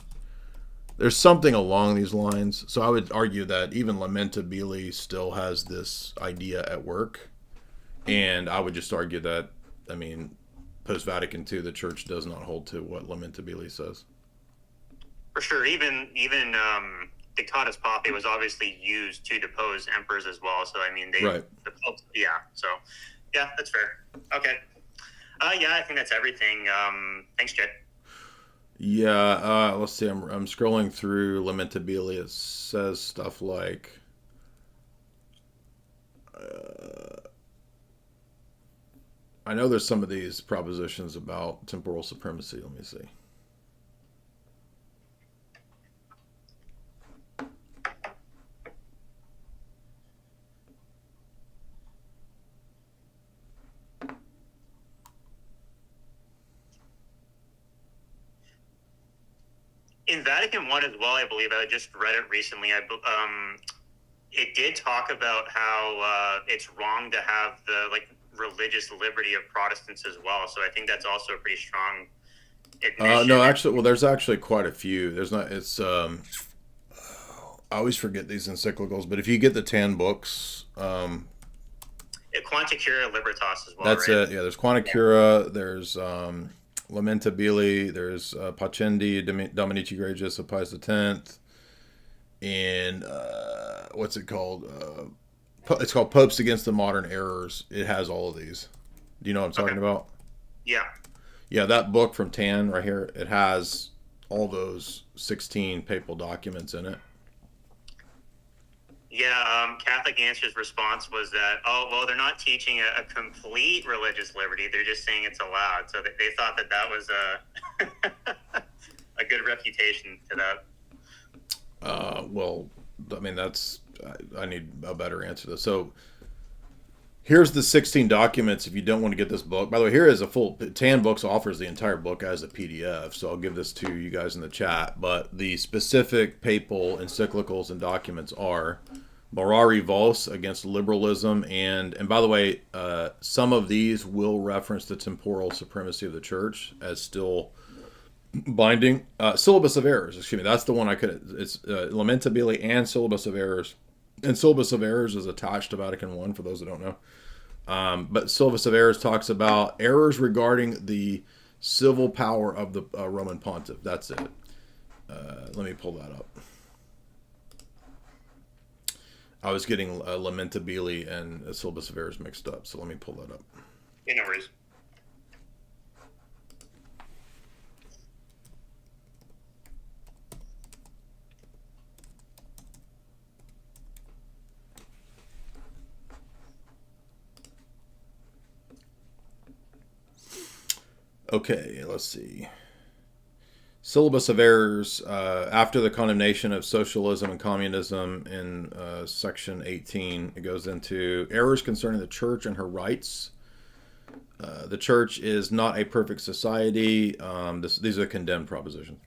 S4: There's something along these lines. So I would argue that even Lamentabili still has this idea at work. And I would just argue that, I mean, post-Vatican II, the church does not hold to what Lamentabili says.
S1: For sure. Even Dictatus Papae was obviously used to depose emperors as well. So, I mean,
S4: Right.
S1: Yeah. So, yeah, that's fair. Okay. Yeah, I think that's everything. Thanks, Jed.
S4: Yeah, let's see. I'm scrolling through Lamentabili. It says stuff like, I know there's some of these propositions about temporal supremacy. Let me see.
S1: In Vatican I as well, I believe, I just read it recently. It did talk about how it's wrong to have the religious liberty of Protestants as well. So I think that's also a pretty strong admission.
S4: No, actually, well, there's actually quite a few. There's not. It's I always forget these encyclicals, but if you get the 10 books,
S1: Quanta Cura Libertas as well.
S4: that's
S1: right?
S4: it. Yeah, there's Quanta Cura. There's Lamentabili. There's Pacendi Dominici Gregis of Pius X, and what's it called? It's called Popes Against the Modern Errors. It has all of these. Do you know what I'm talking about?
S1: Yeah.
S4: Yeah, that book from Tan right here, it has all those 16 papal documents in it.
S1: Yeah, Catholic Answer's response was that, oh, well, they're not teaching a complete religious liberty. They're just saying it's allowed. So they thought that was a good refutation to that.
S4: Well, I mean, I need a better answer to this. So here's the 16 documents if you don't want to get this book. By the way, here is a full, Tan Books offers the entire book as a PDF, so I'll give this to you guys in the chat. But the specific papal encyclicals and documents are Morari Vos against liberalism, and by the way, some of these will reference the temporal supremacy of the church as still binding. Syllabus of Errors, excuse me, that's the one I could, it's Lamentabili and Syllabus of Errors. And Syllabus of Errors is attached to Vatican I, for those that don't know. But Syllabus of Errors talks about errors regarding the civil power of the Roman Pontiff. That's it. Let me pull that up. I was getting Lamentabili and Syllabus of Errors mixed up, so let me pull that up.
S1: Yeah, no worries.
S4: Okay, let's see. Syllabus of Errors, after the condemnation of socialism and communism in section 18, it goes into errors concerning the church and her rights. The church is not a perfect society. These are condemned propositions.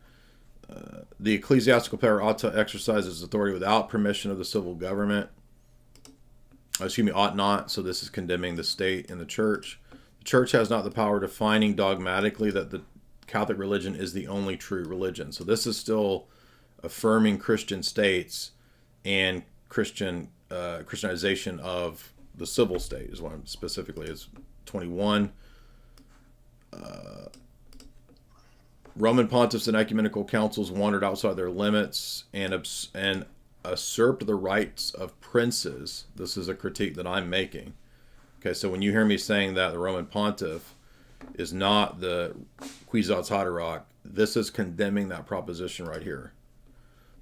S4: The ecclesiastical power ought to exercise its authority without permission of the civil government. Ought not. So this is condemning the state and the church. The church has not the power defining dogmatically that the Catholic religion is the only true religion. So this is still affirming Christian states and Christianization of the civil state is what I'm specifically is 21. Roman pontiffs and ecumenical councils wandered outside their limits and usurped the rights of princes. This is a critique that I'm making. Okay, so when you hear me saying that the Roman pontiff is not the Quisatz Haderach, this is condemning that proposition right here.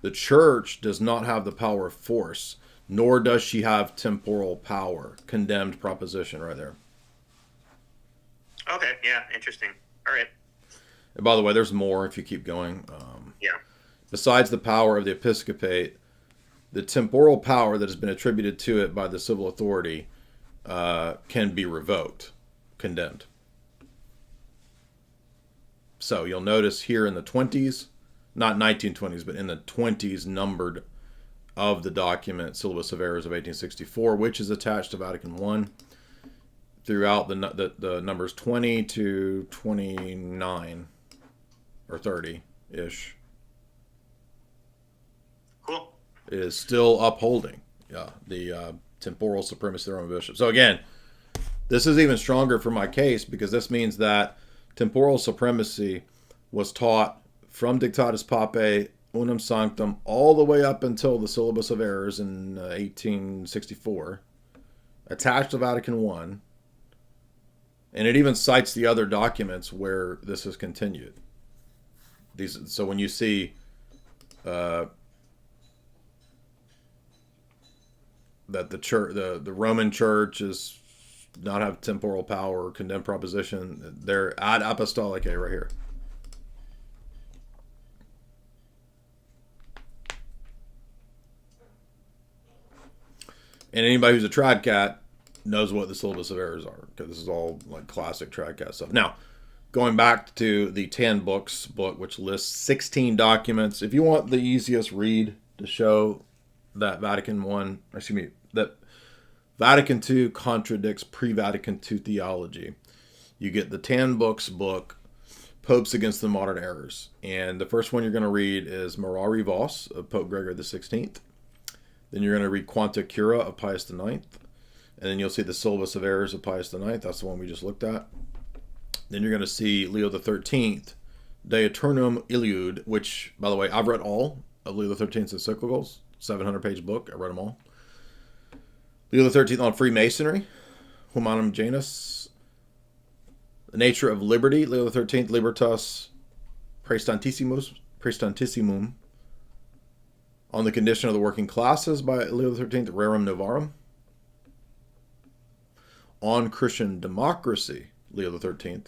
S4: The church does not have the power of force, nor does she have temporal power. Condemned proposition right there.
S1: Okay, yeah, interesting. All right.
S4: And by the way, there's more if you keep going.
S1: Yeah.
S4: Besides the power of the episcopate, the temporal power that has been attributed to it by the civil authority can be revoked, condemned. So you'll notice here in the 20s, not 1920s, but in the 20s numbered of the document Syllabus of Errors of 1864, which is attached to Vatican I, throughout the numbers 20 to 29 or 30-ish.
S1: Cool.
S4: Is still upholding the temporal supremacy of the Roman bishop. So again, this is even stronger for my case because this means that temporal supremacy was taught from Dictatus Papae, Unam Sanctam, all the way up until the Syllabus of Errors in 1864, attached to Vatican I, and it even cites the other documents where this is continued. So when you see that the church, the Roman Church is not have temporal power or condemn proposition, they're ad apostolic right here. And anybody who's a trad cat knows what the syllabus of errors are, because this is all like classic trad cat stuff. Now, going back to the 10 books book, which lists 16 documents. If you want the easiest read to show that that Vatican II contradicts pre-Vatican II theology, you get the 10 books book, Popes Against the Modern Errors. And the first one you're going to read is Mirari Vos of Pope Gregory XVI. Then you're going to read Quanta Cura of Pius IX. And then you'll see the Syllabus of Errors of Pius IX. That's the one we just looked at. Then you're going to see Leo XIII, De Eternum Iliud, which, by the way, I've read all of Leo XIII's encyclicals. 700-page book. I read them all. Leo XIII on Freemasonry, Humanum Janus. The Nature of Liberty, Leo XIII, Libertas Praestantissimum. On the Condition of the Working Classes by Leo XIII, Rerum Novarum. On Christian Democracy, Leo XIII.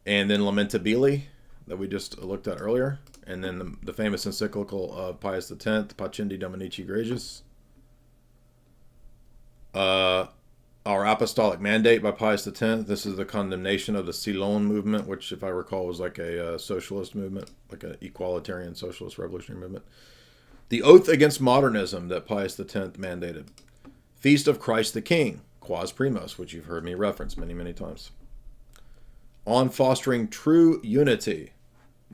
S4: And then Lamentabili, that we just looked at earlier. And then the famous encyclical of Pius X, Pacendi Dominici Gregis. Our Apostolic Mandate by Pius X. This is the condemnation of the Ceylon movement, which, if I recall, was like a socialist movement, like an equalitarian socialist revolutionary movement. The Oath Against Modernism that Pius X mandated. Feast of Christ the King, Quas Primos, which you've heard me reference many, many times. On Fostering True Unity,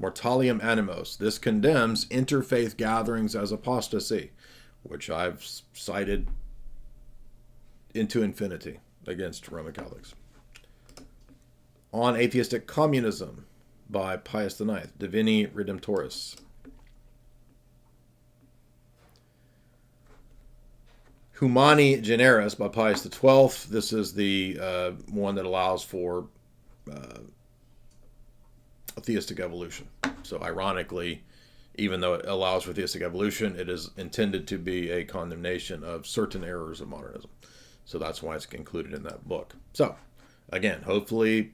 S4: Mortalium Animos. This condemns interfaith gatherings as apostasy, which I've cited into infinity against Roman Catholics. On Atheistic Communism by Pius IX, Divini Redemptoris. Humani Generis by Pius XII. This is the one that allows for theistic evolution. So ironically, even though it allows for theistic evolution, it is intended to be a condemnation of certain errors of modernism. So that's why it's included in that book. So, again, hopefully,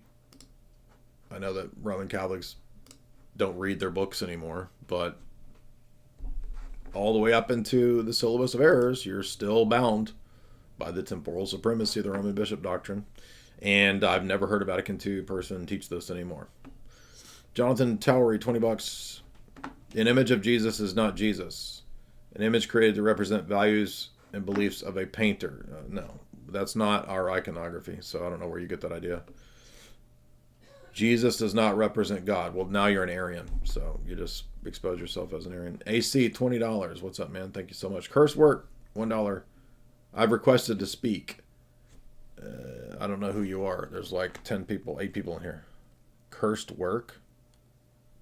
S4: I know that Roman Catholics don't read their books anymore, but all the way up into the Syllabus of Errors, you're still bound by the temporal supremacy of the Roman bishop doctrine. And I've never heard a Vatican II person teach this anymore. Jonathan Towery, $20. An image of Jesus is not Jesus. An image created to represent values and beliefs of a painter. No, that's not our iconography, so I don't know where you get that idea. Jesus does not represent God. Well, now you're an Arian, so you just expose yourself as an Arian. AC, $20. What's up, man? Thank you so much. Cursed Work, $1. I've requested to speak. I don't know who you are. There's like 8 people in here. Cursed Work?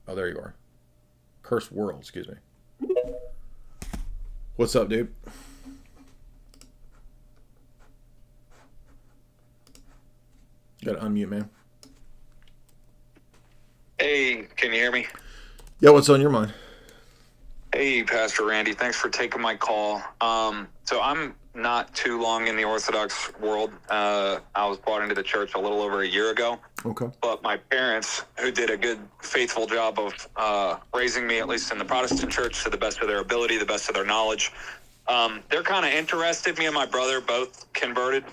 S4: Oh, there you are. Cursed World, excuse me. What's up, dude? Gotta unmute, man.
S2: Hey, can you hear me?
S4: Yeah, what's on your mind?
S2: Hey, Pastor Randy, thanks for taking my call. So I'm not too long in the Orthodox world. I was brought into the church a little over a year ago.
S4: Okay.
S2: But my parents, who did a good, faithful job of raising me, at least in the Protestant church, to the best of their ability, the best of their knowledge, they're kind of interested. Me and my brother both converted.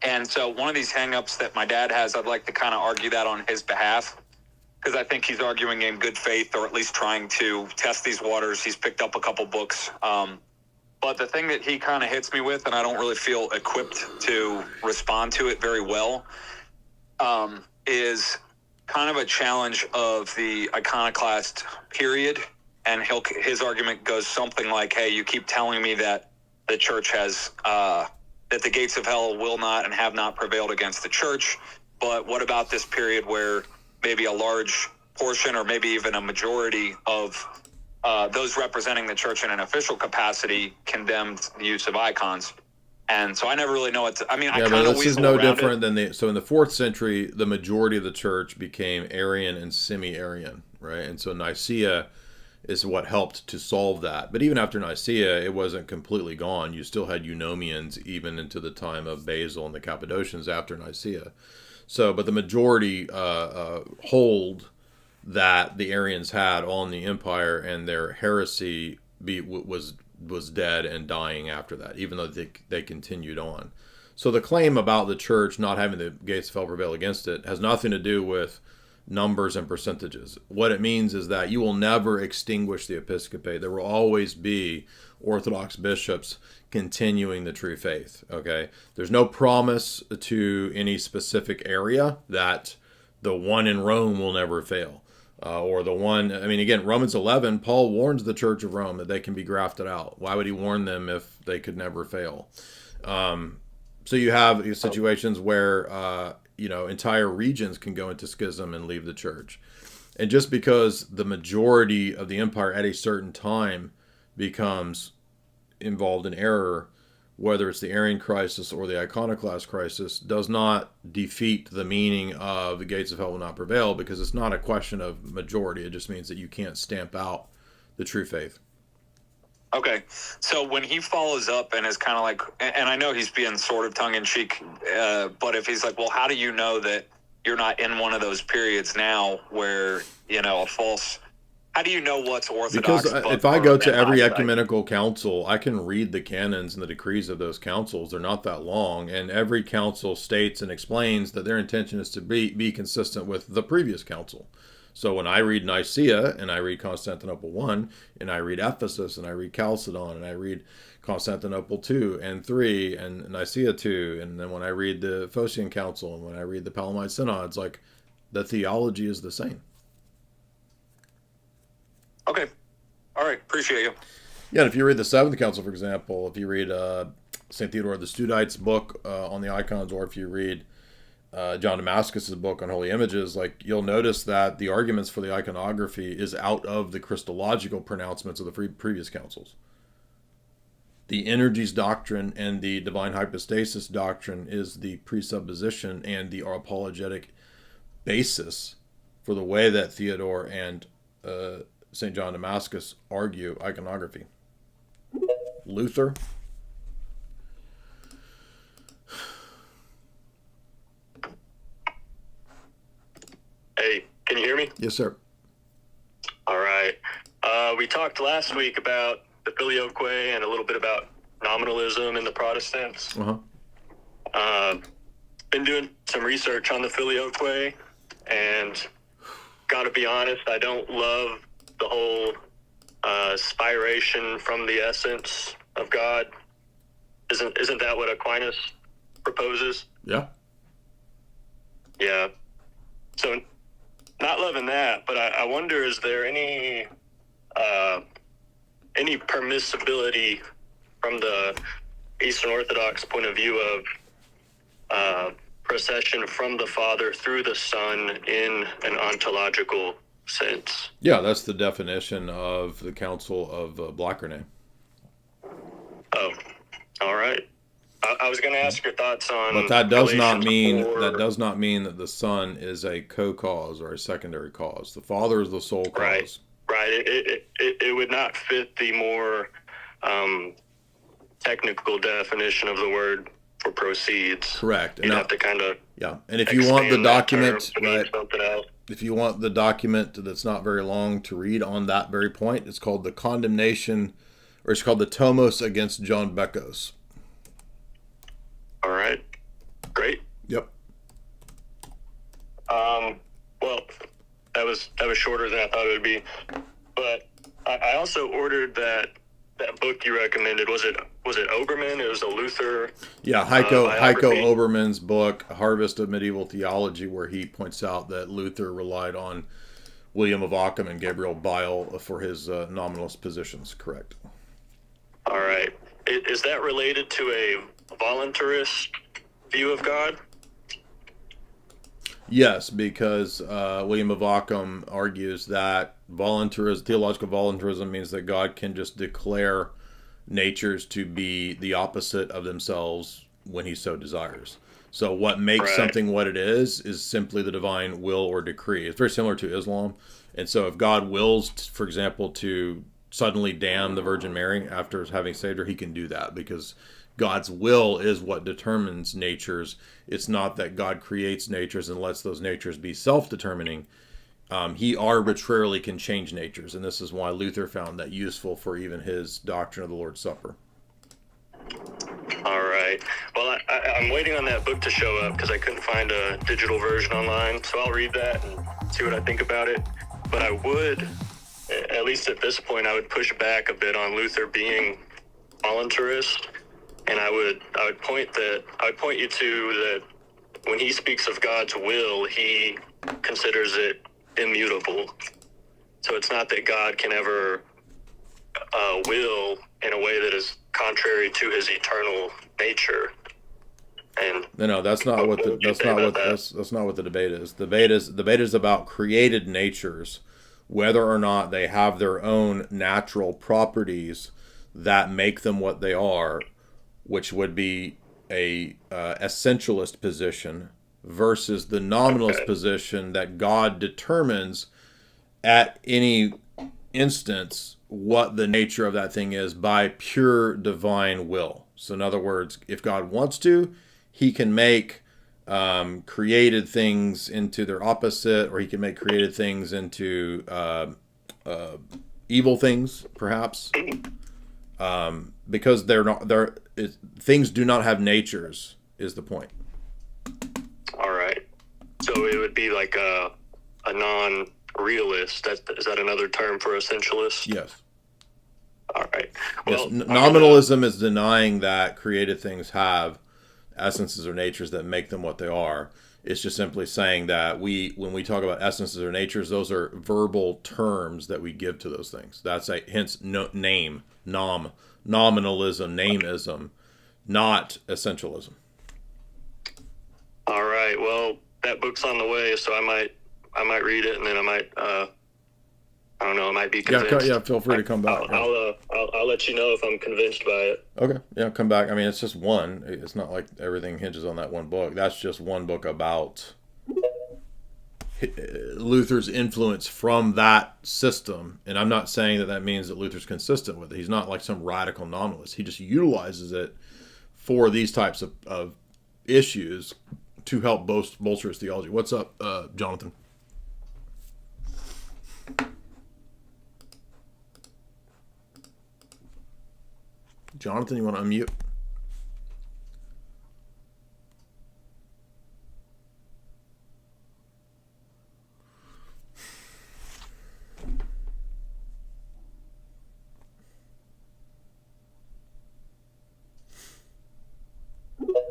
S2: And so one of these hang-ups that my dad has, I'd like to kind of argue that on his behalf, because I think he's arguing in good faith, or at least trying to test these waters. He's picked up a couple books. But the thing that he kind of hits me with, and I don't really feel equipped to respond to it very well, is kind of a challenge of the iconoclast period. And his argument goes something like, hey, you keep telling me that the church has, that the gates of hell will not and have not prevailed against the church. But what about this period where maybe a large portion or maybe even a majority of those representing the church in an official capacity condemned the use of icons? And so I never really know what to, I mean, I
S4: Yeah,
S2: kind
S4: but
S2: of
S4: this is no different than so in the 4th century, the majority of the church became Arian and semi-Arian, right? And so Nicaea is what helped to solve that. But even after Nicaea, it wasn't completely gone. You still had Eunomians even into the time of Basil and the Cappadocians after Nicaea. So, but the majority hold that the Arians had on the empire, and their heresy was dead and dying after that, even though they continued on. So the claim about the church not having the gates of hell prevail against it has nothing to do with numbers and percentages. What it means is that you will never extinguish the episcopate. There will always be Orthodox bishops continuing the true faith. Okay, there's no promise to any specific area that the one in Rome will never fail. Or the one, I mean, again, Romans 11, Paul warns the Church of Rome that they can be grafted out. Why would he warn them if they could never fail? So you have situations where, entire regions can go into schism and leave the church. And just because the majority of the empire at a certain time becomes involved in error, whether it's the Arian crisis or the iconoclast crisis, does not defeat the meaning of the gates of hell will not prevail, because it's not a question of majority. It just means that you can't stamp out the true faith.
S2: Okay, so when he follows up and is kind of like, and I know he's being sort of tongue-in-cheek, but if he's like, well, how do you know that you're not in one of those periods now where, a false... How do you know what's Orthodox?
S4: Because if I go to every ecumenical council, I can read the canons and the decrees of those councils. They're not that long. And every council states and explains that their intention is to be consistent with the previous council. So when I read Nicaea, and I read Constantinople I, and I read Ephesus, and I read Chalcedon, and I read Constantinople II and III, and Nicaea II, and then when I read the Phocian Council, and when I read the Palamite Synods, like, the theology is the same.
S2: Okay. All right. Appreciate you.
S4: Yeah, and if you read the 7th Council, for example, if you read St. Theodore the Studite's book on the icons, or if you read John Damascus's book on holy images, like, you'll notice that the arguments for the iconography is out of the Christological pronouncements of the previous councils. The energies doctrine and the divine hypostasis doctrine is the presupposition and the apologetic basis for the way that Theodore and St. John Damascus argue iconography. Luther.
S3: Hey, can you hear me?
S4: Yes, sir.
S3: All right. We talked last week about the filioque and a little bit about nominalism and the Protestants. Been doing some research on the filioque, and gotta be honest, I don't love the whole spiration from the essence of God. Isn't that what Aquinas proposes?
S4: Yeah.
S3: Yeah. So, not loving that, but I wonder, is there any permissibility from the Eastern Orthodox point of view of procession from the Father through the Son in an ontological sense?
S4: Yeah, that's the definition of the Council of Blachernae.
S3: Oh, all right. I was going to ask your thoughts on.
S4: But that does not mean
S3: 4.
S4: that the Son is a co-cause or a secondary cause. The Father is the sole cause.
S3: Right. It would not fit the more technical definition of the word for proceeds.
S4: Correct.
S3: You'd have to kind of.
S4: Yeah, and if you want the document, right?
S3: Something else.
S4: If you want the document that's not very long to read on that very point, it's called the condemnation, or it's called the Tomos against John Bekos.
S3: All right. Great.
S4: Yep.
S3: Well, that was shorter than I thought it would be, but I also ordered that book you recommended. Was it Oberman? It was a Luther.
S4: Yeah, Heiko Oberman's book, Harvest of Medieval Theology, where he points out that Luther relied on William of Ockham and Gabriel Biel for his nominalist positions. Correct.
S3: All right. Is that related to a voluntarist view of God?
S4: Yes, because William of Ockham argues that theological voluntarism means that God can just declare natures to be the opposite of themselves when he so desires. So what makes something what it is simply the divine will or decree. It's very similar to Islam. And so if God wills, for example, to suddenly damn the Virgin Mary after having saved her, he can do that because God's will is what determines natures. It's not that God creates natures and lets those natures be self-determining. He arbitrarily can change natures, and this is why Luther found that useful for even his doctrine of the Lord's Supper.
S3: All right. Well, I'm waiting on that book to show up because I couldn't find a digital version online, so I'll read that and see what I think about it. But I would, at least at this point, I would push back a bit on Luther being voluntarist, and I would point you to that when he speaks of God's will, he considers it immutable. So it's not that God can ever will in a way that is contrary to his eternal nature. And
S4: no, that's not what the debate is. The debate is about created natures, whether or not they have their own natural properties that make them what they are, which would be a essentialist position versus the nominalist position that God determines at any instance what the nature of that thing is by pure divine will. So in other words, if God wants to, he can make created things into their opposite, or he can make created things into evil things, perhaps, because things do not have natures, is the point.
S3: All right. So it would be like a non-realist. Is that another term for essentialist?
S4: Yes.
S3: All right. Well,
S4: yes. Nominalism is denying that created things have essences or natures that make them what they are. It's just simply saying that when we talk about essences or natures, those are verbal terms that we give to those things. That's hence name, nominalism, nameism, not essentialism.
S3: All right. Well, that book's on the way, so I might read it, and then I might I don't know, I might be convinced.
S4: Yeah, feel free to come back.
S3: I'll let you know if I'm convinced by it.
S4: Okay, yeah, come back. I mean, it's just one. It's not like everything hinges on that one book. That's just one book about Luther's influence from that system. And I'm not saying that means that Luther's consistent with it. He's not like some radical nominalist. He just utilizes it for these types of issues to help bolster his theology. What's up, Jonathan? Jonathan, you want to unmute?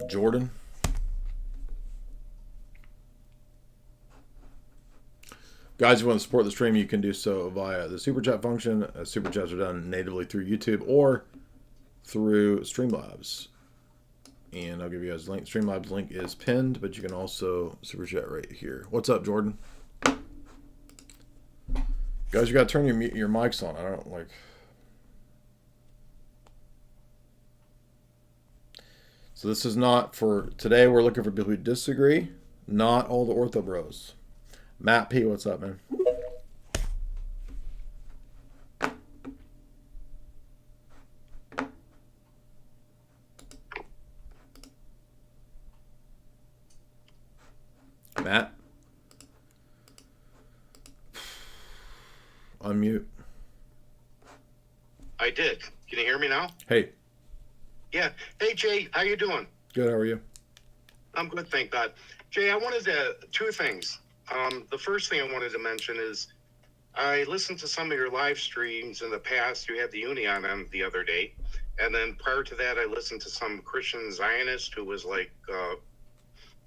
S4: Jordan? Guys, if you want to support the stream, you can do so via the Super Chat function. Super Chats are done natively through YouTube or through Streamlabs. And I'll give you guys a link. Streamlabs link is pinned, but you can also Super Chat right here. What's up, Jordan? Guys, you got to turn your mics on. I don't like... So this is not for... Today we're looking for people who disagree, not all the ortho bros. Matt P, what's up, man? Matt? Unmute.
S5: I did. Can you hear me now?
S4: Hey.
S5: Yeah. Hey, Jay, how you doing?
S4: Good, how are you?
S5: I'm good, thank God. Jay, I wanted to... Two things. The first thing I wanted to mention is I listened to some of your live streams in the past. You had the Union on the other day. And then prior to that, I listened to some Christian Zionist who was like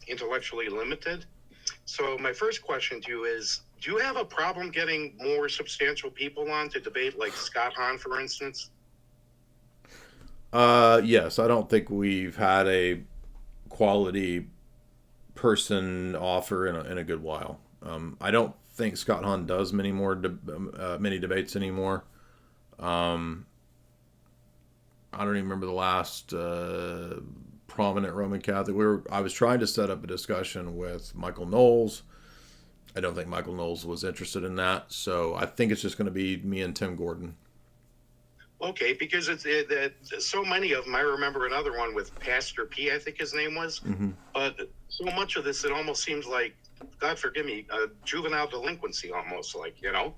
S5: intellectually limited. So my first question to you is, do you have a problem getting more substantial people on to debate, like Scott Hahn, for instance?
S4: Yes, I don't think we've had a quality person offer in a good while. I don't think Scott Hahn does many debates anymore. I don't even remember the last prominent Roman Catholic. I was trying to set up a discussion with Michael Knowles. I don't think Michael Knowles was interested in that, so I think it's just going to be me and Tim Gordon.
S5: Okay, because so many of them. I remember another one with Pastor P, I think his name was.
S4: Mm-hmm.
S5: But so much of this, it almost seems like, God forgive me, juvenile delinquency almost, like, you know.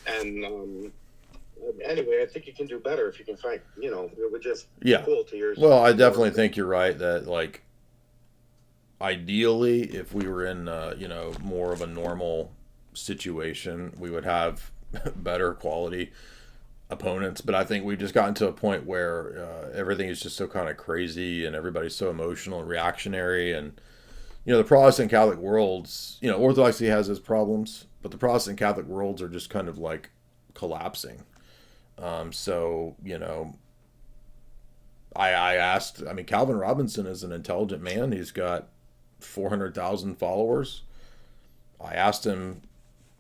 S5: And anyway, I think you can do better if you can find, you know, it would just cool to yours.
S4: Well, I definitely think you're right that, like, ideally, if we were in, you know, more of a normal situation, we would have better quality opponents. But I think we've just gotten to a point where everything is just so kind of crazy and everybody's so emotional and reactionary. And, you know, the Protestant Catholic worlds, you know, Orthodoxy has its problems, but the Protestant Catholic worlds are just kind of like collapsing. So, you know, I asked, I mean, Calvin Robinson is an intelligent man. He's got 400,000 followers. I asked him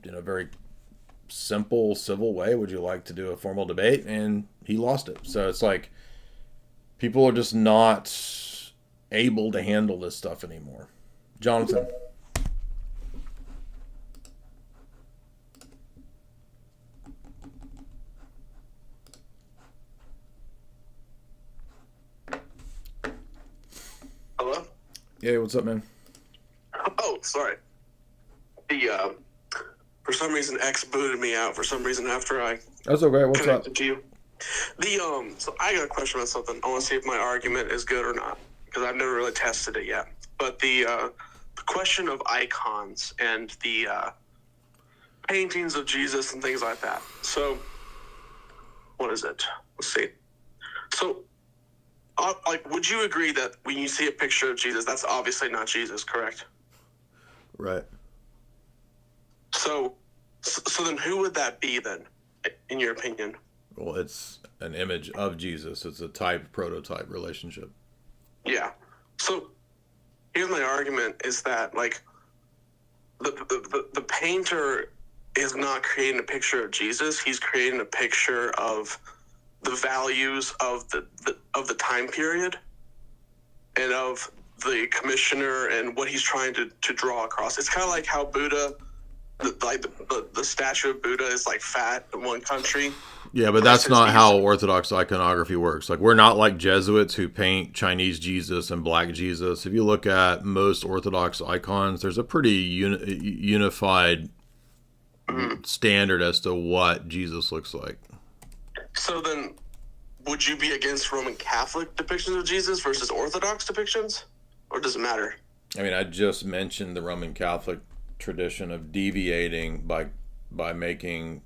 S4: in a very simple, civil way, would you like to do a formal debate? And he lost it. So it's like people are just not able to handle this stuff anymore. Jonathan.
S6: Hello?
S4: Yeah, what's up, man?
S6: Oh, sorry. The for some reason X booted me out for some reason after I
S4: That's okay. What's
S6: connected
S4: up?
S6: to you. So I got a question about something. I want to see if my argument is good or not, because I've never really tested it yet. But the question of icons and the paintings of Jesus and things like that. So, what is it? Let's see. So, like, would you agree that when you see a picture of Jesus, that's obviously not Jesus, correct?
S4: Right.
S6: So then who would that be then, in your opinion?
S4: Well, it's an image of Jesus. It's a type prototype relationship.
S6: Yeah. So here's my argument is that, like, the painter is not creating a picture of Jesus. He's creating a picture of the values of the time period and of the commissioner and what he's trying to draw across. It's kind of like how Buddha, the statue of Buddha is like fat in one country.
S4: Yeah, but that's not how Orthodox iconography works. Like, we're not like Jesuits who paint Chinese Jesus and black Jesus. If you look at most Orthodox icons, there's a pretty unified standard as to what Jesus looks like.
S6: So then, would you be against Roman Catholic depictions of Jesus versus Orthodox depictions? Or does it matter?
S4: I mean, I just mentioned the Roman Catholic tradition of deviating by making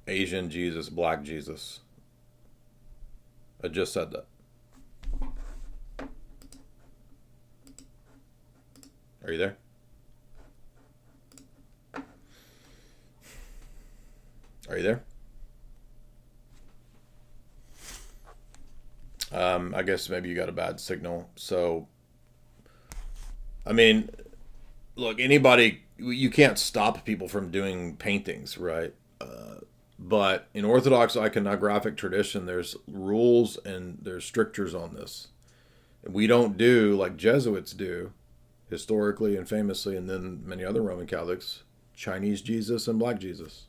S4: Asian Jesus black Jesus. I just said that. Are you there? Are you there? I guess maybe you got a bad signal. So, I mean, look, anybody, you can't stop people from doing paintings, right? But in Orthodox iconographic tradition, there's rules and there's strictures on this. We don't do like Jesuits do, historically and famously, and then many other Roman Catholics, Chinese Jesus and black Jesus.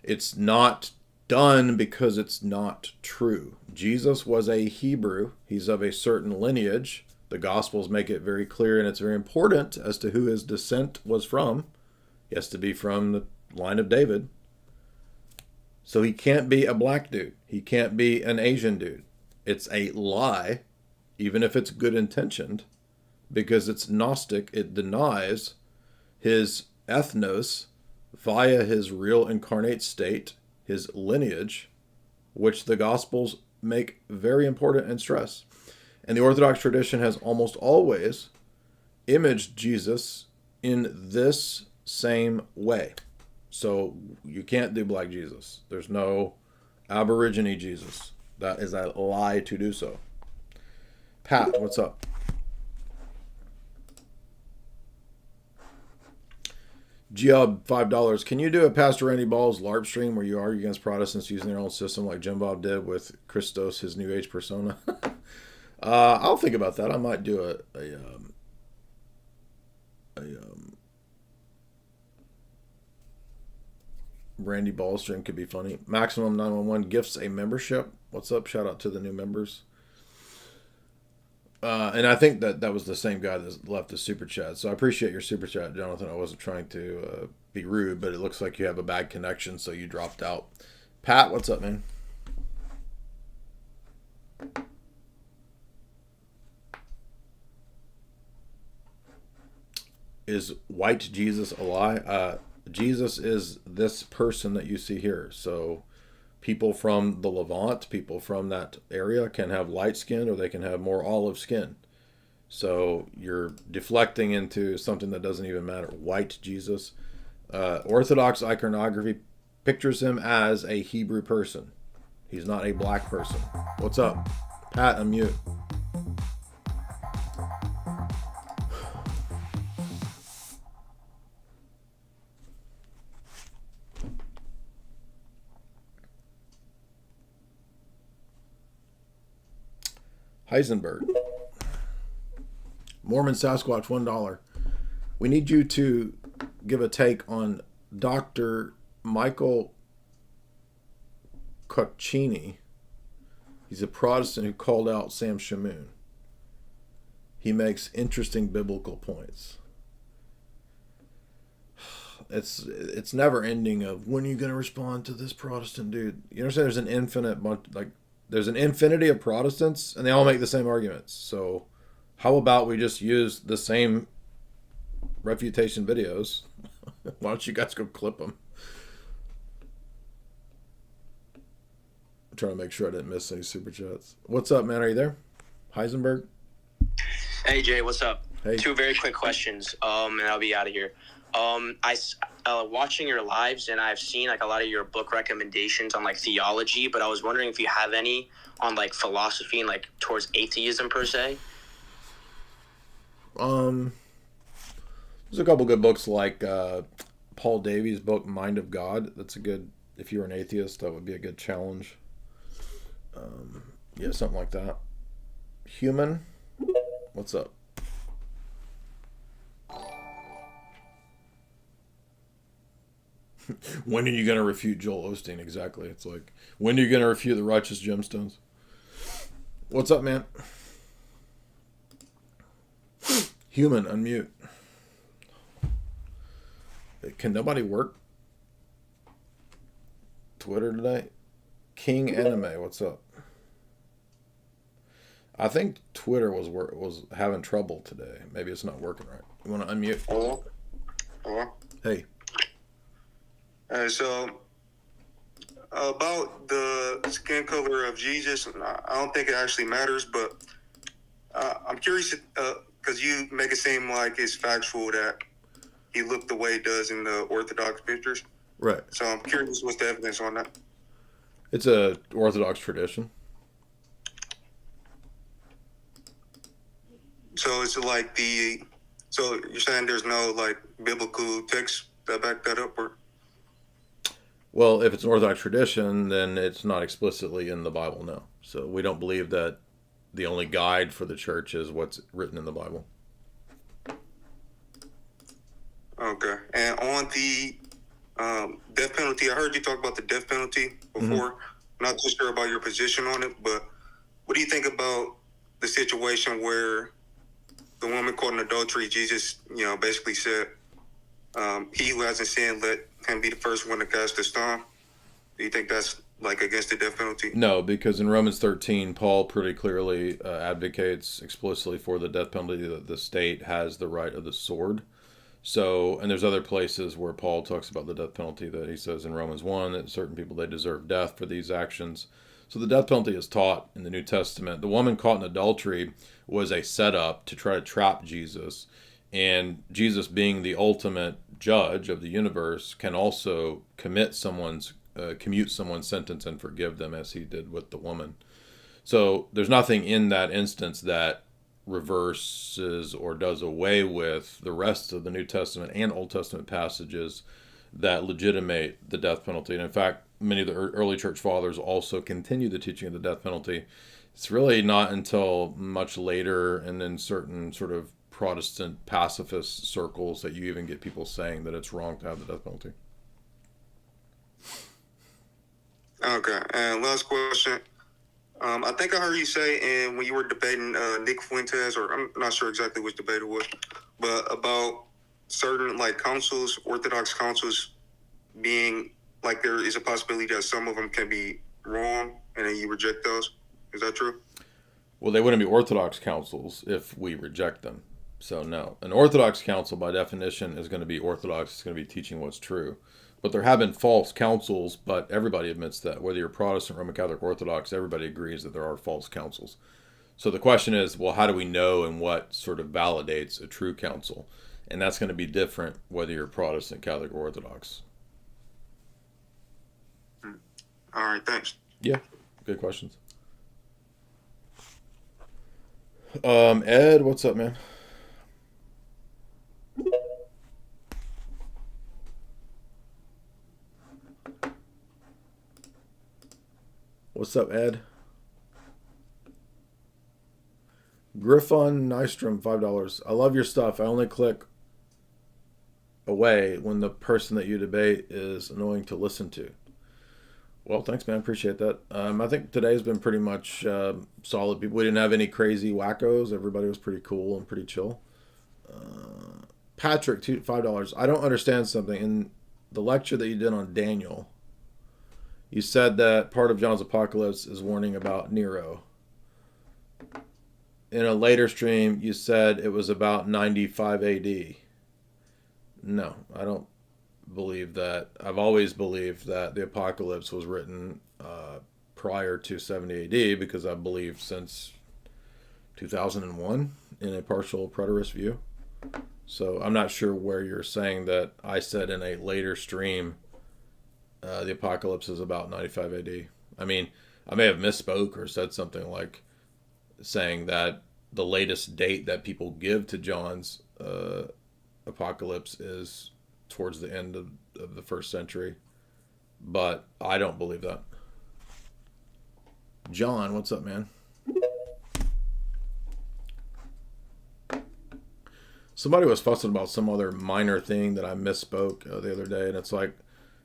S4: It's not done because it's not true. Jesus was a Hebrew. He's of a certain lineage. The Gospels make it very clear, and it's very important as to who his descent was from. He has to be from the line of David. So he can't be a black dude. He can't be an Asian dude. It's a lie, even if it's good intentioned, because it's Gnostic. It denies his ethnos via his real incarnate state, his lineage, which the Gospels make very important and stress. And the Orthodox tradition has almost always imaged Jesus in this same way. So you can't do black Jesus. There's no Aborigine Jesus. That is a lie to do so. Pat, what's up? Geob, $5. Can you do a Pastor Randy Ball's LARP stream where you argue against Protestants using their own system like Jim Bob did with Christos, his New Age persona? I'll think about that. I might do a Randy Ball stream. Could be funny. Maximum 911 gifts a membership. What's up? Shout out to the new members. And I think that was the same guy that left the super chat. So I appreciate your super chat, Jonathan. I wasn't trying to be rude, but it looks like you have a bad connection, so you dropped out. Pat, what's up, man? Is white Jesus a lie? Jesus is this person that you see here. So people from the Levant, people from that area can have light skin or they can have more olive skin. So you're deflecting into something that doesn't even matter. White Jesus. Orthodox iconography pictures him as a Hebrew person. He's not a black person. What's up? Pat, unmute. Heisenberg. Mormon Sasquatch, $1. We need you to give a take on Dr. Michael Coccini. He's a Protestant who called out Sam Shamoon. He makes interesting biblical points. It's never ending of when are you going to respond to this Protestant dude? You understand there's an infinite bunch, there's an infinity of Protestants, and they all make the same arguments. So how about we just use the same refutation videos? Why don't you guys go clip them? I'm trying to make sure I didn't miss any super chats. What's up, man? Are you there? Heisenberg?
S7: Hey, Jay, what's up?
S4: Hey.
S7: 2 very quick questions, and I'll be out of here. Watching your lives, and I've seen like a lot of your book recommendations on like theology, but I was wondering if you have any on like philosophy and like towards atheism per se.
S4: There's a couple good books like Paul Davies' book Mind of God. That's a good, if you're an atheist, that would be a good challenge. Yeah, something like that. Human, what's up? When are you going to refute Joel Osteen? Exactly. It's like, when are you going to refute the righteous gemstones? What's up, man? Human, unmute. Can nobody work Twitter today? King Anime, what's up? I think Twitter was having trouble today. Maybe it's not working right. You want to unmute?
S9: Hello?
S4: Hey.
S9: So about the skin color of Jesus, I don't think it actually matters, but I'm curious because you make it seem like it's factual that he looked the way he does in the Orthodox pictures.
S4: Right.
S9: So I'm curious what's the evidence on that.
S4: It's a Orthodox tradition.
S9: So it's like so you're saying there's no like biblical text that back that up, or?
S4: Well, if it's an Orthodox tradition, then it's not explicitly in the Bible, no. So we don't believe that the only guide for the church is what's written in the Bible.
S9: Okay. And on the death penalty, I heard you talk about the death penalty before. Mm-hmm. Not too sure about your position on it, but what do you think about the situation where the woman caught in adultery, Jesus, basically said, he who hasn't sinned, let him be the first one to cast the stone? Do you think that's like against the death penalty?
S4: No, because in Romans 13, Paul pretty clearly advocates explicitly for the death penalty, that the state has the right of the sword. So, and there's other places where Paul talks about the death penalty that he says in Romans 1 that certain people, they deserve death for these actions. So the death penalty is taught in the New Testament. The woman caught in adultery was a setup to try to trap Jesus. And Jesus, being the ultimate judge of the universe, can also commute someone's sentence and forgive them, as he did with the woman. So there's nothing in that instance that reverses or does away with the rest of the New Testament and Old Testament passages that legitimate the death penalty. And in fact, many of the early church fathers also continue the teaching of the death penalty. It's really not until much later and in certain sort of Protestant pacifist circles that you even get people saying that it's wrong to have the death penalty.
S9: Okay, and last question. I think I heard you say, and when you were debating Nick Fuentes, or I'm not sure exactly which debate it was, but about certain like councils, Orthodox councils, being like there is a possibility that some of them can be wrong, and then you reject those. Is that true?
S4: Well, they wouldn't be Orthodox councils if we reject them. So no, an Orthodox council by definition is going to be Orthodox. It's going to be teaching what's true. But there have been false councils, but everybody admits that. Whether you're Protestant, Roman Catholic, Orthodox, everybody agrees that there are false councils. So the question is, well, how do we know and what sort of validates a true council? And that's going to be different whether you're Protestant, Catholic, or Orthodox.
S9: All right, thanks.
S4: Yeah, good questions. Ed, what's up, man? What's up, Ed? Griffon Nystrom, $5. I love your stuff. I only click away when the person that you debate is annoying to listen to. Well, thanks, man. Appreciate that. I think today's been pretty much solid. We didn't have any crazy wackos. Everybody was pretty cool and pretty chill. Patrick, $5. I don't understand something. In the lecture that you did on Daniel, you said that part of John's Apocalypse is warning about Nero. In a later stream, you said it was about 95 AD. No, I don't believe that. I've always believed that the Apocalypse was written prior to 70 AD because I believed since 2001 in a partial preterist view. So I'm not sure where you're saying that I said in a later stream the Apocalypse is about 95 AD. I mean, I may have misspoke or said something like saying that the latest date that people give to John's Apocalypse is towards the end of the first century. But I don't believe that. John, what's up, man? Somebody was fussing about some other minor thing that I misspoke the other day, and it's like,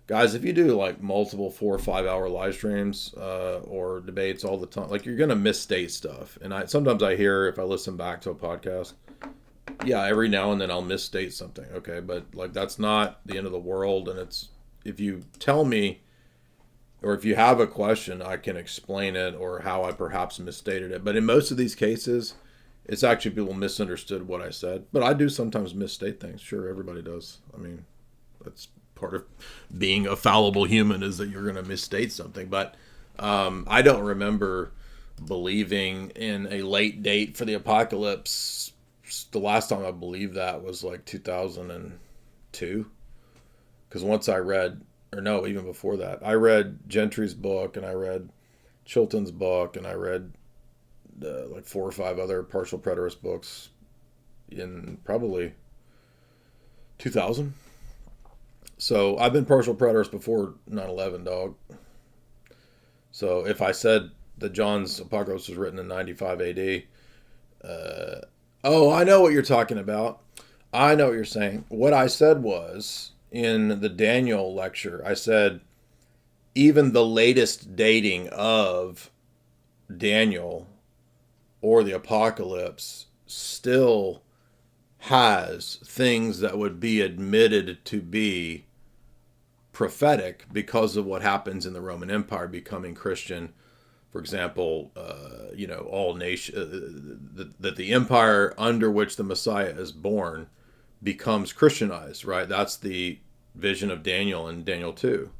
S4: guys, if you do like multiple 4 or 5 hour live streams or debates all the time, like you're gonna misstate stuff. And sometimes I hear, if I listen back to a podcast, yeah, every now and then I'll misstate something. Okay, but like that's not the end of the world. And it's, if you tell me, or if you have a question, I can explain it or how I perhaps misstated it. But in most of these cases, it's actually people misunderstood what I said. But I do sometimes misstate things. Sure, everybody does. I mean, that's part of being a fallible human, is that you're going to misstate something. But I don't remember believing in a late date for the Apocalypse. The last time I believed that was like 2002. Because once I read, or no, even before that, I read Gentry's book and I read Chilton's book and I read like 4 or 5 other partial preterist books in probably 2000. So I've been partial preterist before 9/11, dog. So if I said that John's Apocalypse was written in 95 AD, oh, I know what you're talking about. I know what you're saying. What I said was, in the Daniel lecture, I said, even the latest dating of Daniel or the Apocalypse still has things that would be admitted to be prophetic because of what happens in the Roman Empire becoming Christian. For example, all nations, that the empire under which the Messiah is born becomes Christianized, right? That's the vision of Daniel in Daniel 2.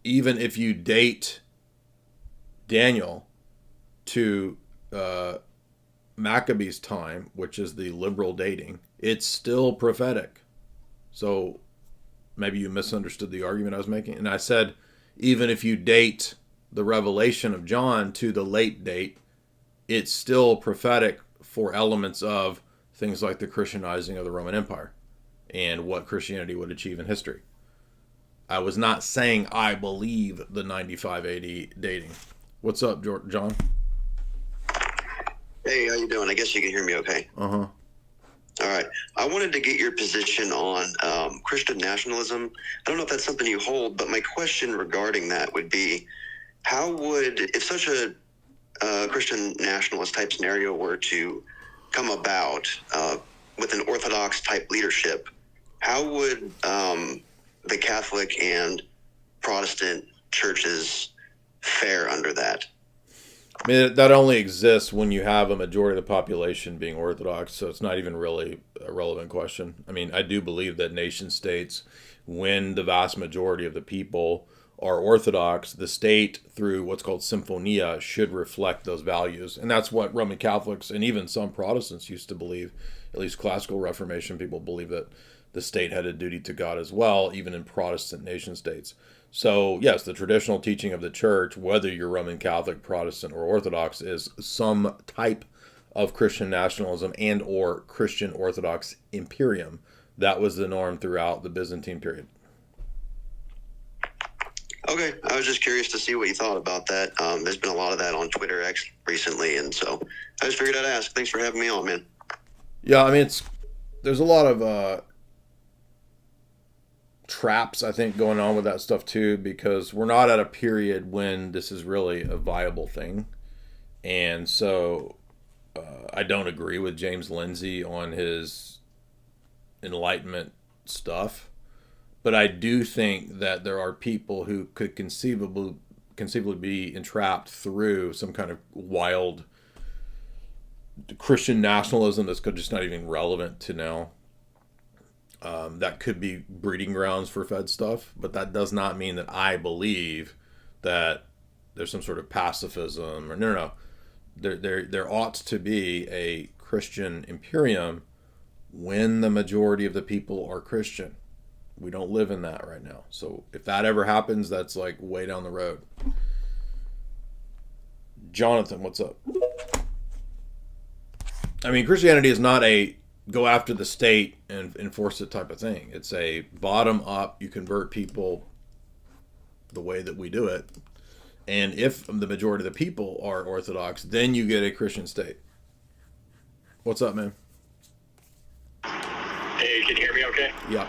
S4: Even if you date Daniel to Maccabees' time, which is the liberal dating, it's still prophetic. So maybe you misunderstood the argument I was making. And I said, even if you date the revelation of John to the late date, it's still prophetic for elements of things like the Christianizing of the Roman Empire and what Christianity would achieve in history. I was not saying I believe the 95 AD dating. What's up, John?
S8: Hey, how you doing? I guess you can hear me okay.
S4: Uh-huh.
S8: All right. I wanted to get your position on Christian nationalism. I don't know if that's something you hold, but my question regarding that would be, how would, if such a Christian nationalist type scenario were to come about with an Orthodox type leadership, how would the Catholic and Protestant churches fare under that?
S4: I mean, that only exists when you have a majority of the population being Orthodox, so it's not even really a relevant question. I mean, I do believe that nation states, when the vast majority of the people are Orthodox, the state, through what's called symphonia, should reflect those values. And that's what Roman Catholics and even some Protestants used to believe. At least classical Reformation people believe that the state had a duty to God as well, even in Protestant nation states. So, yes, the traditional teaching of the church, whether you're Roman Catholic, Protestant, or Orthodox, is some type of Christian nationalism and or Christian Orthodox imperium. That was the norm throughout the Byzantine period.
S8: Okay, I was just curious to see what you thought about that. There's been a lot of that on Twitter X recently, and so I just figured I'd ask. Thanks for having me on, man.
S4: Yeah, I mean, there's a lot of traps, I think, going on with that stuff too, because we're not at a period when this is really a viable thing. And so I don't agree with James Lindsay on his Enlightenment stuff, but I do think that there are people who could conceivably be entrapped through some kind of wild Christian nationalism that's just not even relevant to now. That could be breeding grounds for Fed stuff, but that does not mean that I believe that there's some sort of pacifism or no. There ought to be a Christian imperium when the majority of the people are Christian. We don't live in that right now. So if that ever happens, that's like way down the road. Jonathan, what's up? I mean, Christianity is not a go after the state and enforce it type of thing. It's a bottom up, you convert people the way that we do it. And if the majority of the people are Orthodox, then you get a Christian state. What's up, man?
S10: Hey, can you hear me okay?
S4: Yeah.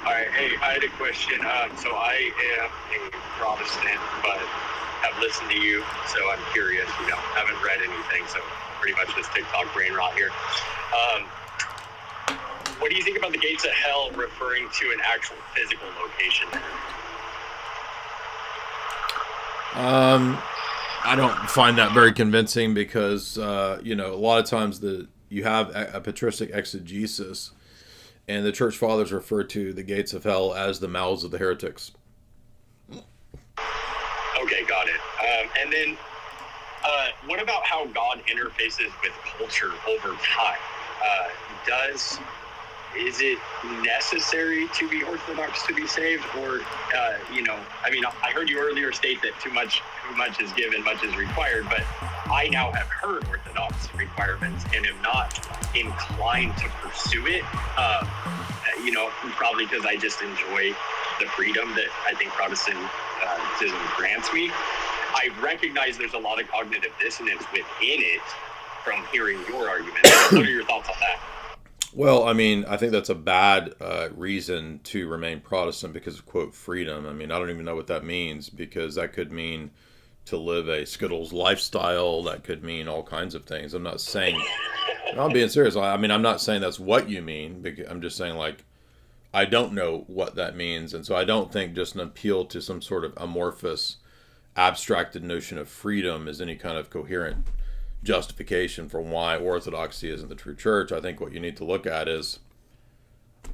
S10: All right. Hey, I had a question. So I am a Protestant, but have listened to you, so I'm curious. Haven't read anything, so pretty much just TikTok brain rot here. What do you think about the gates of hell referring to an actual physical location?
S4: I don't find that very convincing because, a lot of times you have a patristic exegesis, and the church fathers refer to the gates of hell as the mouths of the heretics.
S10: Okay, got it. And then what about how God interfaces with culture over time? Is it necessary to be Orthodox to be saved? Or, I heard you earlier state that too much is given, much is required, but I now have heard Orthodox requirements and am not inclined to pursue it, probably because I just enjoy the freedom that I think Protestantism grants me. I recognize there's a lot of cognitive dissonance within it from hearing your argument. What are your thoughts on that?
S4: Well, I mean, I think that's a bad reason to remain Protestant because of, quote, freedom. I mean, I don't even know what that means, because that could mean to live a Skittles lifestyle. That could mean all kinds of things. I'm not saying, I'm being serious. I mean, I'm not saying that's what you mean. I'm just saying, like, I don't know what that means. And so I don't think just an appeal to some sort of amorphous, abstracted notion of freedom is any kind of coherent justification for why Orthodoxy isn't the true church. I think what you need to look at is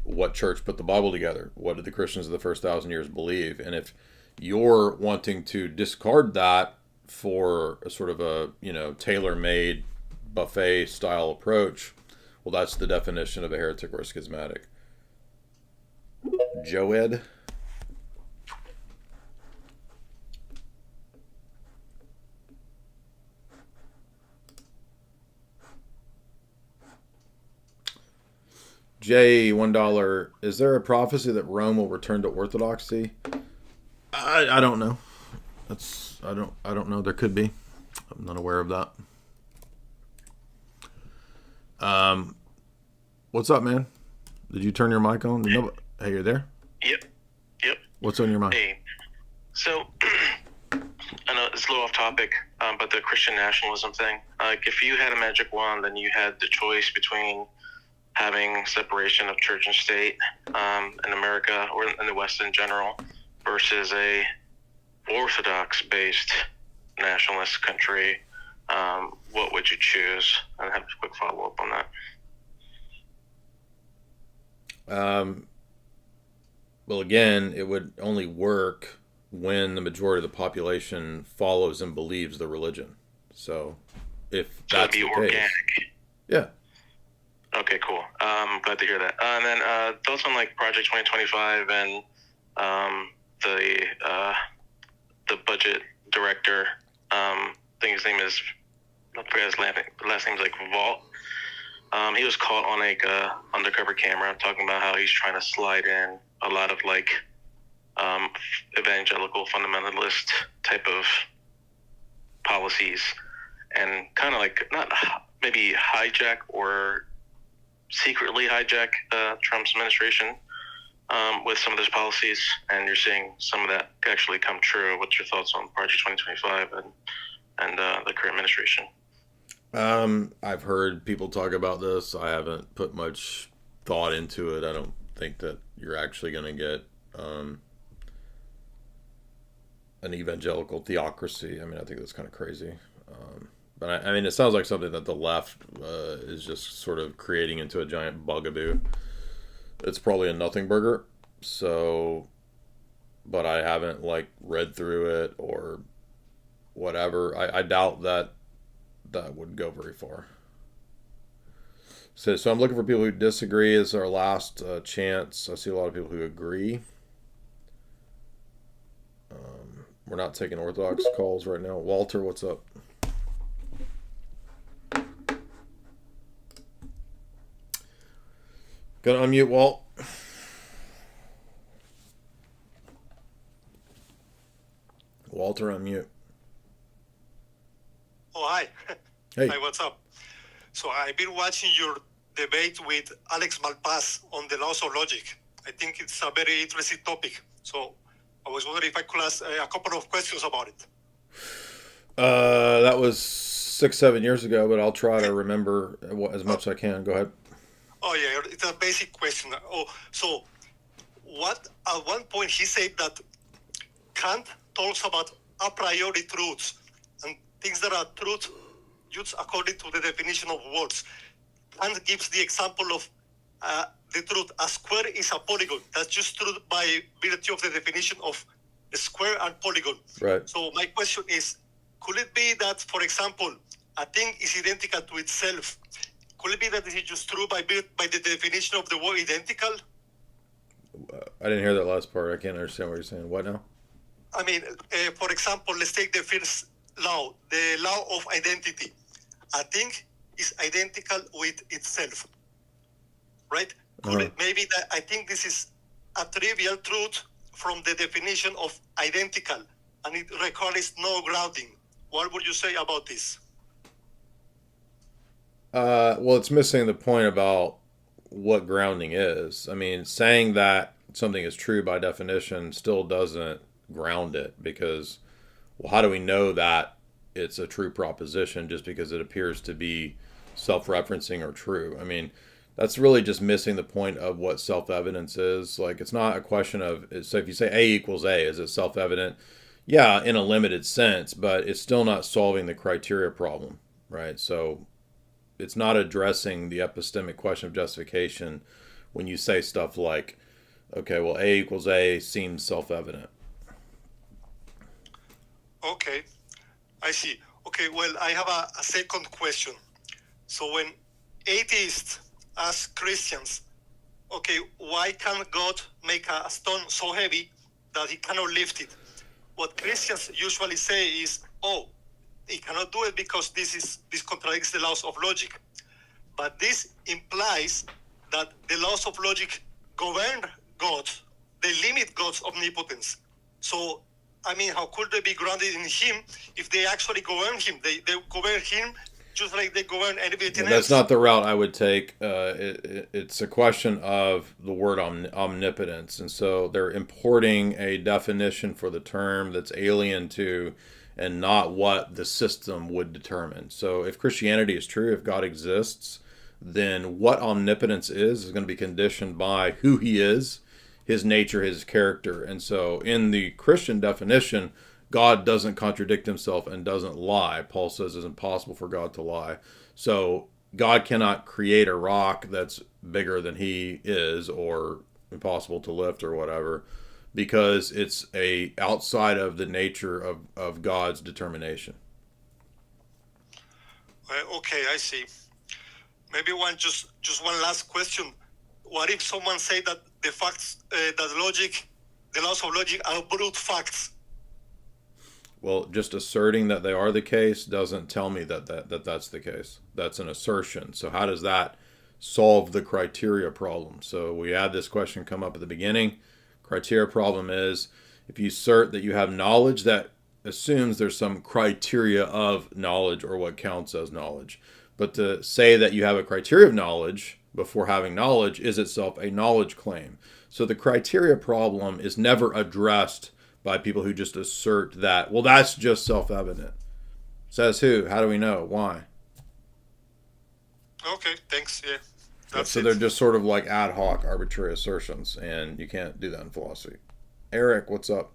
S4: what church put the Bible together. What did the Christians of the first 1,000 years believe? And if you're wanting to discard that for a sort of a, tailor-made buffet style approach, well, that's the definition of a heretic or a schismatic. Joed? Jay, $1. Is there a prophecy that Rome will return to Orthodoxy? I don't know. I don't know. There could be. I'm not aware of that. What's up, man? Did you turn your mic on? Hey, you're there?
S11: Yep.
S4: What's on your mind?
S11: Hey. So, I know it's a little off topic, but the Christian nationalism thing. If you had a magic wand and you had the choice between having separation of church and state in America or in the West in general versus a Orthodox-based nationalist country, what would you choose? I have a quick follow-up on that.
S4: Well, again, it would only work when the majority of the population follows and believes the religion. So, if that's the
S11: organic.
S4: case, yeah.
S11: Okay, cool. Glad to hear that. And then thoughts on like Project 2025 and the budget director. I think his name is, I forget his last name is like Vault. He was caught on like undercover camera talking about how he's trying to slide in a lot of like evangelical fundamentalist type of policies and kind of like not maybe hijack or secretly hijack Trump's administration with some of those policies, and you're seeing some of that actually come true. What's your thoughts on Project 2025 and the current administration?
S4: I've heard people talk about this. I haven't put much thought into it. I don't think that you're actually going to get an evangelical theocracy. I mean, I think that's kind of crazy. But I mean, it sounds like something that the left is just sort of creating into a giant bugaboo. It's probably a nothing burger. So, but I haven't like read through it or whatever. I doubt that would go very far. So I'm looking for people who disagree. It's our last chance. I see a lot of people who agree. We're not taking Orthodox calls right now. Walter, what's up? Gotta unmute, Walt. Walter, unmute.
S13: Oh, hi.
S4: Hey.
S13: Hi, what's up? So I've been watching your debate with Alex Malpass on the laws of logic. I think it's a very interesting topic. So I was wondering if I could ask a couple of questions about it.
S4: That was 6-7 years ago, but I'll try to remember as much as I can. Go ahead.
S13: Oh, yeah, it's a basic question. Oh, so what at one point he said that Kant talks about a priori truths and things that are truth used according to the definition of words. Kant gives the example of the truth. A square is a polygon. That's just truth by virtue of the definition of a square and polygon.
S4: Right.
S13: So my question is, could it be that, for example, a thing is identical to itself? Could it be that this is just true by the definition of the word identical?
S4: I didn't hear that last part. I can't understand what you're saying. What now?
S13: I mean, for example, let's take the first law, the law of identity. A thing is identical with itself, right? Maybe that I think this is a trivial truth from the definition of identical, and it requires no grounding. What would you say about this?
S4: Well, it's missing the point about what grounding is. I mean, saying that something is true by definition still doesn't ground it, because, well, how do we know that it's a true proposition just because it appears to be self-referencing or true? I mean, that's really just missing the point of what self-evidence is. Like, it's not a question of, so if you say A equals A, is it self-evident? Yeah, in a limited sense, but it's still not solving the criteria problem, right? So it's not addressing the epistemic question of justification when you say stuff like, okay, well, A equals A seems self-evident.
S13: Okay, I see. Okay, well, I have a second question. So when atheists ask Christians, okay, why can't God make a stone so heavy that he cannot lift it? What Christians usually say is, oh, he cannot do it because this contradicts the laws of logic. But this implies that the laws of logic govern God. They limit God's omnipotence. So, I mean, how could they be grounded in Him if they actually govern Him? They govern Him just like they govern anything else.
S4: That's not the route I would take. It's a question of the word omnipotence. And so they're importing a definition for the term that's alien to and not what the system would determine. So if Christianity is true, if God exists, then what omnipotence is going to be conditioned by who He is, His nature, His character. And so in the Christian definition, God doesn't contradict Himself and doesn't lie. Paul says it's impossible for God to lie. So God cannot create a rock that's bigger than He is or impossible to lift or whatever, because it's outside of the nature of God's determination.
S13: Okay, I see. Maybe just one last question. What if someone say that the facts, that logic, the laws of logic are brute facts?
S4: Well, just asserting that they are the case doesn't tell me that that's the case. That's an assertion. So how does that solve the criteria problem? So we had this question come up at the beginning. Criteria problem is if you assert that you have knowledge, that assumes there's some criteria of knowledge or what counts as knowledge. But to say that you have a criteria of knowledge before having knowledge is itself a knowledge claim. So the criteria problem is never addressed by people who just assert that, well, that's just self-evident. Says who? How do we know? Why?
S13: Okay, thanks. Yeah.
S4: So they're just sort of like ad hoc, arbitrary assertions, and you can't do that in philosophy. Eric, what's up?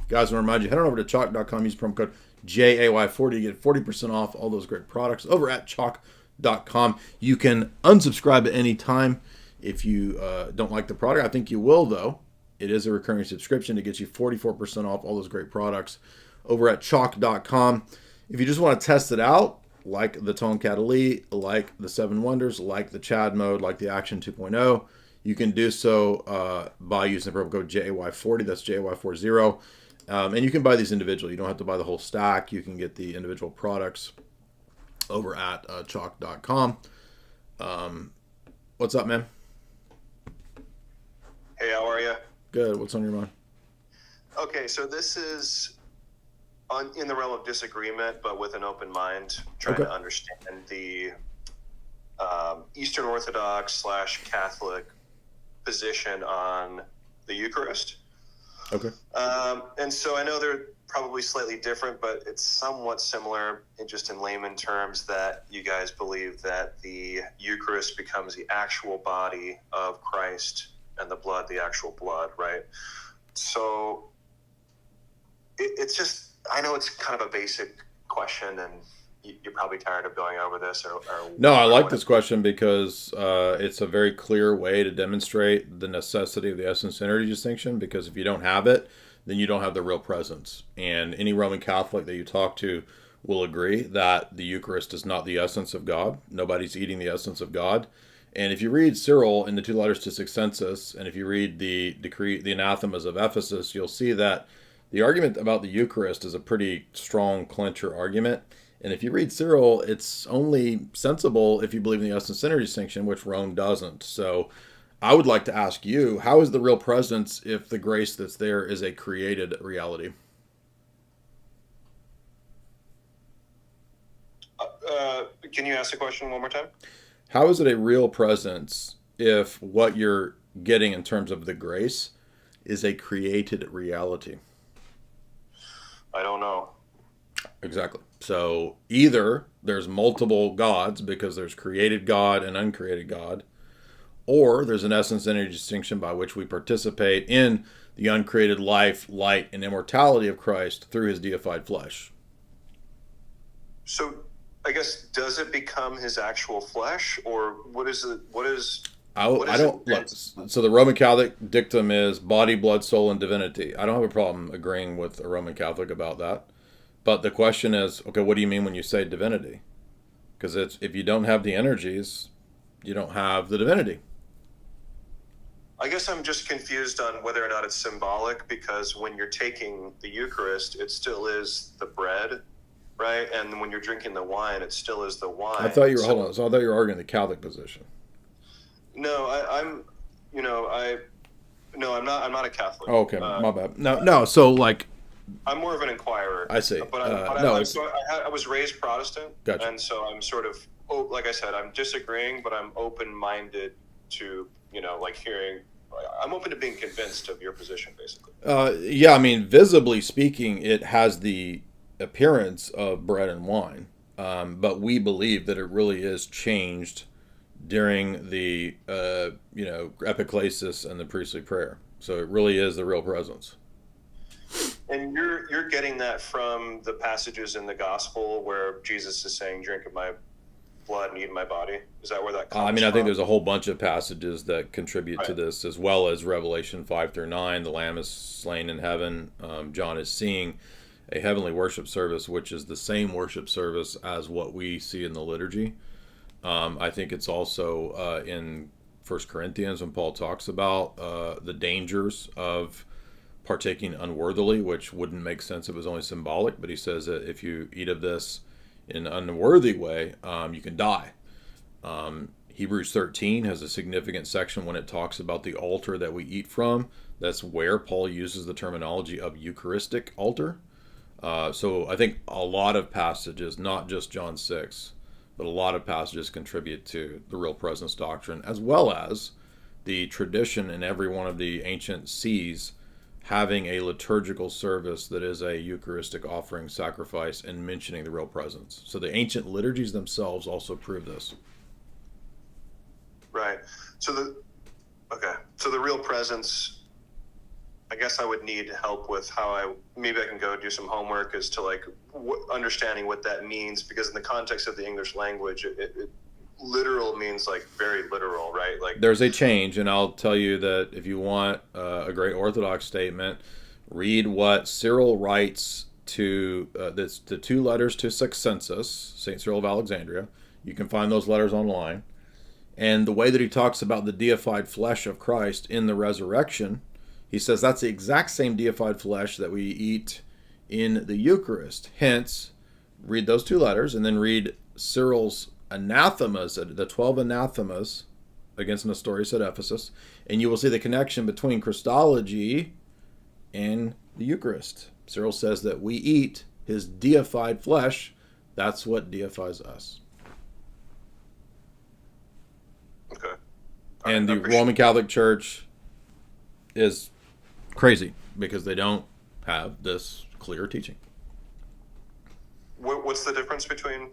S4: Guys, I want to remind you, head on over to chalk.com, use promo code JAY40 to get 40% off all those great products over at chalk.com. You can unsubscribe at any time if you don't like the product. I think you will, though. It is a recurring subscription to get you 44% off all those great products over at chalk.com. If you just want to test it out, like the Tomcat Elite, like the 7 Wonders, like the Chad mode, like the Action 2.0, you can do so by using the promo code JAY40. That's JAY40. And you can buy these individually. You don't have to buy the whole stack. You can get the individual products over at chalk.com. What's up, man?
S14: Hey, how are you?
S4: Good. What's on your mind?
S14: Okay, so this is in the realm of disagreement, but with an open mind, trying to understand the Eastern Orthodox / Catholic position on the Eucharist.
S4: Okay.
S14: And so I know they're probably slightly different, but it's somewhat similar just in layman terms that you guys believe that the Eucharist becomes the actual body of Christ and the blood, the actual blood, right? So it's just, I know it's kind of a basic question, and you're probably tired of going over this.
S4: No, I like this question because it's a very clear way to demonstrate the necessity of the essence-energy distinction, because if you don't have it, then you don't have the real presence. And any Roman Catholic that you talk to will agree that the Eucharist is not the essence of God. Nobody's eating the essence of God. And if you read Cyril in the 2 letters to Sixcensus, and if you read the decree, the anathemas of Ephesus, you'll see that the argument about the Eucharist is a pretty strong clincher argument. And if you read Cyril, it's only sensible if you believe in the essence-energy distinction, which Rome doesn't. So I would like to ask you, how is the real presence if the grace that's there is a created reality?
S14: Can you ask the question one more time?
S4: How is it a real presence if what you're getting in terms of the grace is a created reality?
S14: I don't know.
S4: Exactly. So either there's multiple gods because there's created God and uncreated God, or there's an essence-energy distinction by which we participate in the uncreated life, light, and immortality of Christ through his deified flesh.
S14: So I guess, does it become his actual flesh, or what is it?
S4: So the Roman Catholic dictum is body, blood, soul, and divinity. I don't have a problem agreeing with a Roman Catholic about that. But the question is, okay, what do you mean when you say divinity? Because if you don't have the energies, you don't have the divinity.
S14: I guess I'm just confused on whether or not it's symbolic, because when you're taking the Eucharist, it still is the bread, right? And when you're drinking the wine, it still is the wine.
S4: I thought you were arguing the Catholic position.
S14: No, I'm not a Catholic.
S4: Oh, okay, my bad. No. So like,
S14: I'm more of an inquirer.
S4: I see.
S14: But I was raised Protestant,
S4: Gotcha.
S14: and so I'm sort of, like I said, I'm disagreeing, but I'm open-minded to, like hearing. I'm open to being convinced of your position, basically.
S4: Yeah, I mean, visibly speaking, it has the appearance of bread and wine, but we believe that it really is changed during the epiclesis and the priestly prayer. So it really is the real presence.
S14: And you're getting that from the passages in the gospel where Jesus is saying, "Drink of my blood and eat of my body." Is that where that comes
S4: I mean, I
S14: from?
S4: think there's a whole bunch of passages that contribute to this, as well as Revelation 5-9. The Lamb is slain in heaven. John is seeing a heavenly worship service, which is the same worship service as what we see in the liturgy. I think it's also in 1 Corinthians when Paul talks about the dangers of partaking unworthily, which wouldn't make sense if it was only symbolic, but he says that if you eat of this in an unworthy way, you can die. Hebrews 13 has a significant section when it talks about the altar that we eat from. That's where Paul uses the terminology of Eucharistic altar. So I think a lot of passages, not just John 6, but a lot of passages contribute to the real presence doctrine, as well as the tradition in every one of the ancient sees having a liturgical service that is a Eucharistic offering, sacrifice, and mentioning the real presence. So the ancient liturgies themselves also prove this.
S14: Right. So the real presence, I guess I would need help with how maybe I can go do some homework as to like understanding what that means, because in the context of the English language, it literal means like very literal, right? Like
S4: there's a change, and I'll tell you that if you want a great Orthodox statement, read what Cyril writes to the 2 letters to Sexensis, St. Cyril of Alexandria. You can find those letters online. And the way that he talks about the deified flesh of Christ in the resurrection, he says that's the exact same deified flesh that we eat in the Eucharist. Hence, read those 2 letters and then read Cyril's anathemas, the 12 anathemas against Nestorius at Ephesus, and you will see the connection between Christology and the Eucharist. Cyril says that we eat his deified flesh. That's what deifies us.
S14: Okay.
S4: And the Roman Catholic Church is crazy because they don't have this clear teaching.
S14: What's the difference between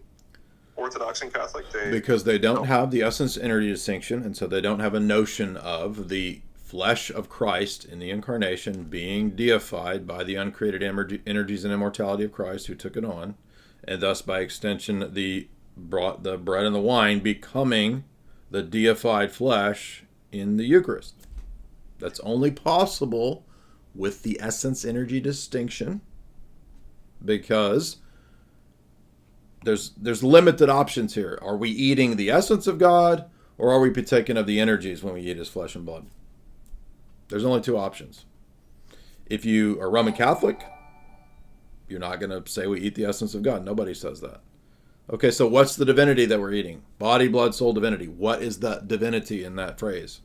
S14: Orthodox and Catholic?
S4: Because they don't have the essence energy distinction, and so they don't have a notion of the flesh of Christ in the incarnation being deified by the uncreated energies and immortality of Christ who took it on, and thus by extension the bread and the wine becoming the deified flesh in the Eucharist. That's only possible with the essence energy distinction, because there's limited options here. Are we eating the essence of God, or are we partaking of the energies when we eat his flesh and blood? There's only 2 options. If you are Roman Catholic, you're not going to say we eat the essence of God. Nobody says that. Okay, so what's the divinity that we're eating? Body, blood, soul, divinity. What is the divinity in that phrase?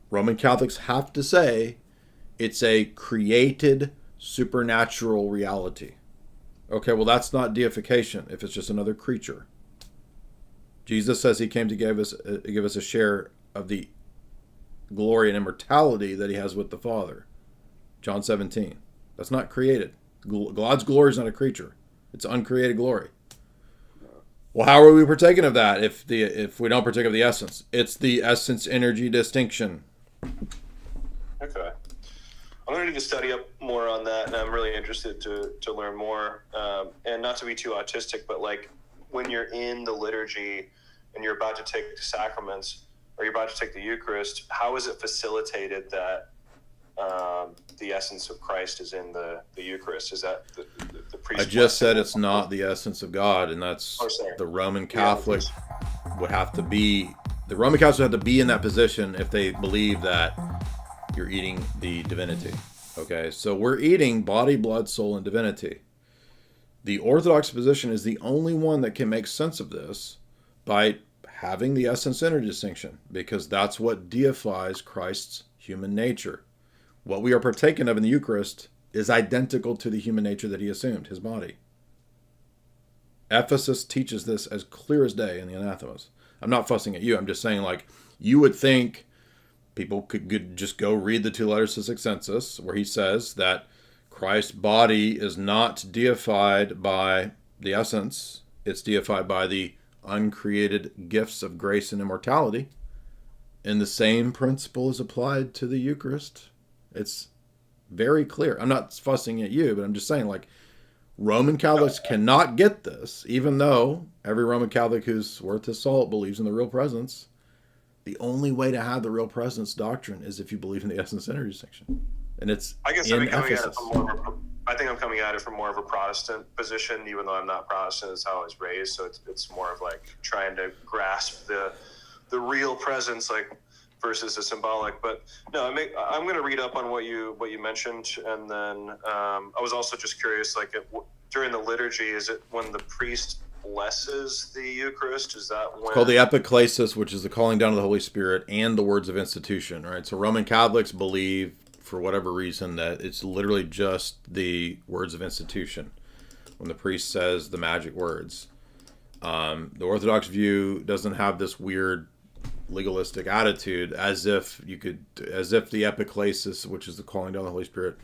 S4: Roman Catholics have to say it's a created supernatural reality. Okay, well, that's not deification if it's just another creature. Jesus says he came to give us a share of the glory and immortality that he has with the Father. John 17. That's not created. God's glory is not a creature. It's uncreated glory. Well, how are we partaking of that if we don't partake of the essence? It's the essence energy distinction.
S14: Okay. I'm going to need to study up more on that, and I'm really interested to learn more. And not to be too autistic, but like when you're in the liturgy and you're about to take the sacraments or you're about to take the Eucharist, how is it facilitated that the essence of Christ is in the Eucharist? Is that the priest?
S4: I just said it's not the essence of God, and that's the Roman Catholic would have to be. The Roman Catholics would have to be in that position if they believe that you're eating the divinity. Okay, so we're eating body, blood, soul, and divinity. The Orthodox position is the only one that can make sense of this by having the essence-centered distinction, because that's what deifies Christ's human nature. What we are partaking of in the Eucharist is identical to the human nature that he assumed, his body. Ephesus teaches this as clear as day in the Anathemas. I'm not fussing at you. I'm just saying, like, you would think people could just go read the 2 letters to Sixcensus, where he says that Christ's body is not deified by the essence. It's deified by the uncreated gifts of grace and immortality. And the same principle is applied to the Eucharist. It's very clear. I'm not fussing at you, but I'm just saying, like, Roman Catholics cannot get this, even though every Roman Catholic who's worth his salt believes in the real presence. The only way to have the real presence doctrine is if you believe in the essence-centered distinction. And it's
S14: I guess
S4: in
S14: I'm coming at it
S4: Ephesus.
S14: from more of a, I think I'm coming at it from more of a Protestant position, even though I'm not Protestant. It's how I was raised, so it's more of like trying to grasp the real presence, like versus the symbolic. But no, I'm going to read up on what you mentioned, and then I was also just curious, like during the liturgy, is it when the priest blesses the Eucharist? Is that when?
S4: It's called the epiclesis, which is the calling down of the Holy Spirit and the words of institution, right? So Roman Catholics believe, for whatever reason, that it's literally just the words of institution when the priest says the magic words. The Orthodox view doesn't have this weird legalistic attitude, as if the epiclesis, which is the calling down of the Holy Spirit,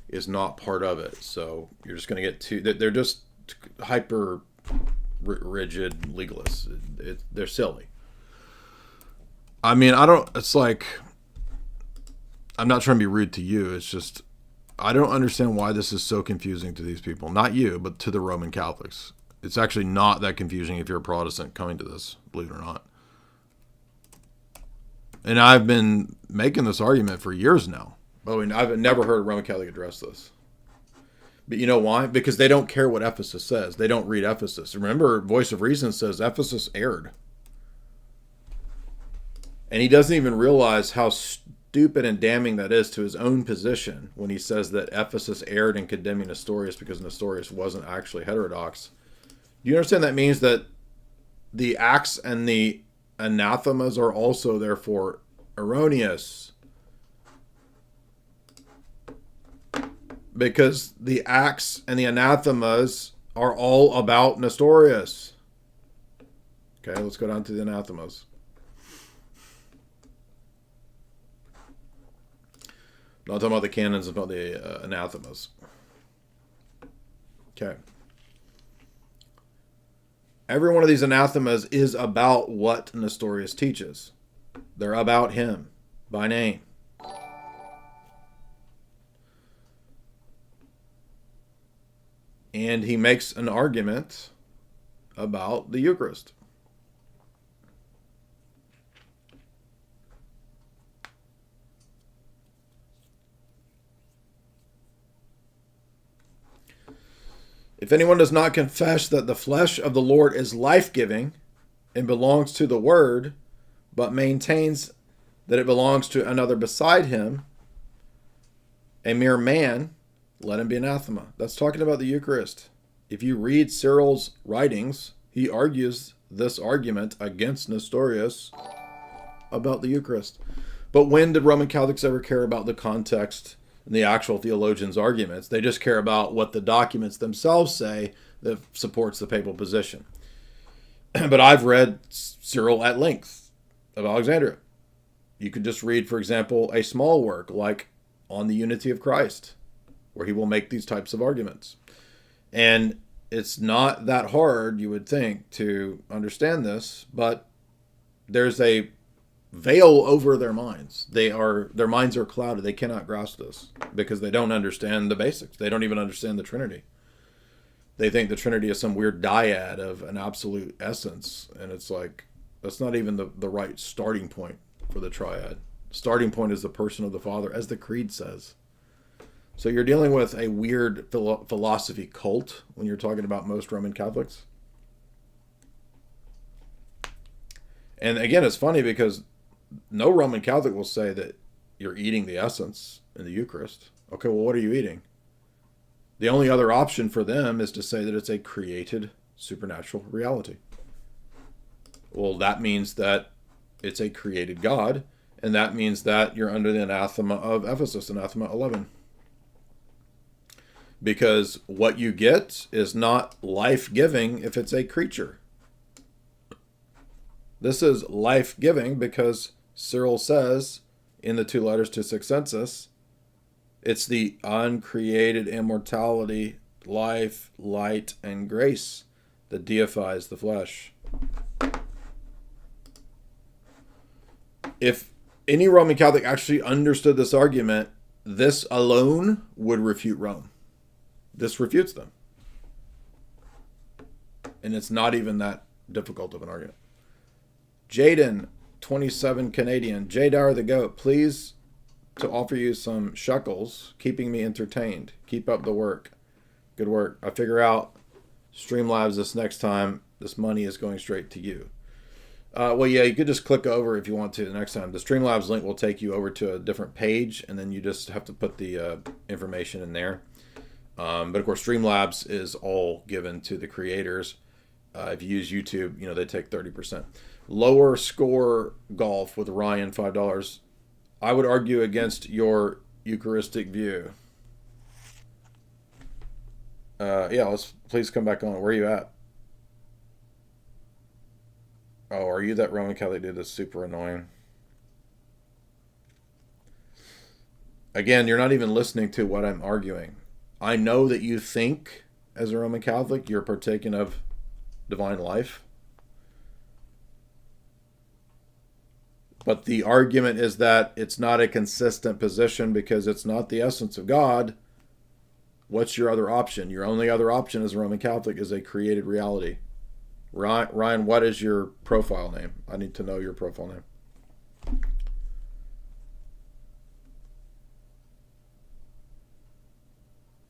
S4: is not part of it. So you're just going to get they're just hyper rigid legalists. They're silly. I mean, it's like, I'm not trying to be rude to you. It's just, I don't understand why this is so confusing to these people. Not you, but to the Roman Catholics. It's actually not that confusing if you're a Protestant coming to this, believe it or not. And I've been making this argument for years now. I mean, I've never heard a Roman Catholic address this. But you know why? Because they don't care what Ephesus says. They don't read Ephesus. Remember, Voice of Reason says Ephesus erred. And he doesn't even realize how stupid and damning that is to his own position when he says that Ephesus erred in condemning Nestorius because Nestorius wasn't actually heterodox. Do you understand that means that the Acts and the anathemas are also therefore erroneous? Because the Acts and the anathemas are all about Nestorius. Okay, let's go down to the anathemas. I'm not talking about the canons, I'm about the anathemas. Okay. Every one of these anathemas is about what Nestorius teaches. They're about him by name. And he makes an argument about the Eucharist. If anyone does not confess that the flesh of the Lord is life-giving and belongs to the Word, but maintains that it belongs to another beside him, a mere man, let him be anathema. That's talking about the Eucharist. If you read Cyril's writings, he argues this argument against Nestorius about the Eucharist. But when did Roman Catholics ever care about the context and the actual theologians' arguments? They just care about what the documents themselves say that supports the papal position. But I've read Cyril at length of Alexandria. You could just read, for example, a small work like On the Unity of Christ, where he will make these types of arguments. And it's not that hard, you would think, to understand this, but there's a veil over their minds. Their minds are clouded. They cannot grasp this because they don't understand the basics. They don't even understand the Trinity. They think the Trinity is some weird dyad of an absolute essence, and it's like, that's not even the right starting point for the triad. Starting point is the person of the Father, as the Creed says. So you're dealing with a weird philosophy cult when you're talking about most Roman Catholics. And again, it's funny because no Roman Catholic will say that you're eating the essence in the Eucharist. Okay, well, what are you eating? The only other option for them is to say that it's a created supernatural reality. Well, that means that it's a created God, and that means that you're under the anathema of Ephesus, anathema 11. Because what you get is not life-giving if it's a creature. This is life-giving because Cyril says in the 2 letters to Sixcensus, it's the uncreated immortality, life, light, and grace that deifies the flesh. If any Roman Catholic actually understood this argument, this alone would refute Rome. This refutes them. And it's not even that difficult of an argument. Jaden, 27 Canadian. J. Dyer the Goat, please to offer you some shekels, keeping me entertained. Keep up the work. Good work. I figure out Streamlabs this next time. This money is going straight to you. Well, yeah, you could just click over if you want to the next time. The Streamlabs link will take you over to a different page, and then you just have to put the information in there. But of course, Streamlabs is all given to the creators. If you use YouTube, they take 30%. Lower score golf with Ryan, $5. I would argue against your Eucharistic view. Yeah, please come back on. Where are you at? Oh, are you that Roman Catholic dude that's super annoying? Again, you're not even listening to what I'm arguing. I know that you think, as a Roman Catholic, you're partaking of divine life. But the argument is that it's not a consistent position because it's not the essence of God. What's your other option? Your only other option as a Roman Catholic is a created reality. Ryan, what is your profile name? I need to know your profile name.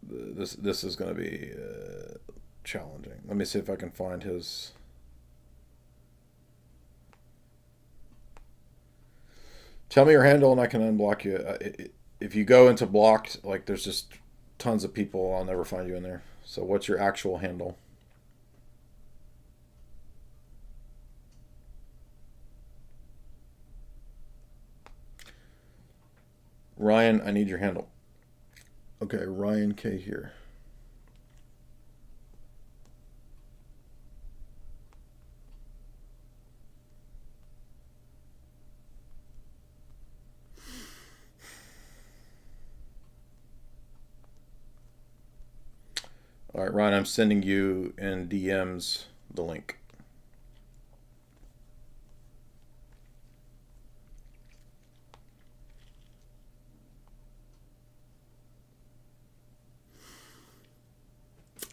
S4: This is going to be challenging. Let me see if I can find his. Tell me your handle and I can unblock you. If you go into blocked, there's just tons of people, I'll never find you in there. So what's your actual handle? Ryan, I need your handle. Okay, Ryan K here. All right, Ryan, I'm sending you in DMs the link.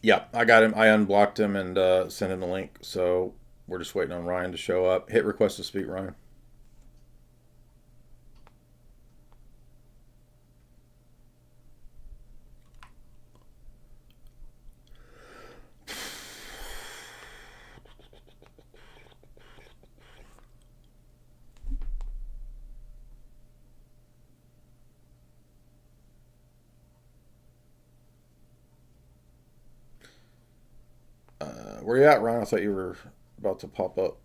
S4: Yeah, I got him. I unblocked him and sent him the link. So we're just waiting on Ryan to show up. Hit request to speak, Ryan. Where you at, Ryan? I thought you were about to pop up.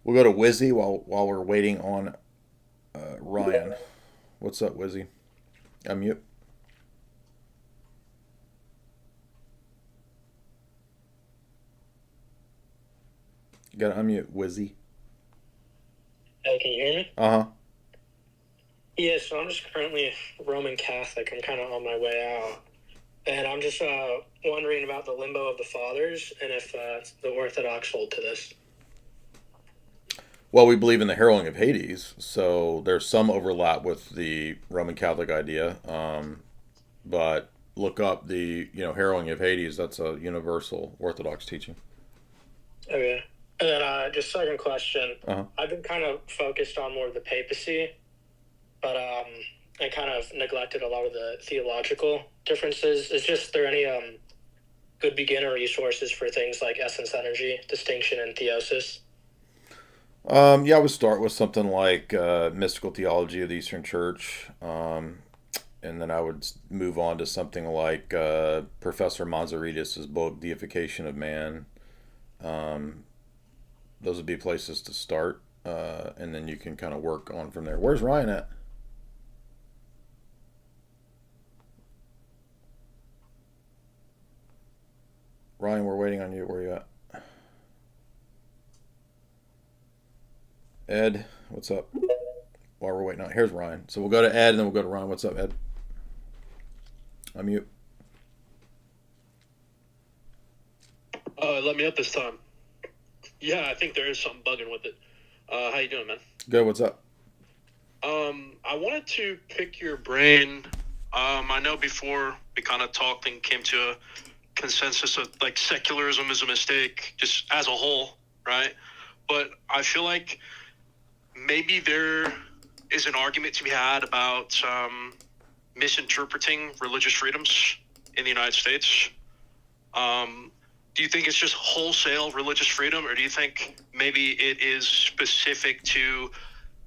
S4: We'll go to Wizzy while we're waiting on Ryan. What's up, Wizzy? Unmute. You gotta unmute, Wizzy.
S15: Hey, can you hear me?
S4: Uh-huh.
S15: Yeah, so I'm just currently Roman Catholic. I'm kind of on my way out. And I'm just wondering about the limbo of the fathers and if the Orthodox hold to this.
S4: Well, we believe in the Harrowing of Hades, so there's some overlap with the Roman Catholic idea. But look up the Harrowing of Hades. That's a universal Orthodox teaching.
S15: Okay. And then just second question.
S4: Uh-huh.
S15: I've been kind of focused on more of the papacy, but I kind of neglected a lot of the theological differences. Is there any good beginner resources for things like essence energy, distinction, and theosis?
S4: Yeah, I would start with something like Mystical Theology of the Eastern Church. and then I would move on to something like Professor Mazaridis' book, Deification of Man. Those would be places to start, and then you can kind of work on from there. Where's Ryan at? Ryan, we're waiting on you. Where you at? Ed, what's up? While we're waiting on, here's Ryan. So we'll go to Ed, and then we'll go to Ryan. What's up, Ed? Unmute.
S16: Let me up this time. Yeah, I think there is something bugging with it. How you doing, man?
S4: Good. What's up?
S16: I wanted to pick your brain. I know before we kind of talked and came to a consensus of like secularism is a mistake, just as a whole, right? But I feel like maybe there is an argument to be had about misinterpreting religious freedoms in the United States. Do you think it's just wholesale religious freedom, or do you think maybe it is specific to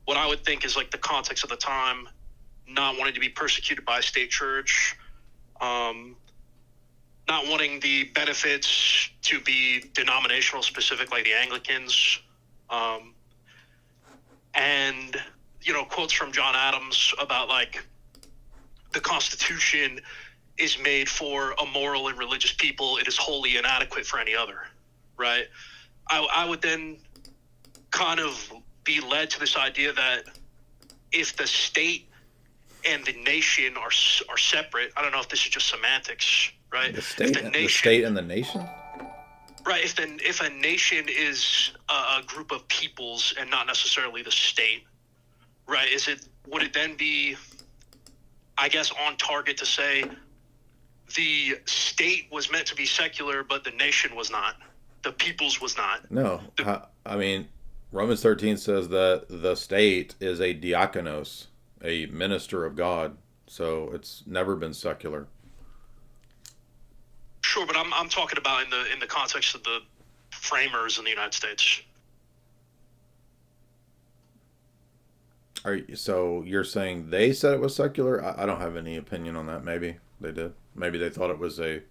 S16: what I would think is like the context of the time, not wanting to be persecuted by a state church, not wanting the benefits to be denominational, specific like the Anglicans, and, you know, quotes from John Adams about like the Constitution is made for a moral and religious people. It is wholly inadequate for any other, right? I would then kind of be led to this idea that if the state and the nation are separate, I don't know if this is just semantics, right?
S4: The state and the nation?
S16: Right. If a nation is a group of peoples and not necessarily the state, right? Would it then be, I guess, on target to say the state was meant to be secular, but the nation was not. The peoples was not.
S4: No. I mean, Romans 13 says that the state is a diakonos, a minister of God. So it's never been secular.
S16: Sure, but I'm talking about in the context of the framers in the United States.
S4: So you're saying they said it was secular? I don't have any opinion on that. Maybe they did. Maybe they thought it was a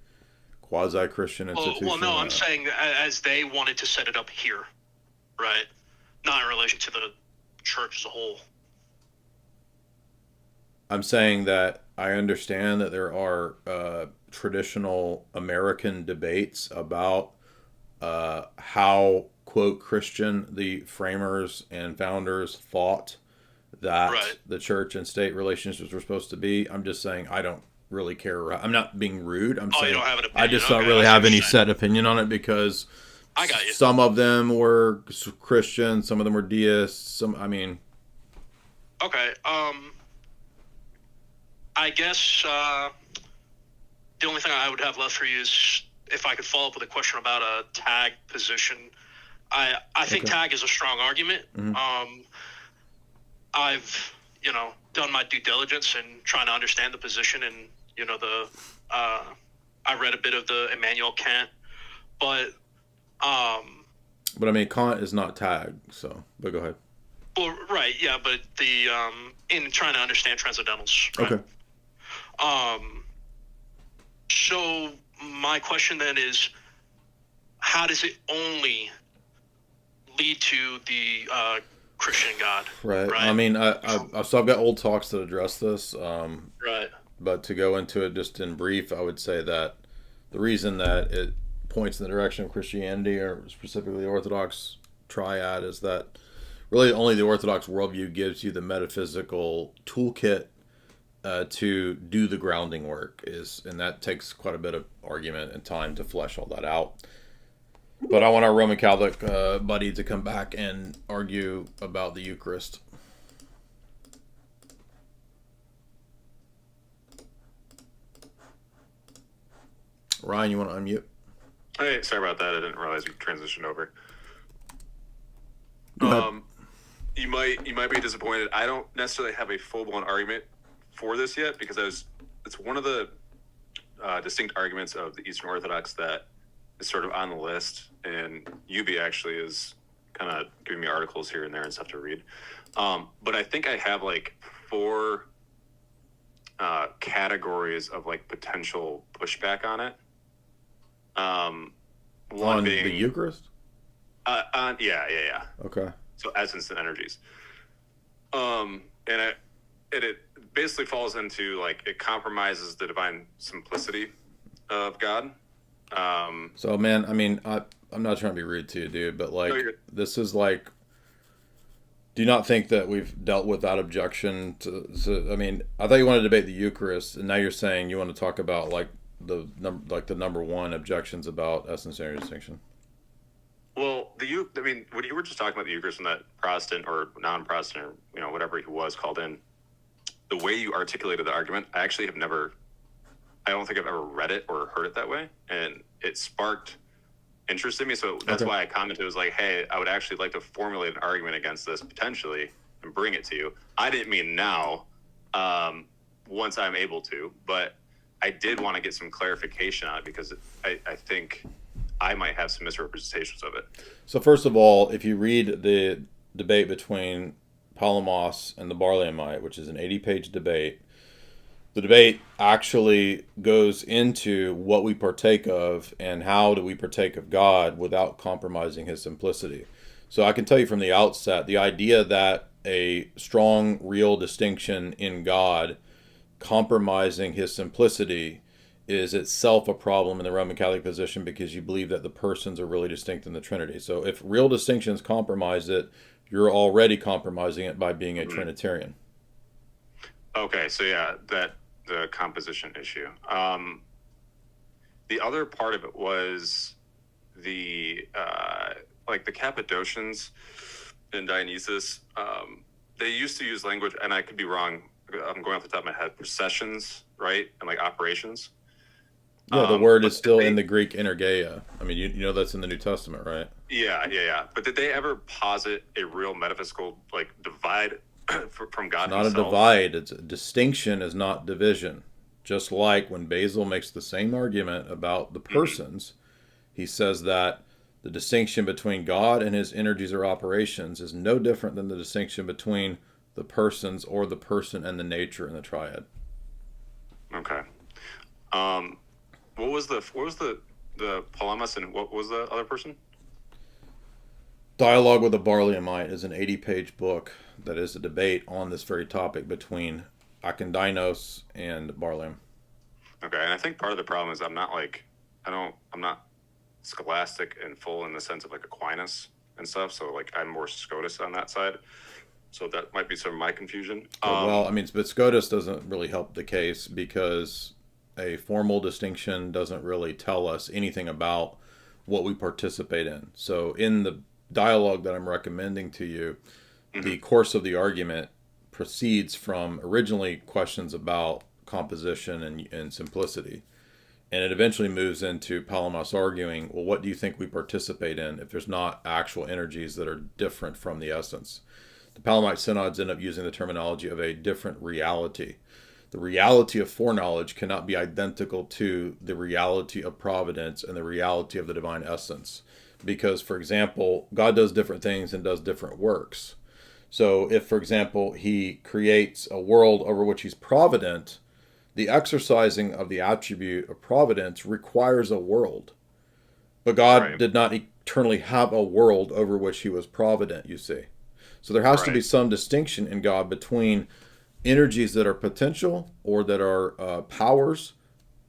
S4: quasi-Christian institution.
S16: Well, no, I'm saying as they wanted to set it up here, right? Not in relation to the church as a whole.
S4: I'm saying that I understand that there are traditional American debates about how, quote, Christian the framers and founders thought that the church and state relationships were supposed to be. I'm just saying I don't really care. I'm not being rude. I'm saying
S16: you don't have an opinion.
S4: I just don't really have any set opinion on it because
S16: I got you.
S4: Some of them were Christian, some of them were deists. Okay.
S16: I guess the only thing I would have left for you is if I could follow up with a question about a tag position. I think tag is a strong argument.
S4: Mm-hmm.
S16: I've, done my due diligence and trying to understand the position, and I read a bit of the Immanuel Kant, but
S4: I mean Kant is not tag, but go ahead.
S16: Well, right, yeah, but the in trying to understand transcendentals, right?
S4: Okay.
S16: So my question then is, how does it only lead to the Christian God?
S4: Right. I mean, so I've got old talks that address this.
S16: Right.
S4: But to go into it just in brief, I would say that the reason that it points in the direction of Christianity, or specifically the Orthodox triad, is that really only the Orthodox worldview gives you the metaphysical toolkit to do the grounding work, and that takes quite a bit of argument and time to flesh all that out. But I want our Roman Catholic buddy to come back and argue about the Eucharist. Ryan, you want to unmute?
S17: Hey, sorry about that. I didn't realize we transitioned over. You might be disappointed. I don't necessarily have a full-blown argument for this yet, because it's one of the distinct arguments of the Eastern Orthodox that is sort of on the list, and UB actually is kind of giving me articles here and there and stuff to read. But I think I have like 4 categories of like potential pushback on it. One
S4: On
S17: being
S4: the Eucharist?
S17: Yeah.
S4: Okay.
S17: So essence and energies. And it basically falls into like it compromises the divine simplicity of God.
S4: So man, I mean, I'm not trying to be rude to you, dude, but like this is like, do you not think that we've dealt with that objection to I mean, I thought you wanted to debate the Eucharist, and now you're saying you want to talk about like the number one objections about essence and distinction.
S17: Well, I mean, when you were just talking about the Eucharist and that Protestant or non-Protestant or whatever he was called in, the way you articulated the argument, I don't think I've ever read it or heard it that way, and it sparked interest in me. So that's why I commented. It was like, hey, I would actually like to formulate an argument against this potentially and bring it to you. I didn't mean now, once I'm able to, but I did want to get some clarification on it because I think I might have some misrepresentations of it.
S4: So first of all, if you read the debate between Palamos and the Barlaamite, which is an 80-page debate, the debate actually goes into what we partake of and how do we partake of God without compromising his simplicity. So I can tell you from the outset, the idea that a strong, real distinction in God compromising his simplicity is itself a problem in the Roman Catholic position, because you believe that the persons are really distinct in the Trinity. So if real distinctions compromise it, you're already compromising it by being a Trinitarian.
S17: Okay, so yeah, the composition issue. The other part of it was the like the Cappadocians and Dionysus. They used to use language, and I could be wrong. I'm going off the top of my head. Processions, right, and like operations.
S4: Yeah, the word is still in the Greek energeia. I mean, you know that's in the New Testament, right?
S17: Yeah. But did they ever posit a real metaphysical like divide from God
S4: Not
S17: himself?
S4: a divide. It's a distinction is not division. Just like when Basil makes the same argument about the persons, he says that the distinction between God and his energies or operations is no different than the distinction between the persons or the person and the nature in the triad.
S17: Okay. What was the Palamas, and what was the other person?
S4: Dialogue with a Barlaamite is an 80-page book that is a debate on this very topic between Akindinos and Barlaam.
S17: Okay, and I think part of the problem is I'm not scholastic and full in the sense of like Aquinas and stuff. So like I'm more Scotus on that side. So that might be some of my confusion.
S4: Well, I mean, but Scotus doesn't really help the case because a formal distinction doesn't really tell us anything about what we participate in. So in the dialogue that I'm recommending to you, the course of the argument proceeds from originally questions about composition and simplicity. And it eventually moves into Palamos arguing, well, what do you think we participate in if there's not actual energies that are different from the essence? The Palamite synods end up using the terminology of a different reality. The reality of foreknowledge cannot be identical to the reality of providence and the reality of the divine essence. Because, for example, God does different things and does different works. So if, for example, he creates a world over which he's provident, the exercising of the attribute of providence requires a world. But God did not eternally have a world over which he was provident, you see. So there has to be some distinction in God between energies that are potential or that are powers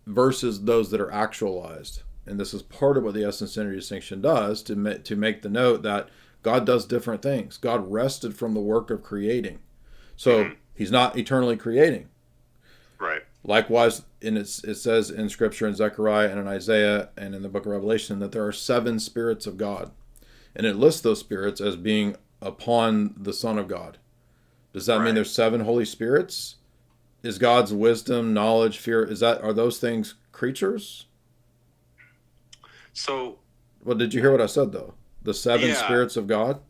S4: versus those that are actualized. And this is part of what the essence energy distinction does, to make the note that God does different things. God rested from the work of creating. So he's not eternally creating.
S17: Right.
S4: Likewise, it says in Scripture, in Zechariah and in Isaiah and in the book of Revelation, that there are 7 spirits of God. And it lists those spirits as being upon the Son of God. Does that mean there's 7 Holy Spirits? Is God's wisdom, knowledge, fear, are those things creatures?
S17: So,
S4: well, did you hear what I said though? The 7 spirits of God?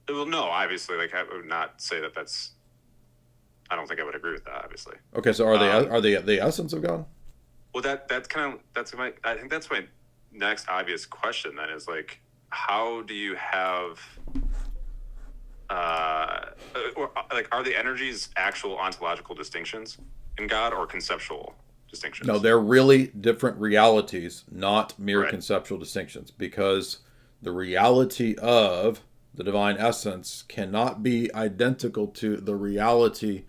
S17: Well, no, obviously, like I would not say that that's. I don't think I would agree with that, obviously.
S4: Okay, so are they the essence of God?
S17: Well, I think that's my next obvious question. Then is like, how do you have, or like, are the energies actual ontological distinctions? in God, or conceptual distinctions?
S4: No, they're really different realities, not mere
S17: Right.
S4: conceptual distinctions, because the reality of the divine essence cannot be identical to the reality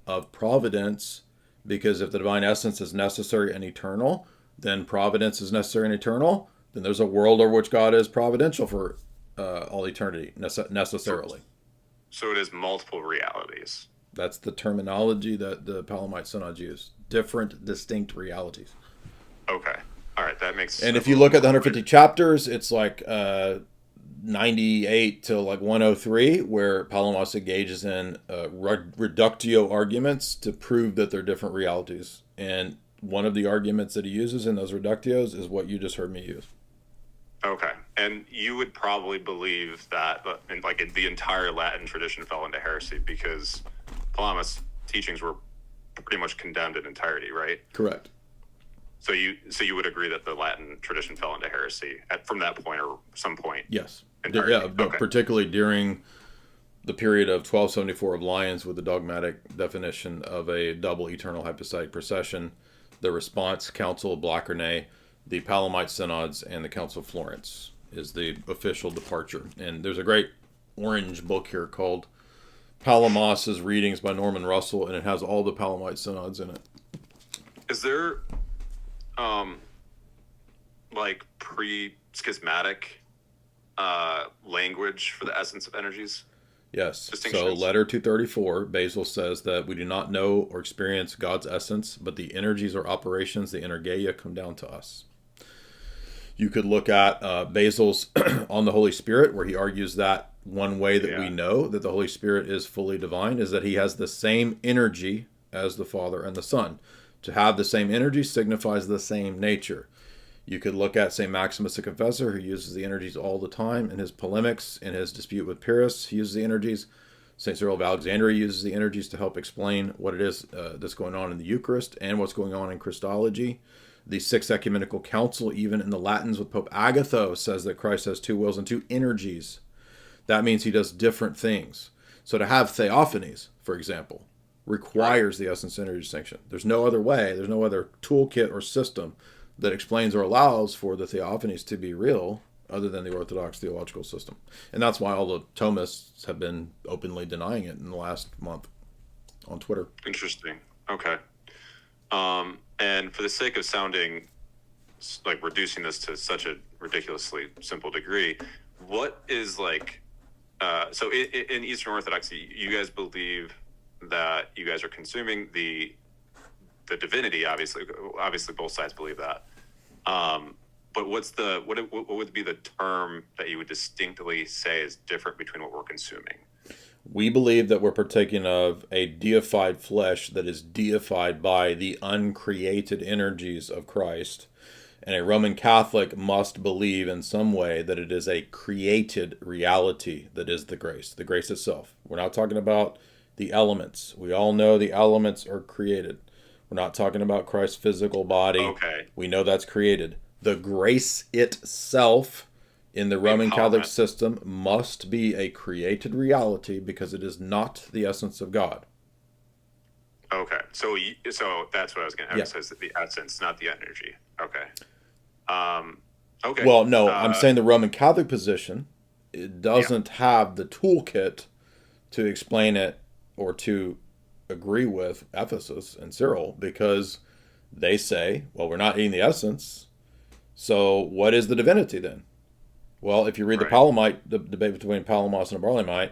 S4: of providence, because if the divine essence is necessary and eternal, then providence is necessary and eternal, then there's a world over which God is providential for all eternity, necessarily.
S17: So it is multiple realities.
S4: That's the terminology that the Palamite synods use. Different, distinct realities.
S17: Okay. All right, that makes
S4: And if you look at the 150 chapters, it's like 98 to like 103, where Palamas engages in reductio arguments to prove that they're different realities. And one of the arguments that he uses in those reductios is what you just heard me use.
S17: Okay. And you would probably believe that the entire Latin tradition fell into heresy because Palamas' teachings were pretty much condemned in entirety, right?
S4: Correct.
S17: So you would agree that the Latin tradition fell into heresy from that point or some point?
S4: Yes.
S17: Entirely.
S4: Yeah, but
S17: Okay.
S4: particularly during the period of 1274 of Lyons with the dogmatic definition of a double eternal hypostatic procession, the response Council of Blachernae, the Palamite synods, and the Council of Florence is the official departure. And there's a great orange book here called Palamas' Readings by Norman Russell, and it has all the Palamite synods in it.
S17: Is there pre-schismatic language for the essence of energies?
S4: Yes. So letter 234, Basil says that we do not know or experience God's essence, but the energies or operations, the energeia, come down to us. You could look at Basil's On the Holy Spirit, where he argues that one way that we know that the Holy Spirit is fully divine is that he has the same energy as the Father and the Son. To have the same energy signifies the same nature. You could look at St. Maximus the Confessor, who uses the energies all the time in his polemics, in his dispute with Pyrrhus. He uses the energies. St. Cyril of Alexandria uses the energies to help explain what it is that's going on in the Eucharist and what's going on in Christology. The Sixth Ecumenical Council, even in the Latins with Pope Agatho, says that Christ has two wills and two energies. That means he does different things. So to have theophanies, for example, requires the essence energy distinction. There's no other way, there's no other toolkit or system that explains or allows for the theophanies to be real other than the Orthodox theological system. And that's why all the Thomists have been openly denying it in the last month on Twitter.
S17: Interesting. Okay. And for the sake of sounding like reducing this to such a ridiculously simple degree, what is so in Eastern Orthodoxy, you guys believe that you guys are consuming the divinity, obviously both sides believe that. But what would be the term that you would distinctly say is different between what we're consuming?
S4: We believe that we're partaking of a deified flesh that is deified by the uncreated energies of Christ. And a Roman Catholic must believe in some way that it is a created reality that is the grace itself. We're not talking about the elements. We all know the elements are created. We're not talking about Christ's physical body.
S17: Okay.
S4: We know that's created. The grace itself in the Roman Catholic system must be a created reality because it is not the essence of God.
S17: Okay. So that's what I was going to emphasize, the essence, not the energy. Okay. Okay.
S4: Well, no, I'm saying the Roman Catholic position, it doesn't have the toolkit to explain it or to agree with Ephesus and Cyril, because they say, well, we're not eating the essence. So what is the divinity then? Well, if you read the Palamite, the debate between Palamos and a Barlaamite,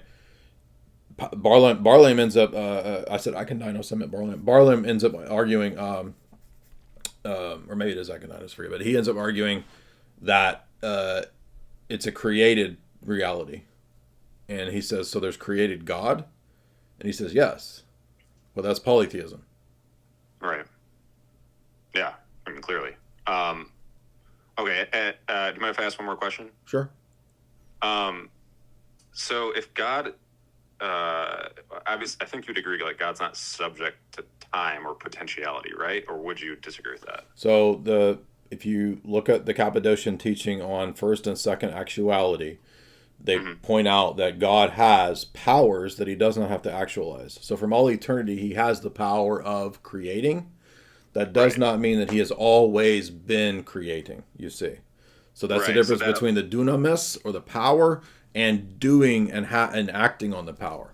S4: Barlaam ends up, I said Acondinos, I meant Barlaam. Barlaam ends up arguing, or maybe it is Acondinos for you, but he ends up arguing that it's a created reality. And he says, so there's created God? And he says, yes. Well, that's polytheism.
S17: Right. Yeah, I mean, clearly. Okay, do you mind if I ask one more question?
S4: Sure.
S17: So if God, obviously, I think you'd agree, like, God's not subject to time or potentiality, right? Or would you disagree with that?
S4: So if you look at the Cappadocian teaching on first and second actuality, They point out that God has powers that he does not have to actualize. So from all eternity, he has the power of creating. That does not mean that he has always been creating, you see. So that's the difference between the dunamis, or the power, and doing and acting on the power.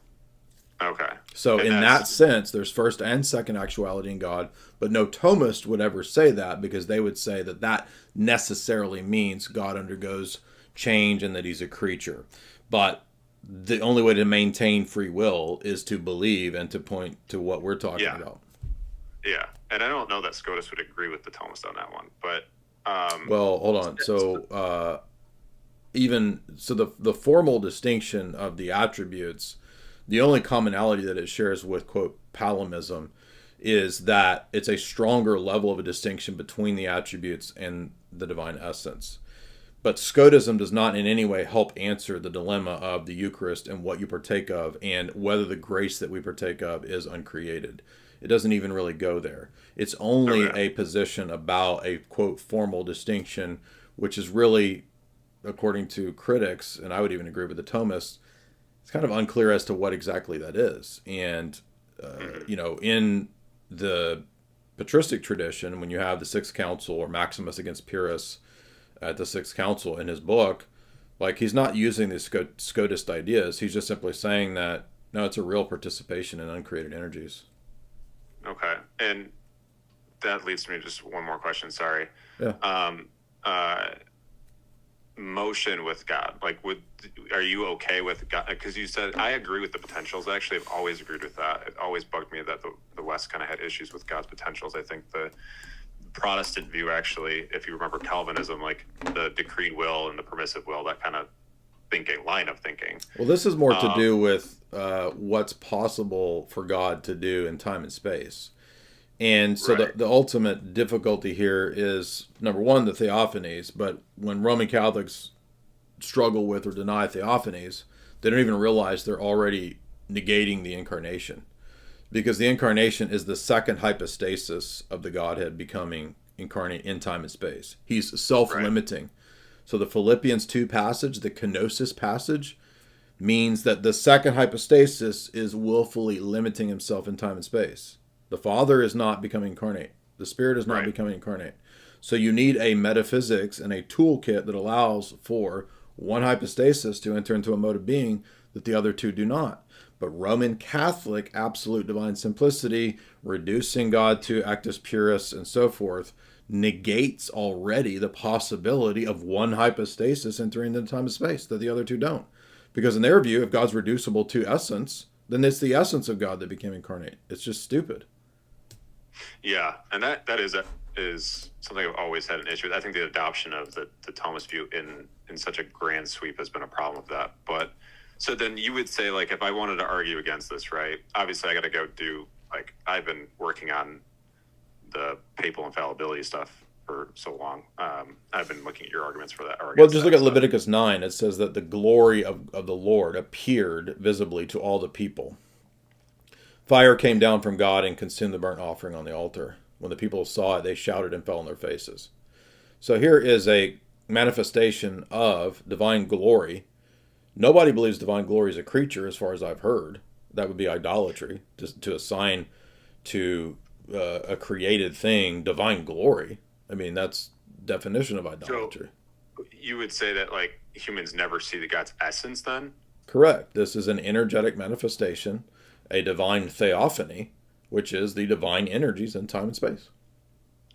S17: Okay.
S4: So in that sense, there's first and second actuality in God, but no Thomist would ever say that, because they would say that that necessarily means God undergoes change and that he's a creature. But the only way to maintain free will is to believe and to point to what we're talking about.
S17: Yeah, and I don't know that Scotus would agree with the Thomist on that one, but
S4: well, hold on. So the formal distinction of the attributes, the only commonality that it shares with, quote, Palimism, is that it's a stronger level of a distinction between the attributes and the divine essence. But Scotism does not in any way help answer the dilemma of the Eucharist and what you partake of, and whether the grace that we partake of is uncreated. It doesn't even really go there. It's only a position about a, quote, formal distinction, which is really, according to critics, and I would even agree with the Thomists, it's kind of unclear as to what exactly that is. And, in the patristic tradition, when you have the Sixth Council, or Maximus against Pyrrhus at the Sixth Council in his book, like, he's not using the Scotist ideas. He's just simply saying that, no, it's a real participation in uncreated energies.
S17: Okay. And that leads me to just one more question. Sorry.
S4: Yeah.
S17: Motion with God. Like, are you okay with God? Because you said, I agree with the potentials. I actually have always agreed with that. It always bugged me that the West kind of had issues with God's potentials. I think the Protestant view, actually, if you remember Calvinism, like the decreed will and the permissive will, that kind of line of thinking.
S4: Well, this is more to do with what's possible for God to do in time and space. And so the ultimate difficulty here is, number one, the theophanies. But when Roman Catholics struggle with or deny theophanies, they don't even realize they're already negating the incarnation. Because the incarnation is the second hypostasis of the Godhead becoming incarnate in time and space. He's self-limiting. So the Philippians 2 passage, the kenosis passage, means that the second hypostasis is willfully limiting himself in time and space. The Father is not becoming incarnate. The Spirit is not becoming incarnate. So you need a metaphysics and a toolkit that allows for one hypostasis to enter into a mode of being that the other two do not. But Roman Catholic absolute divine simplicity, reducing God to actus purus and so forth, negates already the possibility of one hypostasis entering into time and space that the other two don't. Because in their view, if God's reducible to essence, then it's the essence of God that became incarnate. It's just stupid.
S17: Yeah, and that is something I've always had an issue with. I think the adoption of the Thomist view in such a grand sweep has been a problem with that. But so then you would say, like, if I wanted to argue against this, right, obviously I got to go do, like, I've been working on the papal infallibility stuff for so long. I've been looking at your arguments for that.
S4: Well, just look at Leviticus 9. It says that the glory of the Lord appeared visibly to all the people. Fire came down from God and consumed the burnt offering on the altar. When the people saw it, they shouted and fell on their faces. So here is a manifestation of divine glory. Nobody believes divine glory is a creature, as far as I've heard. That would be idolatry, to assign to a created thing divine glory. I mean, that's definition of idolatry.
S17: So you would say that, like, humans never see the God's essence then?
S4: Correct. This is an energetic manifestation, a divine theophany, which is the divine energies in time and space.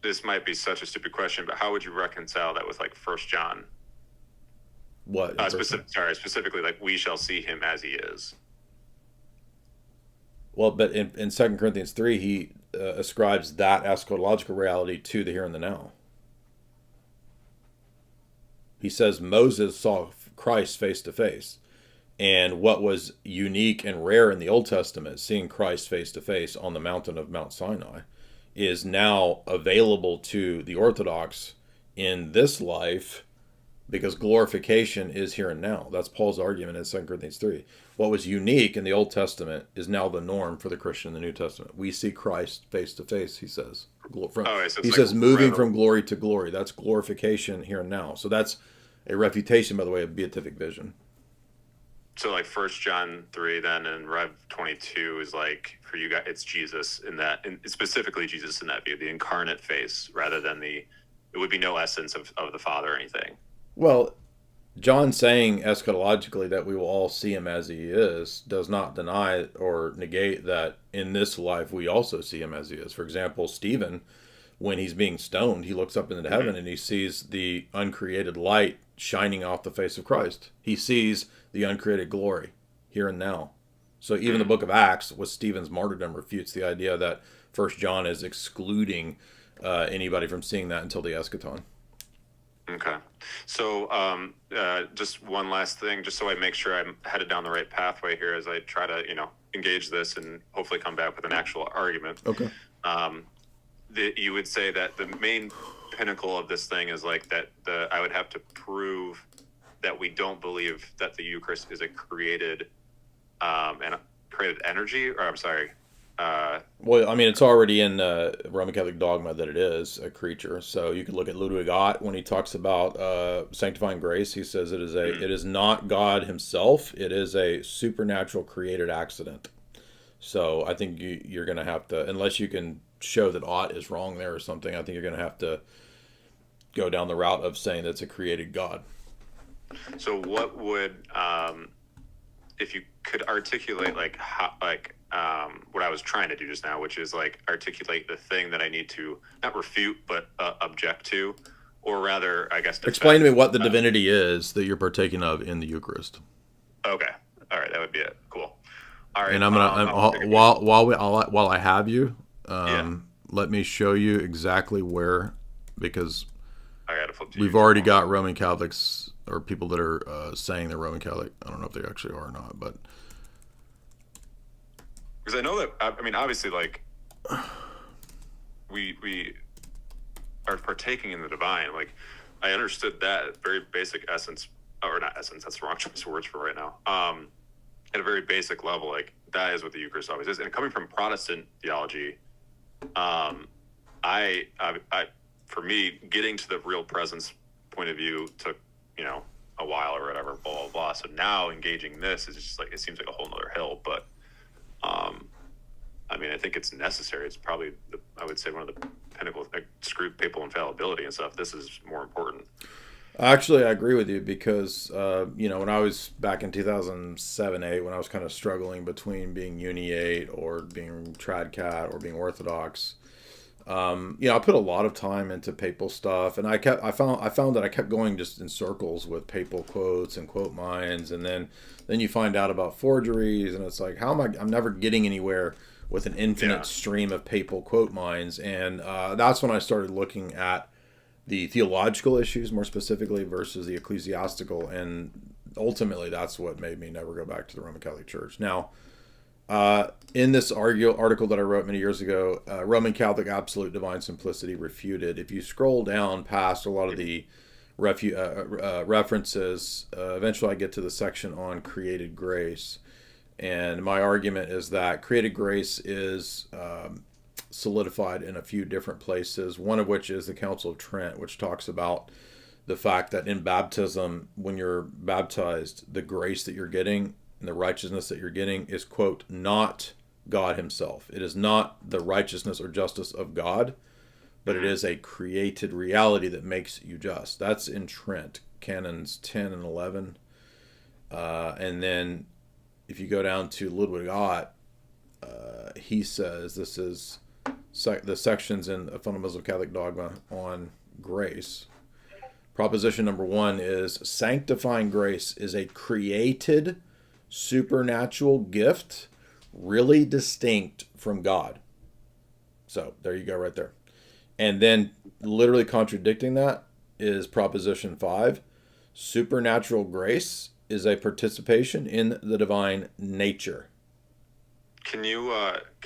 S17: This might be such a stupid question, but how would you reconcile that with, like, 1 John?
S4: What?
S17: Specifically, like, we shall see him as he is.
S4: Well, but in 2 Corinthians 3, he ascribes that eschatological reality to the here and the now. He says Moses saw Christ face to face. And what was unique and rare in the Old Testament, seeing Christ face to face on the mountain of Mount Sinai, is now available to the Orthodox in this life, because glorification is here and now. That's Paul's argument in 2 Corinthians 3. What was unique in the Old Testament is now the norm for the Christian in the New Testament. We see Christ face to face, he says. He says moving from glory to glory. That's glorification here and now. So that's a refutation, by the way, of beatific vision.
S17: so like 1 John 3 then and Rev 22 is like, for you guys, it's Jesus in that, and specifically Jesus in that view, the incarnate face, rather than it would be no essence of the Father or anything.
S4: Well, John saying eschatologically that we will all see him as he is does not deny or negate that in this life we also see him as he is. For example, Stephen, when he's being stoned, he looks up into heaven and he sees the uncreated light shining off the face of Christ. He sees the uncreated glory here and now. So even the book of Acts with Stephen's martyrdom refutes the idea that 1 John is excluding anybody from seeing that until the eschaton.
S17: Okay. So just one last thing, just so I make sure I'm headed down the right pathway here as I try to, engage this and hopefully come back with an actual argument.
S4: Okay.
S17: You would say that the main pinnacle of this thing is like that I would have to prove that we don't believe that the Eucharist is a created energy, or I'm sorry.
S4: Well, I mean, it's already in Roman Catholic dogma that it is a creature. So you could look at Ludwig Ott when he talks about sanctifying grace. He says it is not God himself. It is a supernatural created accident. So I think you're going to have to, unless you can show that Ott is wrong there or something, I think you're going to have to go down the route of saying that's a created God.
S17: So what would, if you could articulate what I was trying to do just now, which is like articulate the thing that I need to not refute, but object to, or rather, I guess,
S4: explain to me what the divinity is that you're partaking of in the Eucharist.
S17: Okay. All right. That would be it. Cool. All right.
S4: And I'm gonna while I have you, let me show you exactly where, because we've already got Roman Catholics or people that are saying they're Roman Catholic. I don't know if they actually are or not, but
S17: because I know that, I mean, obviously, like we are partaking in the divine. Like I understood that very basic essence, or not essence. That's the wrong choice of words for right now. At a very basic level, like that is what the Eucharist always is. And coming from Protestant theology, for me, getting to the real presence point of view took, a while or whatever, blah, blah, blah. So now engaging this is just like, it seems like a whole nother hill, but, I mean, I think it's necessary. It's probably, I would say, one of the pinnacle, like, screw papal infallibility and stuff. This is more important.
S4: Actually, I agree with you because, when I was back in 2007-8, when I was kind of struggling between being Uni-8 or being Tradcat or being Orthodox, I put a lot of time into papal stuff, and I found that I kept going just in circles with papal quotes and quote mines, and then you find out about forgeries, and it's like, I'm never getting anywhere with an infinite stream of papal quote mines, and that's when I started looking at the theological issues more specifically versus the ecclesiastical, and ultimately that's what made me never go back to the Roman Catholic Church. Now, in this article that I wrote many years ago, Roman Catholic Absolute Divine Simplicity Refuted, if you scroll down past a lot of the references, eventually I get to the section on created grace, and my argument is that created grace is solidified in a few different places, one of which is the Council of Trent, which talks about the fact that in baptism, when you're baptized, the grace that you're getting and the righteousness that you're getting is, quote, not God himself. It is not the righteousness or justice of God, but it is a created reality that makes you just. That's in Trent, canons 10 and 11. And then if you go down to Ludwig Ott, he says this is the sections in a Fundamental Catholic Dogma on grace. Proposition number 1 is sanctifying grace is a created supernatural gift really distinct from God. So there you go right there. And then literally contradicting that is Proposition 5. Supernatural grace is a participation in the divine nature.
S17: Can you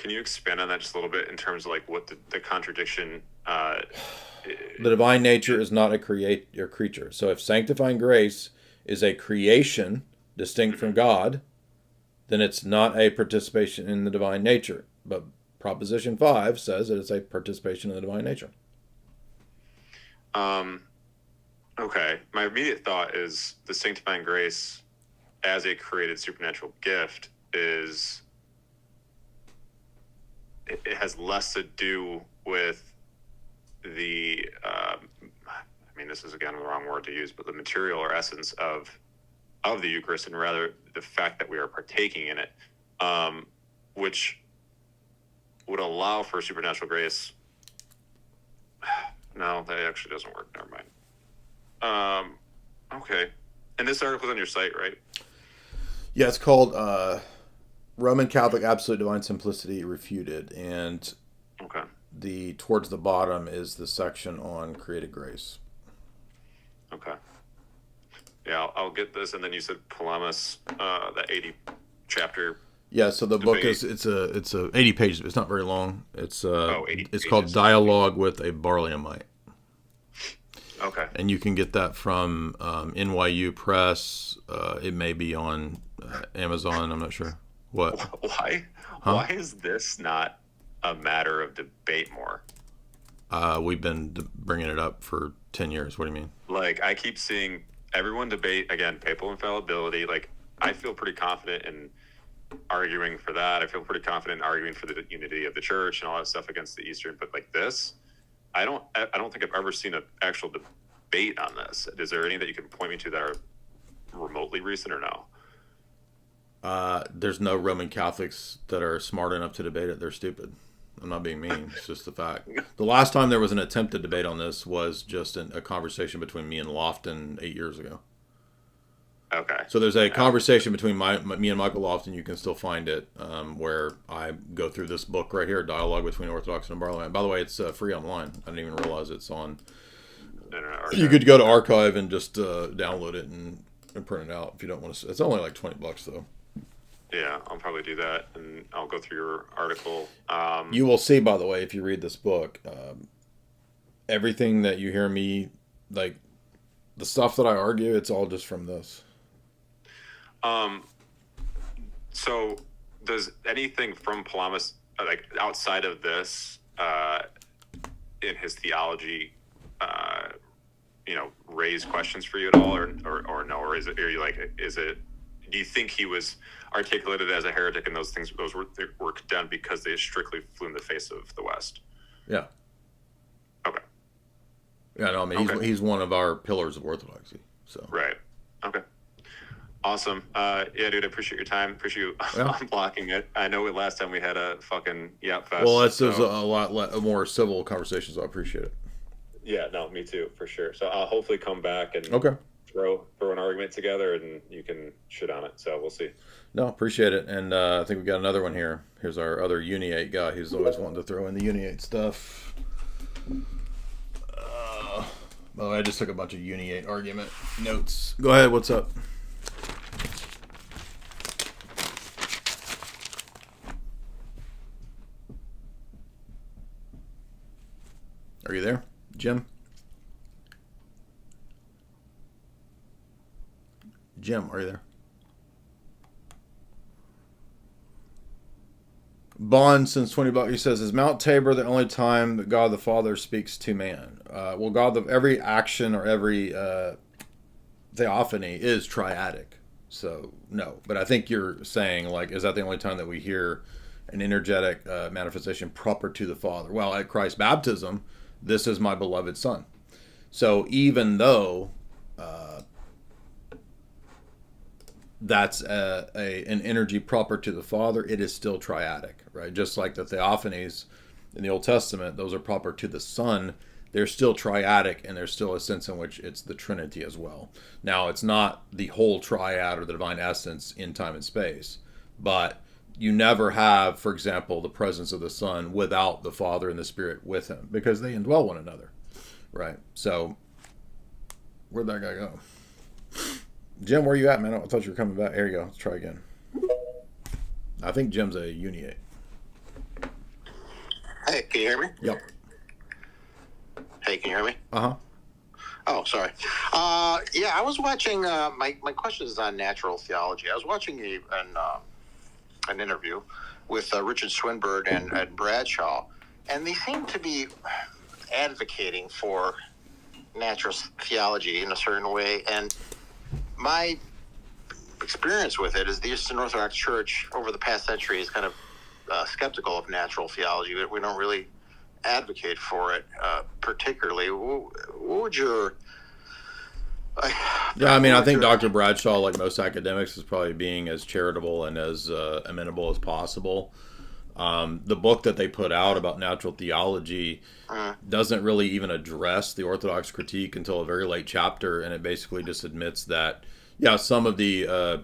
S17: expand on that just a little bit in terms of like what the contradiction?
S4: The divine nature is not a creature. So if sanctifying grace is a creation distinct from God, then it's not a participation in the divine nature. But Proposition 5 says that it's a participation in the divine nature.
S17: Okay. My immediate thought is the sanctifying grace as a created supernatural gift is, it has less to do with the, I mean, this is again the wrong word to use, but the material or essence of the Eucharist, and rather the fact that we are partaking in it, which would allow for supernatural grace. No, that actually doesn't work. Never mind. Okay. And this article's on your site, right?
S4: Yeah, it's called Roman Catholic Absolute Divine Simplicity Refuted, and
S17: okay.
S4: Towards the bottom is the section on created grace.
S17: Okay. Yeah, I'll get this, and then you said Palamas, that 80 chapter.
S4: Yeah, so the book
S17: debate.
S4: it's 80 pages. It's not very long. It's
S17: 80
S4: it's called Dialogue with a Barlaamite.
S17: Okay.
S4: And you can get that from NYU Press. It may be on Amazon. I'm not sure. What?
S17: Why?
S4: Huh?
S17: Why is this not a matter of debate more?
S4: We've been bringing it up for 10 years. What do you mean?
S17: Like, I keep seeing everyone debate, again, papal infallibility. Like, I feel pretty confident in arguing for that. I feel pretty confident in arguing for the unity of the church and all that stuff against the Eastern. But like this, I don't think I've ever seen an actual debate on this. Is there any that you can point me to that are remotely recent or no?
S4: There's no Roman Catholics that are smart enough to debate it. They're stupid. I'm not being mean. It's just the fact. The last time there was an attempted debate on this was just a conversation between me and Lofton 8 years ago.
S17: Okay.
S4: So there's a conversation between me and Michael Lofton. You can still find it, where I go through this book right here, Dialogue Between Orthodox and Barlaam. By the way, it's free online. I didn't even realize it's on. You could go to Archive and just download it and print it out if you don't want to. It's only like $20 though.
S17: Yeah, I'll probably do that, and I'll go through your article.
S4: You will see, by the way, if you read this book, everything that you hear me, like the stuff that I argue, it's all just from this.
S17: So does anything from Palamas, like outside of this, in his theology, raise questions for you at all, or no, or is it, do you think he was articulated as a heretic and those were condemned because they strictly flew in the face of the West?
S4: Yeah.
S17: Okay.
S4: Yeah, no, I mean, he's one of our pillars of orthodoxy. So.
S17: Right. Okay. Awesome. Yeah, dude, I appreciate your time. Appreciate you unblocking it. I know last time we had a fucking yap fest.
S4: Well, there's a lot more civil conversation, so I appreciate it.
S17: Yeah, no, me too, for sure. So I'll hopefully come back and throw an argument together, and you can shit on it. So we'll see.
S4: No, appreciate it. And I think we got another one here. Here's our other Uniate guy who's always wanting to throw in the Uniate stuff. By the way, I just took a bunch of Uniate argument notes. Go ahead, what's up? Are you there, Jim? Jim, are you there? Bond, since $20, he says, is Mount Tabor the only time that God the Father speaks to man? Well, every action or every theophany is triadic. So, no. But I think you're saying, like, is that the only time that we hear an energetic manifestation proper to the Father? Well, at Christ's baptism, this is my beloved Son. So even though that's an energy proper to the Father, it is still triadic, right? Just like the theophanies in the Old Testament, those are proper to the Son. They're still triadic, and there's still a sense in which it's the Trinity as well. Now, it's not the whole triad or the divine essence in time and space, but you never have, for example, the presence of the Son without the Father and the Spirit with him, because they indwell one another, right? So, where'd that guy go? Jim, where you at, man? I thought you were coming back. Here you go. Let's try again. I think Jim's a Uniate.
S12: Hey, can you hear me?
S4: Yep.
S12: Hey, can you hear me?
S4: Uh-huh.
S12: Oh, sorry. Yeah, I was watching, my question is on natural theology. I was watching an interview with Richard Swinburne and Bradshaw, and they seem to be advocating for natural theology in a certain way. And my experience with it is the Eastern Orthodox Church over the past century is kind of skeptical of natural theology. We don't really advocate for it particularly. What would your...
S4: Yeah, I mean, I think Dr. Bradshaw, like most academics, is probably being as charitable and as amenable as possible. The book that they put out about natural theology doesn't really even address the Orthodox critique until a very late chapter, and it basically just admits that, yeah, some of the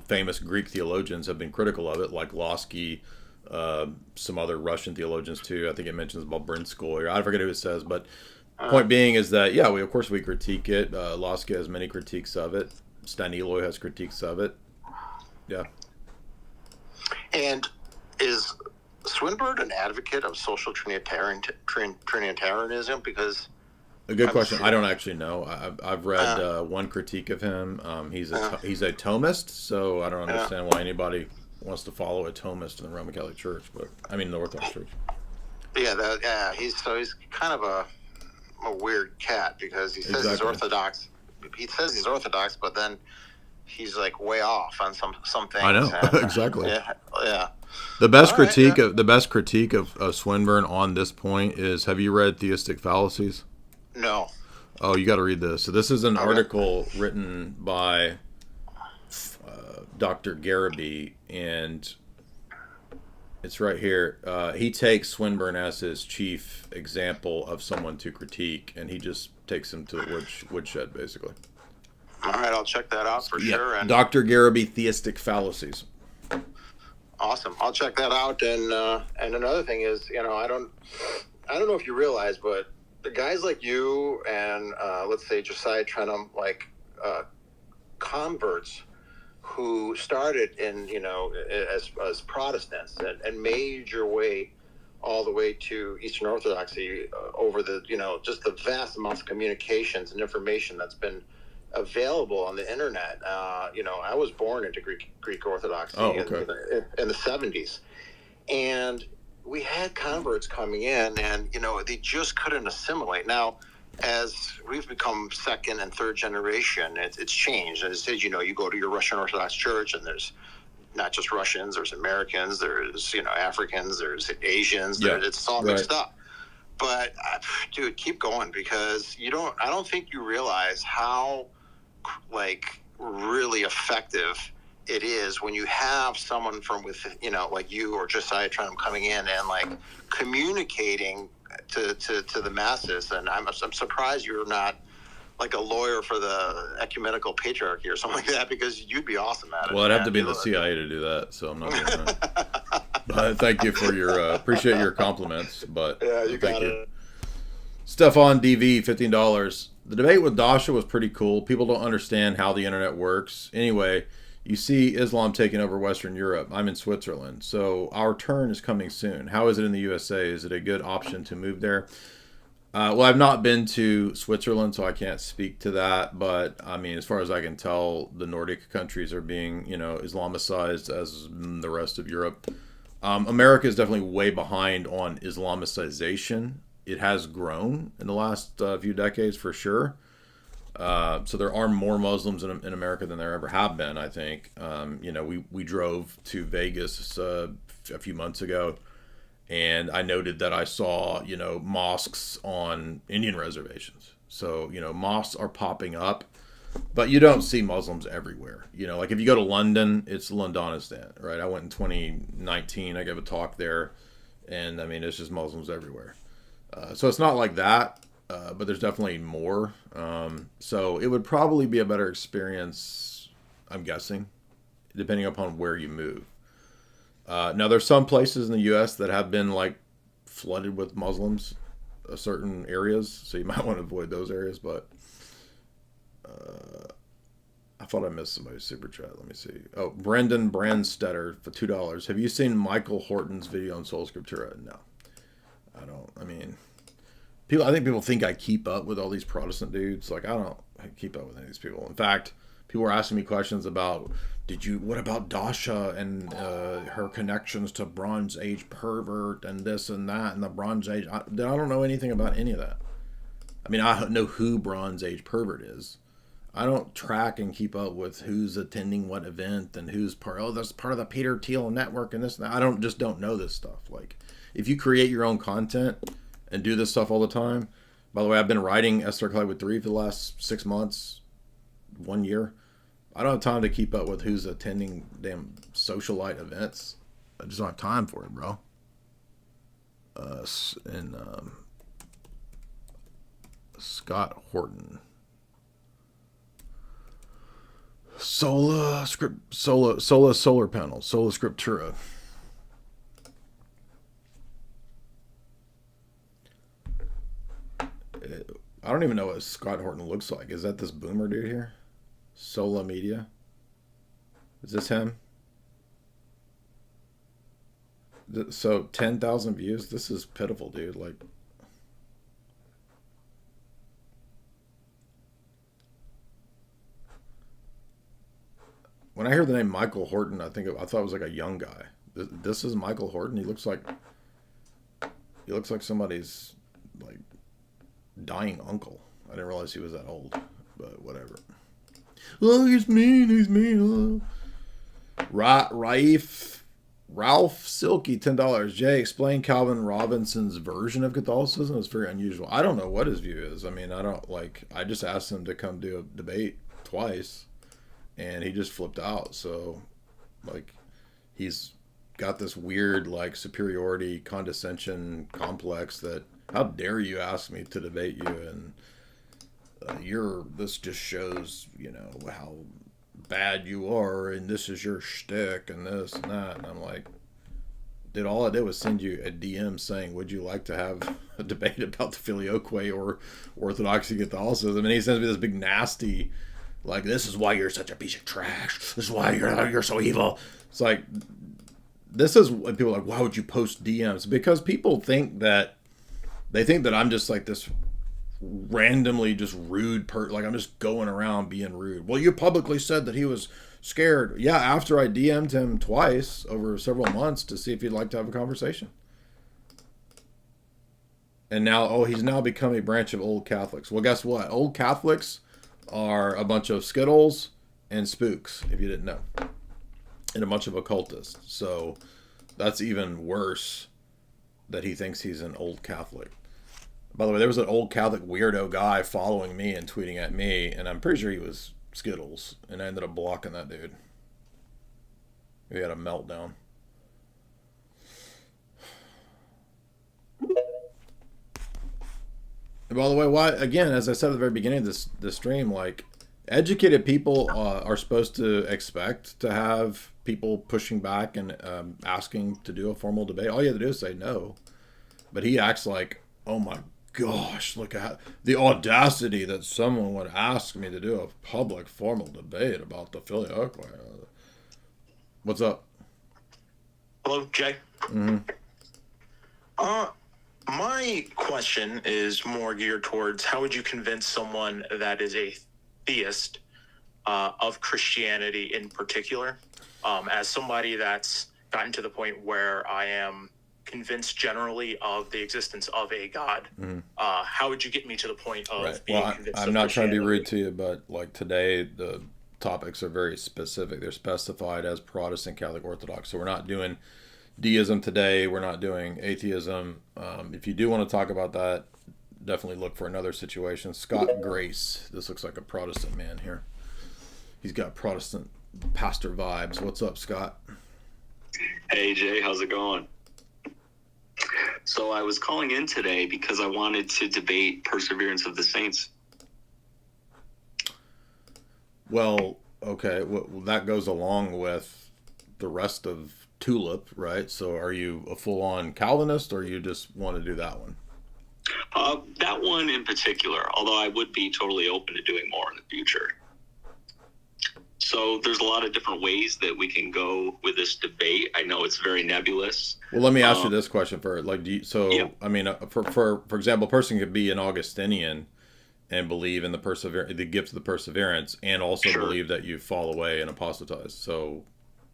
S4: famous Greek theologians have been critical of it, like Losky, some other Russian theologians too. I think it mentions about Brinskoy, or I forget who it says, but point being is that, yeah, we critique it. Losky has many critiques of it. Staniloy has critiques of it. Yeah.
S12: And is Swinburne an advocate of social Trinitarianism? Because
S4: a good question. I don't actually know. I've read one critique of him. He's a Thomist, so I don't understand why anybody wants to follow a Thomist in the Roman Catholic Church, but I mean the Orthodox Church.
S12: Yeah, he's kind of a weird cat, because he says he's Orthodox. He says he's Orthodox, but then he's like way off on some things.
S4: I know.
S12: And,
S4: exactly.
S12: Yeah.
S4: The best critique of Swinburne on this point is, have you read Theistic Fallacies?
S12: No.
S4: Oh, you got to read this. So this is an article written by Dr. Garraby, and it's right here. He takes Swinburne as his chief example of someone to critique, and he just takes him to the woodshed, basically.
S12: All right, I'll check that out for sure. And
S4: Dr. Garraby, Theistic Fallacies.
S12: Awesome. I'll check that out. And another thing is, I don't know if you realize, but the guys like you and let's say Josiah Trenum, like converts who started in as Protestants and made your way all the way to Eastern Orthodoxy over the just the vast amounts of communications and information that's been available on the internet. I was born into Greek Orthodoxy in the 70s, and we had converts coming in, and they just couldn't assimilate. Now, as we've become second and third generation, it's changed. And it says, you go to your Russian Orthodox Church, and there's not just Russians, there's Americans, there's Africans, there's Asians, it's all mixed up. But dude, keep going, because I don't think you realize how really effective it is when you have someone from within, like you or Josiah Trenum coming in and communicating to the masses. And I'm surprised you're not like a lawyer for the ecumenical patriarchy or something like that, because you'd be awesome at it.
S4: Well, I'd have to be in the CIA to do that, so I'm not doing that. But thank you for your appreciate your compliments. But
S12: yeah, you got it.
S4: Stefan DV, $15. The debate with Dasha was pretty cool. People don't understand how the internet works. Anyway, you see Islam taking over Western Europe. I'm in Switzerland, so our turn is coming soon. How is it in the USA? Is it a good option to move there? Well, I've not been to Switzerland, so I can't speak to that. But I mean, as far as I can tell, the Nordic countries are being, Islamicized as the rest of Europe. America is definitely way behind on Islamicization. It has grown in the last few decades for sure. So there are more Muslims in America than there ever have been, I think. We drove to Vegas a few months ago, and I noted that I saw, mosques on Indian reservations. So, mosques are popping up, but you don't see Muslims everywhere. Like if you go to London, it's Londonistan, right? I went in 2019, I gave a talk there, and I mean, it's just Muslims everywhere. So it's not like that, but there's definitely more. So it would probably be a better experience, I'm guessing, depending upon where you move. Now, there's some places in the U.S. that have been flooded with Muslims, certain areas, so you might want to avoid those areas. But I thought I missed somebody's super chat. Let me see. Oh, Brendan Brandstetter for $2. Have you seen Michael Horton's video on Sola Scriptura? No. I don't. I mean, I think people think I keep up with all these Protestant dudes. I don't keep up with any of these people. In fact, people were asking me questions about, what about Dasha and her connections to Bronze Age pervert and this and that and the Bronze Age. I don't know anything about any of that. I mean, I know who Bronze Age pervert is. I don't track and keep up with who's attending what event and who's that's part of the Peter Thiel network and this and that. I don't know this stuff. Like, if you create your own content and do this stuff all the time. By the way, I've been writing Esther Hollywood 3 for the last 6 months, 1 year. I don't have time to keep up with who's attending damn socialite events. I just don't have time for it, bro. Scott Horton. Sola solar panels. Sola Scriptura. I don't even know what Scott Horton looks like. Is that this boomer dude here? Sola Media? Is this him? So 10,000 views? This is pitiful, dude. Like, when I hear the name Michael Horton, I thought it was like a young guy. This is Michael Horton. He looks like somebody's like dying uncle. I didn't realize he was that old, but whatever. Oh, he's mean. Oh. Ralph Silky, $10. Jay, explain Calvin Robinson's version of Catholicism. It's very unusual. I don't know what his view is. I mean, I just asked him to come do a debate twice, and he just flipped out. So, like, he's got this weird, like, superiority, condescension complex that, how dare you ask me to debate you, and this just shows, how bad you are, and this is your shtick, and this and that. And I'm like, dude, all I did was send you a DM saying, would you like to have a debate about the Filioque or Orthodoxy Catholicism? And he sends me this big nasty, like, this is why you're such a piece of trash. This is why you're so evil. It's like, this is what people are like, why would you post DMs? Because people think that I'm just like this randomly just rude like I'm just going around being rude. Well, you publicly said that he was scared. Yeah, after I DM'd him twice over several months to see if he'd like to have a conversation. And now, he's now become a branch of old Catholics. Well, guess what? Old Catholics are a bunch of Skittles and spooks, if you didn't know. And a bunch of occultists. So that's even worse that he thinks he's an old Catholic. By the way, there was an old Catholic weirdo guy following me and tweeting at me, and I'm pretty sure he was Skittles, and I ended up blocking that dude. He had a meltdown. And by the way, why, again, as I said at the very beginning of this stream, like, educated people are supposed to expect to have people pushing back and asking to do a formal debate. All you have to do is say no. But he acts like, oh my gosh, look at the audacity that someone would ask me to do a public formal debate about the Filioque. What's up?
S18: Hello, Jay.
S4: Mm-hmm.
S18: My question is more geared towards how would you convince someone that is a theist of Christianity in particular, as somebody that's gotten to the point where I am convinced generally of the existence of a God.
S4: Mm-hmm.
S18: How would you get me to the point of being convinced
S4: I'm not trying to be rude to you, but like today the topics are very specific. They're specified as Protestant, Catholic, Orthodox. So we're not doing deism today. We're not doing atheism. If you do want to talk about that, definitely look for another situation. Scott Grace. This looks like a Protestant man here. He's got Protestant pastor vibes. What's up, Scott?
S19: Hey, Jay. How's it going? So I was calling in today because I wanted to debate Perseverance of the Saints.
S4: Well, okay. Well, that goes along with the rest of Tulip, right? So are you a full-on Calvinist, or you just want to do that one?
S19: That one in particular, although I would be totally open to doing more in the future. So there's a lot of different ways that we can go with this debate. I know it's very nebulous.
S4: Well, let me ask you this question first. Like, I mean, for example, a person could be an Augustinian and believe in the gift of the perseverance, and also believe that you fall away and apostatize. So,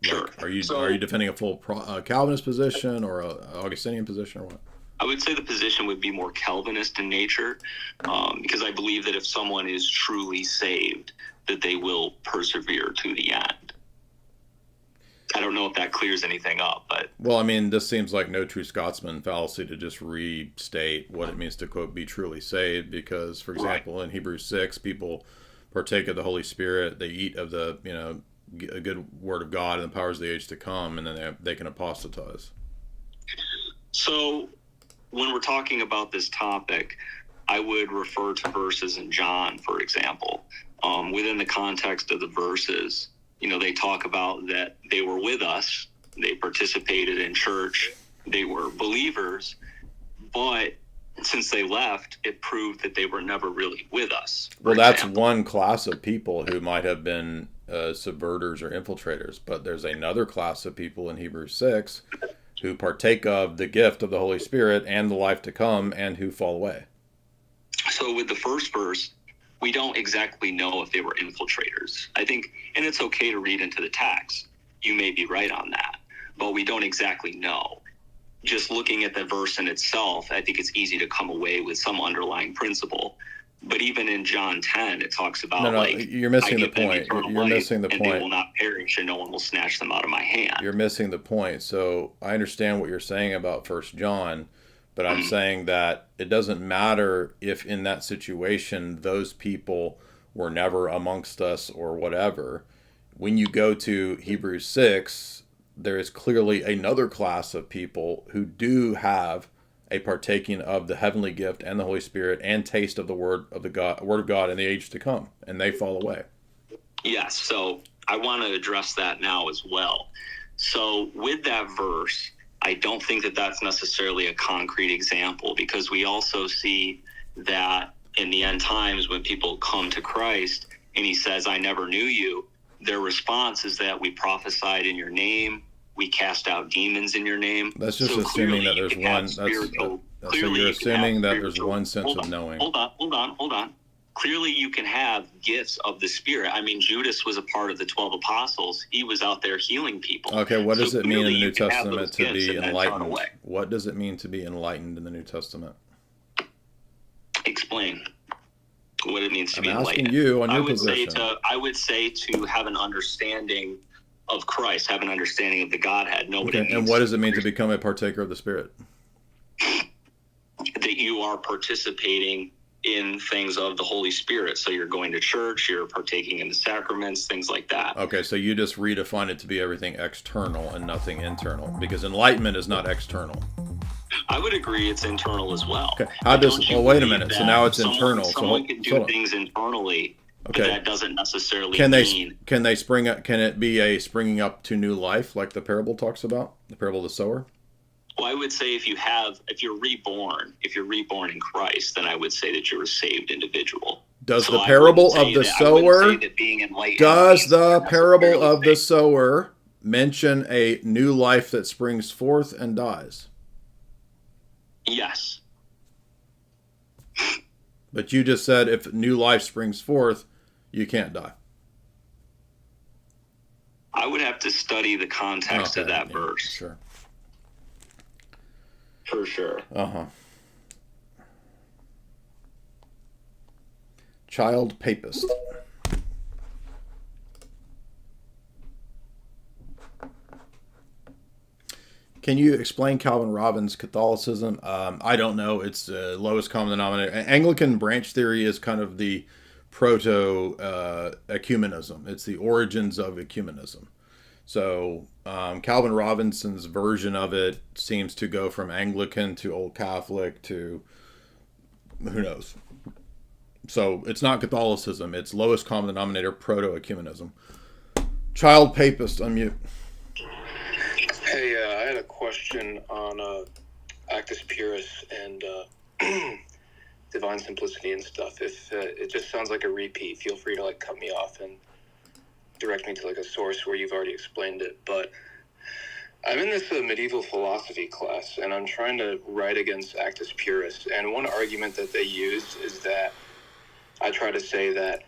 S4: like, are you defending a full Calvinist position or a Augustinian position, or what?
S19: I would say the position would be more Calvinist in nature, because I believe that if someone is truly saved, that they will persevere to the end. I don't know if that clears anything up, but...
S4: Well, I mean, this seems like no true Scotsman fallacy to just restate what it means to, quote, be truly saved, because, for example, in Hebrews 6, people partake of the Holy Spirit, they eat of the, a good word of God and the powers of the age to come, and then they can apostatize.
S19: So, when we're talking about this topic, I would refer to verses in John, for example. Within the context of the verses, they talk about that they were with us, they participated in church, they were believers, but since they left, it proved that they were never really with us.
S4: Well, that's one class of people who might have been subverters or infiltrators, but there's another class of people in Hebrews 6 who partake of the gift of the Holy Spirit and the life to come, and who fall away.
S19: So with the first verse, we don't exactly know if they were infiltrators. I think, and it's okay to read into the text. You may be right on that, but we don't exactly know. Just looking at the verse in itself, I think it's easy to come away with some underlying principle. But even in John 10, it talks about
S4: you're missing the point. You're missing the point.
S19: And they will not perish, and no one will snatch them out of my hand.
S4: You're missing the point. So I understand what you're saying about 1 John, but I'm saying that it doesn't matter if in that situation those people were never amongst us or whatever. When you go to Hebrews 6, there is clearly another class of people who do have a partaking of the heavenly gift and the Holy Spirit and taste of the word of God in the age to come, and they fall away.
S19: Yes, so I want to address that now as well. So with that verse, I don't think that that's necessarily a concrete example, because we also see that in the end times when people come to Christ and he says, I never knew you, their response is that we prophesied in your name, we cast out demons in your name.
S4: That's just assuming that there's one. So you're assuming that there's one sense of knowing.
S19: Hold on. Clearly, you can have gifts of the Spirit. I mean, Judas was a part of the 12 apostles. He was out there healing people.
S4: Okay, what does it mean in the New Testament to be enlightened? What does it mean to be enlightened in the New Testament?
S19: Explain what it means to be
S4: enlightened.
S19: I'm asking
S4: you on your position.
S19: I would say to have an understanding of Christ, have an understanding of the Godhead.
S4: And what does it mean to become a partaker of the Spirit?
S19: That you are participating in things of the Holy Spirit. So you're going to church, you're partaking in the sacraments, things like that.
S4: Okay, so you just redefine it to be everything external and nothing internal, because enlightenment is not external.
S19: I would agree it's internal as well.
S4: Okay, wait a minute. So now it's internal.
S19: Someone can do things internally.
S4: Okay.
S19: But that doesn't necessarily
S4: mean... Can it be a springing up to new life, like the parable talks about, the parable of the sower?
S19: Well, I would say if you're reborn in Christ, then I would say that you're a saved individual.
S4: Does the parable of the sower mention a new life that springs forth and dies?
S19: Yes.
S4: But you just said if new life springs forth, you can't die.
S19: I would have to study the context of that verse.
S4: Sure.
S19: For sure.
S4: Child papist. Can you explain Calvin Robin's Catholicism? I don't know. It's the lowest common denominator. Anglican branch theory is kind of the proto-ecumenism. It's the origins of ecumenism. So Calvin Robinson's version of it seems to go from Anglican to Old Catholic to who knows. So it's not Catholicism. It's lowest common denominator, proto-ecumenism. Child papist, unmute.
S20: Hey, I had a question on Actus Purus and divine simplicity and stuff. If it just sounds like a repeat, feel free to cut me off and direct me to a source where you've already explained it. But I'm in this medieval philosophy class, and I'm trying to write against Actus Purus. And one argument that they use is that I try to say that,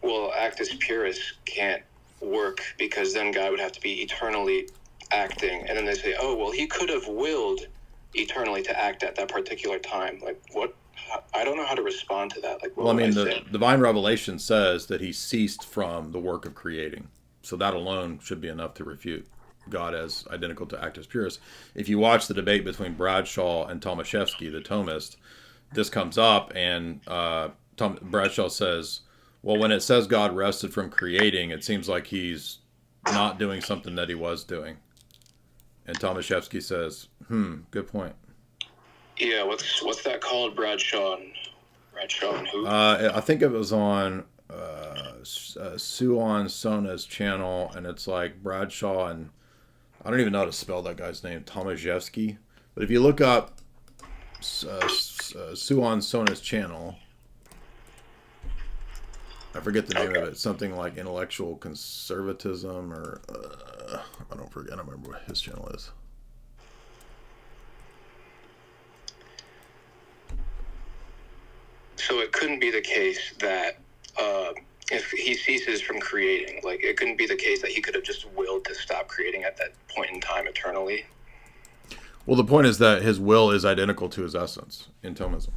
S20: well, Actus Purus can't work because then God would have to be eternally acting. And then they say, oh, well, he could have willed eternally to act at that particular time. Like, what? I don't know how to respond to that. Like, what
S4: Well, I
S20: would
S4: mean,
S20: I
S4: the
S20: say?
S4: divine revelation says that he ceased from the work of creating. So that alone should be enough to refute God as identical to actus purus. If you watch the debate between Bradshaw and Tomaszewski, the Thomist, this comes up, and Bradshaw says, well, when it says God rested from creating, it seems like he's not doing something that he was doing. And Tomaszewski says, good point.
S20: Yeah, what's that called? Bradshaw and who?
S4: I think it was on Suon Sona's channel, and it's like Bradshaw and I don't even know how to spell that guy's name, Tomaszewski. But if you look up Suon Sona's channel, I forget the name of it. Something like intellectual conservatism, or I don't remember what his channel is.
S20: So it couldn't be the case that if he ceases from creating, like, it couldn't be the case that he could have just willed to stop creating at that point in time eternally.
S4: Well, the point is that his will is identical to his essence in Thomism.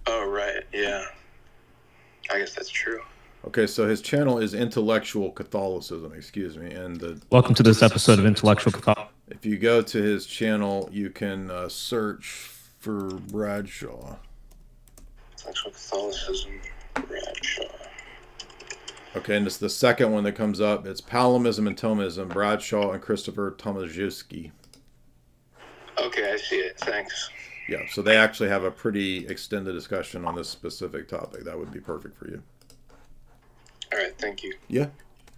S20: Oh, right. Yeah. I guess that's true.
S4: Okay, so his channel is Intellectual Catholicism, and
S21: Welcome to this episode of Intellectual Catholicism.
S4: If you go to his channel, you can search for Bradshaw.
S20: Intellectual Catholicism, Bradshaw.
S4: Okay, and it's the second one that comes up. It's Palimism and Thomism, Bradshaw and Christopher Tomaszewski.
S20: Okay, I see it. Thanks.
S4: Yeah, so they actually have a pretty extended discussion on this specific topic. That would be perfect for you.
S20: All right, thank you.
S4: Yeah,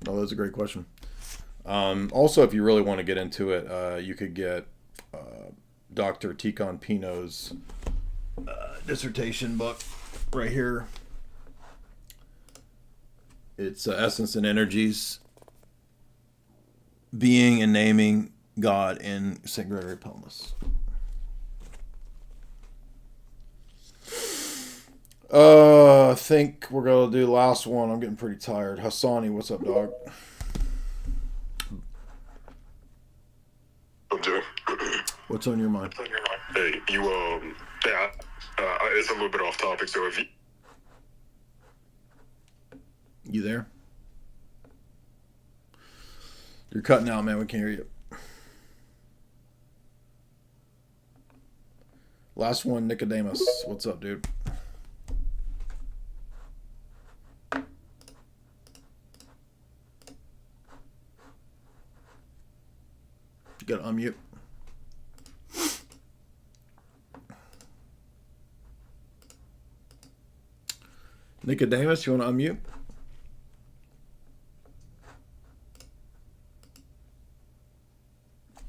S4: no, that's a great question. Also, if you really want to get into it, you could get Dr. Tikhon Pino's dissertation book right here. It's Essence and Energies, Being and Naming God in St. Gregory Palamas. I think we're going to do the last one. I'm getting pretty tired. Hassani, what's up, dog? What's on your mind?
S22: Hey, it's a little bit off topic, so if
S4: You there? You're cutting out, man. We can't hear you. Last one, Nicodemus. What's up, dude? You gotta unmute. Nicodemus, you want to unmute?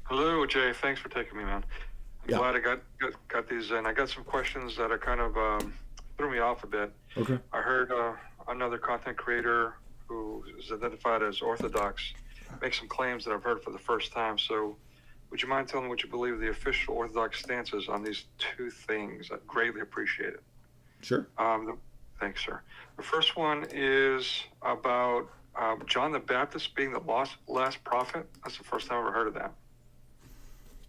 S23: Hello, Jay. Thanks for taking me, man. I'm glad I got these in. I got some questions that are kind of threw me off a bit.
S4: Okay.
S23: I heard another content creator who is identified as Orthodox make some claims that I've heard for the first time. So would you mind telling me what you believe the official Orthodox stance is on these two things? I'd greatly appreciate it.
S4: Sure.
S23: Thanks, sir. The first one is about John the Baptist being the last prophet. That's the first time I've ever heard of that.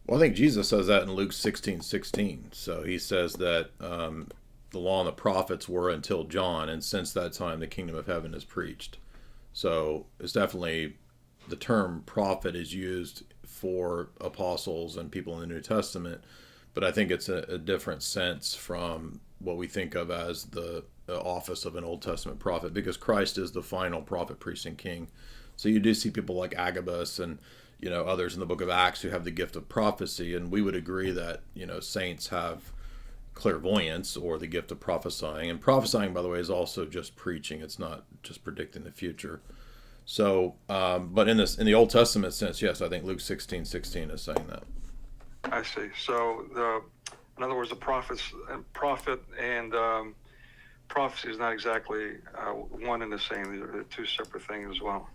S4: Well, I think Jesus says that in Luke 16:16. So he says that the law and the prophets were until John, and since that time the kingdom of heaven is preached. So it's definitely, the term prophet is used for apostles and people in the New Testament, but I think it's a different sense from what we think of as the office of an Old Testament prophet, because Christ is the final prophet, priest, and king. So you do see people like Agabus and others in the book of Acts who have the gift of prophecy, and we would agree that saints have clairvoyance or the gift of prophesying. And prophesying, by the way, is also just preaching. It's not just predicting the future. So, but in the Old Testament sense, yes, I think Luke 16:16 is saying that.
S23: I see. So in other words, the prophet and prophecy is not exactly one and the same. They're two separate things as well.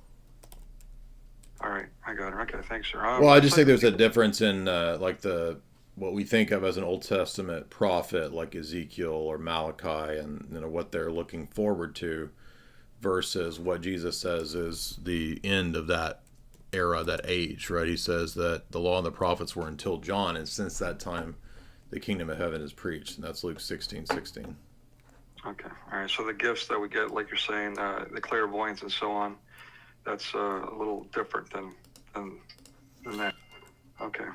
S23: All right, I got it. Okay, thanks, sir.
S4: Well, I just think there's a difference in what we think of as an Old Testament prophet, like Ezekiel or Malachi, and what they're looking forward to, versus what Jesus says is the end of that era, that age, right? He says that the law and the prophets were until John, and since that time, the kingdom of heaven is preached, and that's Luke 16:16.
S23: Okay. All right. So the gifts that we get, like you're saying, the clairvoyance and so on, that's a little different than that. Okay.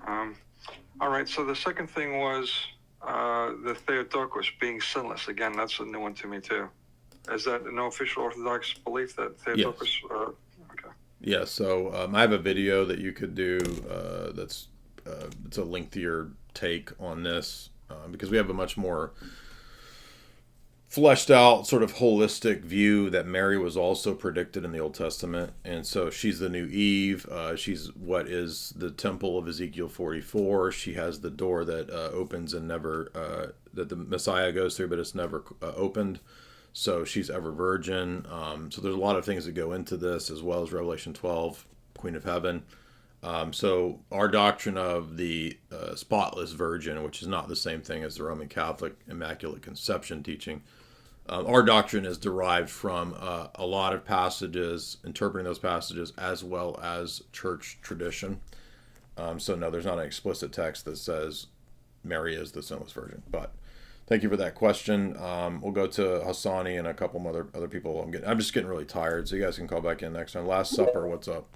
S23: All right. So the second thing was the Theotokos being sinless. Again, that's a new one to me too. Is that no official Orthodox belief that Theotokos?
S4: Yes.
S23: Okay.
S4: Yeah. So I have a video that you could do. That's it's a lengthier take on this because we have a much more fleshed out sort of holistic view that Mary was also predicted in the Old Testament, and so she's the new Eve. She's what is the temple of Ezekiel 44. She has the door that opens and never that the Messiah goes through, but it's never opened. So she's ever virgin. So there's a lot of things that go into this, as well as Revelation 12, Queen of Heaven. So our doctrine of the spotless virgin, which is not the same thing as the Roman Catholic Immaculate Conception teaching, our doctrine is derived from a lot of passages, interpreting those passages, as well as church tradition. So no, there's not an explicit text that says Mary is the sinless virgin. But thank you for that question. We'll go to Hassani and a couple other people. I'm just getting really tired, so you guys can call back in next time. Last Supper, what's up?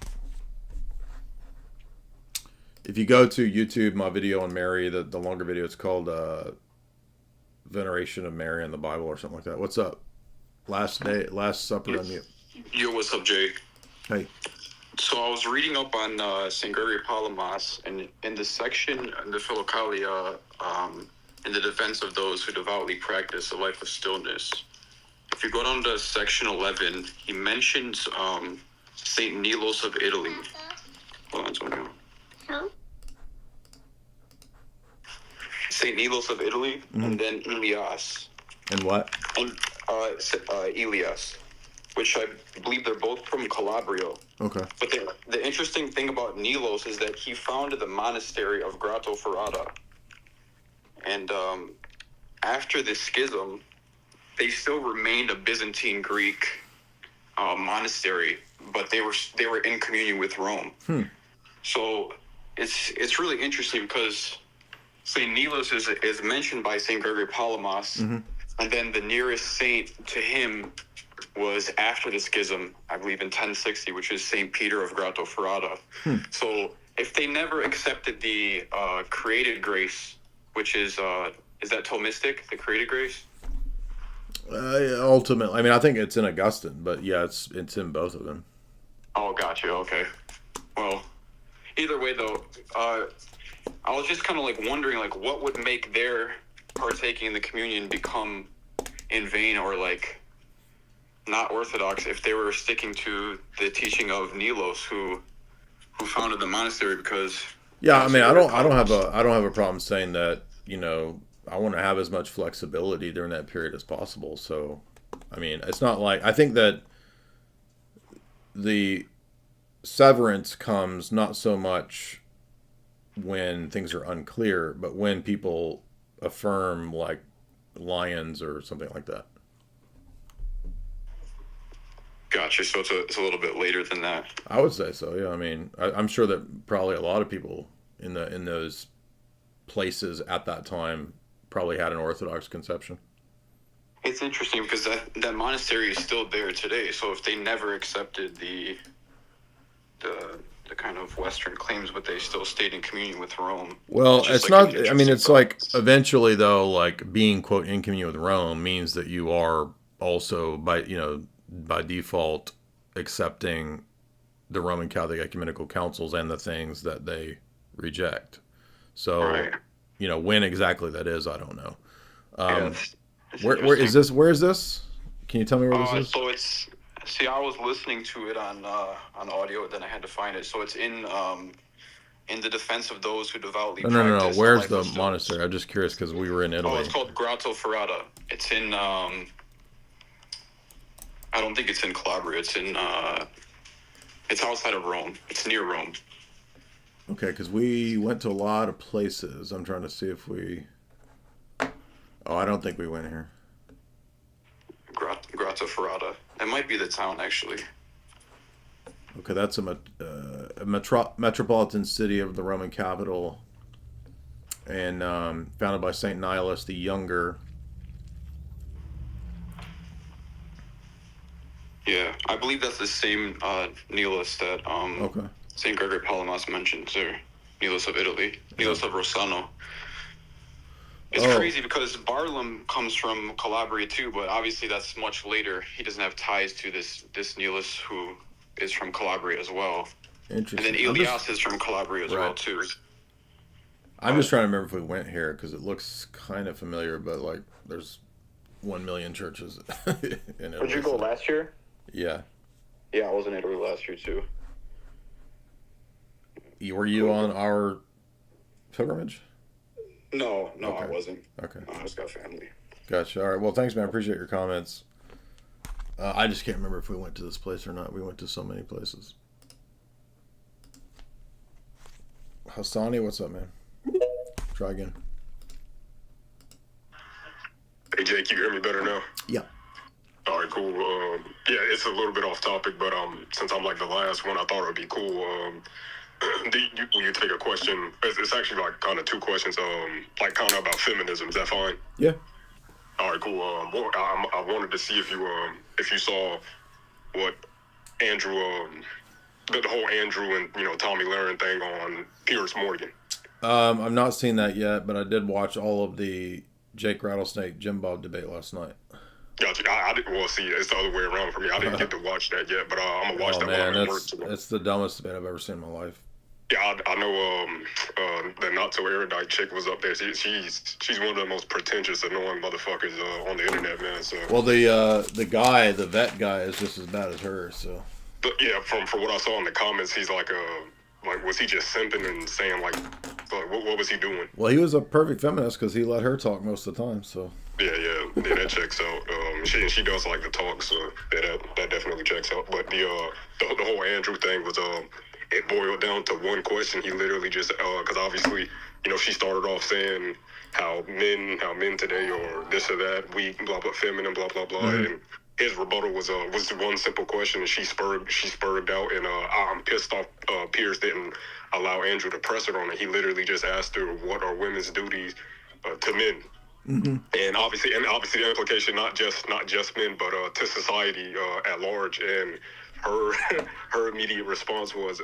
S4: If you go to YouTube, my video on Mary, the longer video, it's called Veneration of Mary in the Bible or something like that. What's up? Last Supper on you.
S1: Yo, what's up, Jay?
S4: Hey.
S1: So I was reading up on St. Gregory Palamas, and in the section in the Philokalia, in the defense of those who devoutly practice a life of stillness, if you go down to section 11, he mentions St. Nilos of Italy. Hold on, sorry. St. Nilos of Italy, and then Elias.
S4: And what?
S1: And Elias, which I believe they're both from Calabria.
S4: Okay.
S1: But the interesting thing about Nilos is that he founded the monastery of Grotto Ferrata. And after the schism, they still remained a Byzantine Greek monastery, but they were in communion with Rome. So it's really interesting because St. Nilos is mentioned by St. Gregory Palamas, and then the nearest saint to him was after the schism, I believe in 1060, which is St. Peter of Grotto Ferrata. So if they never accepted the created grace, which is that Thomistic, the created grace?
S4: Ultimately, I mean, I think it's in Augustine, but yeah, it's in both of them.
S1: Oh, gotcha. Okay. Well, either way, though, I was just kind of like wondering, like, what would make their partaking in the communion become in vain or like not orthodox if they were sticking to the teaching of Nilos, who founded the monastery? Because
S4: yeah, I mean, I don't have a problem saying that. You know, I want to have as much flexibility during that period as possible. So, I mean, it's not like I think that the severance comes not so much when things are unclear, but when people affirm like lions or something like that.
S1: Gotcha. So it's a little bit later than that.
S4: I would say so. Yeah. I mean, I'm sure that probably a lot of people in those places at that time probably had an Orthodox conception.
S1: It's interesting because that monastery is still there today. So if they never accepted the kind of Western claims, but they still stayed in communion with Rome.
S4: Well, it's like not. I mean, it's like eventually though, like being quote in communion with Rome means that you are also by default accepting the Roman Catholic ecumenical councils and the things that they reject. So,
S1: right.
S4: When exactly that is, I don't know.
S1: It's
S4: where is this? Where is this? Can you tell me where this is?
S1: So see, I was listening to it on audio, then I had to find it. So it's in the defense of those who devoutly practice.
S4: No. Where's the monastery? I'm just curious because we were in Italy.
S1: Oh, it's called Grotto Ferrata. It's in. I don't think it's in Calabria. It's in. It's outside of Rome. It's near Rome.
S4: Okay, because we went to a lot of places. I'm trying to see if we... Oh, I don't think we went here.
S1: Grotto Ferrata. It might be the town, actually.
S4: Okay, that's a metropolitan city of the Roman capital. and founded by Saint Nihilus the Younger.
S1: Yeah, I believe that's the same Nihilus that
S4: Okay.
S1: Saint Gregory Palamas mentions, or Nihilus of Italy, Nihilus of Rossano. It's crazy because Barlaam comes from Calabria too, but obviously that's much later. He doesn't have ties to this Nihilus who is from Calabria as well.
S4: Interesting.
S1: And then Elias is from Calabria as well too.
S4: I'm just trying to remember if we went here because it looks kind of familiar, but like there's 1 million churches in Italy.
S2: Did you go last year?
S4: Yeah.
S2: Yeah, I was in Italy last year too.
S4: Were you on our pilgrimage?
S2: No,
S4: Okay.
S2: I wasn't.
S4: Okay.
S2: I just got family.
S4: Gotcha. All right. Well, thanks, man. I appreciate your comments. I just can't remember if we went to this place or not. We went to so many places. Hassani, what's up, man? Try again.
S22: Hey, Jake, can you hear me better now?
S4: Yeah.
S22: All right, cool. Yeah, it's a little bit off topic, but since I'm like the last one, I thought it would be cool. Will you take a question? It's actually like kind of two questions. Like kind of about feminism. Is that fine?
S4: Yeah.
S22: All right, cool. I wanted to see if you saw what Andrew, the whole Andrew and Tommy Lahren thing on Piers Morgan.
S4: I've not seen that yet, but I did watch all of the Jake Rattlesnake Jim Bob debate last night.
S22: Gotcha. I didn't. Well, see, it's the other way around for me. I didn't get to watch that yet, but I'm gonna watch that
S4: man,
S22: one at work.
S4: it's the dumbest debate I've ever seen in my life.
S22: Yeah, I know. The not so erudite chick was up there. She's one of the most pretentious, annoying motherfuckers on the internet, man. So.
S4: Well, the guy, the vet guy, is just as bad as her. So.
S22: But yeah, from what I saw in the comments, he's like was he just simping and saying like what was he doing?
S4: Well, he was a perfect feminist because he let her talk most of the time. So.
S22: Yeah, that checks out. She does like the talk, so that definitely checks out. But the whole Andrew thing was it boiled down to one question. He literally just because obviously she started off saying how men today or this or that weak, blah blah, feminine, blah blah blah, and his rebuttal was one simple question, and she spurred out, and I'm pissed off. Piers didn't allow Andrew to press her on it. He literally just asked her, "What are women's duties to men?"
S4: Mm-hmm.
S22: And obviously the implication not just men, but to society at large. And her immediate response was,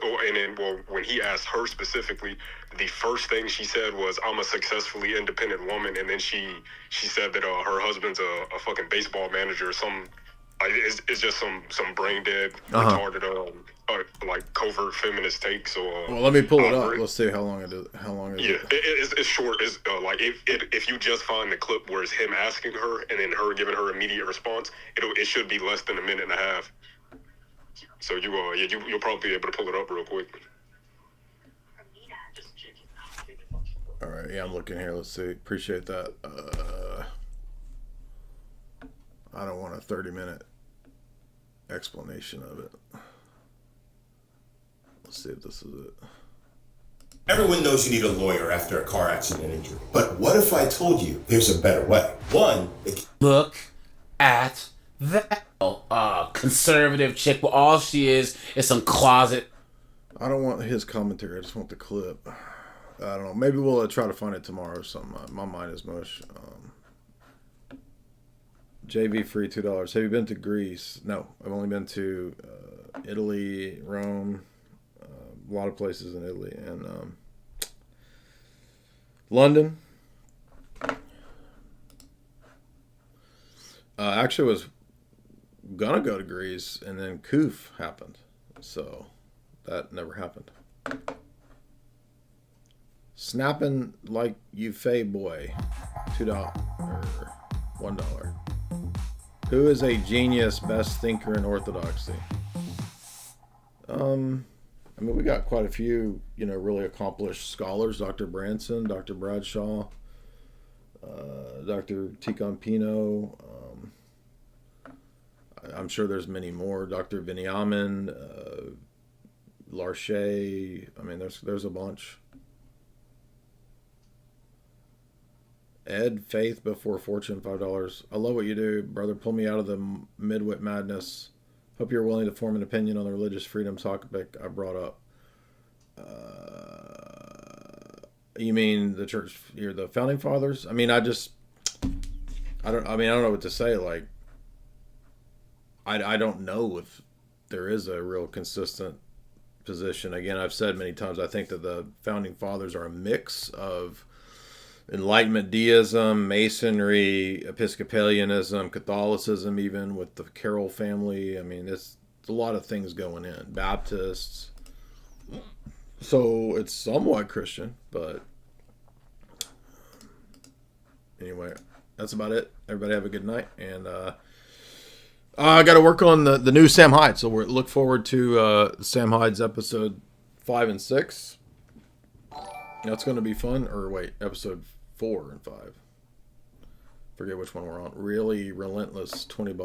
S22: when he asked her specifically, the first thing she said was, "I'm a successfully independent woman," and then she said that her husband's a fucking baseball manager or some. It's just some brain dead, retarded, like covert feminist take. So,
S4: well, let me pull it up. Let's see how long it is.
S22: Yeah, it's short. It's like if you just find the clip where it's him asking her and then her giving her immediate response, it should be less than a minute and a half. So you'll probably be able to pull it up real quick.
S4: All right, yeah, I'm looking here. Let's see. Appreciate that. I don't want a 30-minute explanation of it. Let's see if this is it.
S3: Everyone knows you need a lawyer after a car accident injury. But what if I told you there's a better way? One,
S5: look at that conservative chick. Well, all she is some closet.
S4: I don't want his commentary. I just want the clip. I don't know. Maybe we'll try to find it tomorrow or something. My mind is mush. JV free $2. Have you been to Greece? No, I've only been to Italy, Rome, a lot of places in Italy, and London. Actually, was gonna go to Greece, and then Koof happened, so that never happened. Snapping like you Fay boy, $2 or $1. Who is a genius, best thinker in Orthodoxy? I mean, we got quite a few, really accomplished scholars. Dr. Branson, Dr. Bradshaw, Dr. Tikhon Pino. I'm sure there's many more. Dr. Viniamin, Larche. I mean, there's a bunch. Ed, Faith Before Fortune, $5. I love what you do, brother. Pull me out of the midwit madness. Hope you're willing to form an opinion on the religious freedom topic I brought up. You mean the church? You're the founding fathers? I mean, I don't know what to say. Like, I don't know if there is a real consistent position. Again, I've said many times, I think that the founding fathers are a mix of Enlightenment deism, Masonry, Episcopalianism, Catholicism, even with the Carroll family. I mean, it's a lot of things going in. Baptists. So it's somewhat Christian, but anyway, that's about it. Everybody have a good night, and I got to work on the new Sam Hyde, so we look forward to Sam Hyde's episode 5 and 6. That's going to be fun. Or wait, episode 4 and 5. Forget which one we're on. Really relentless $20.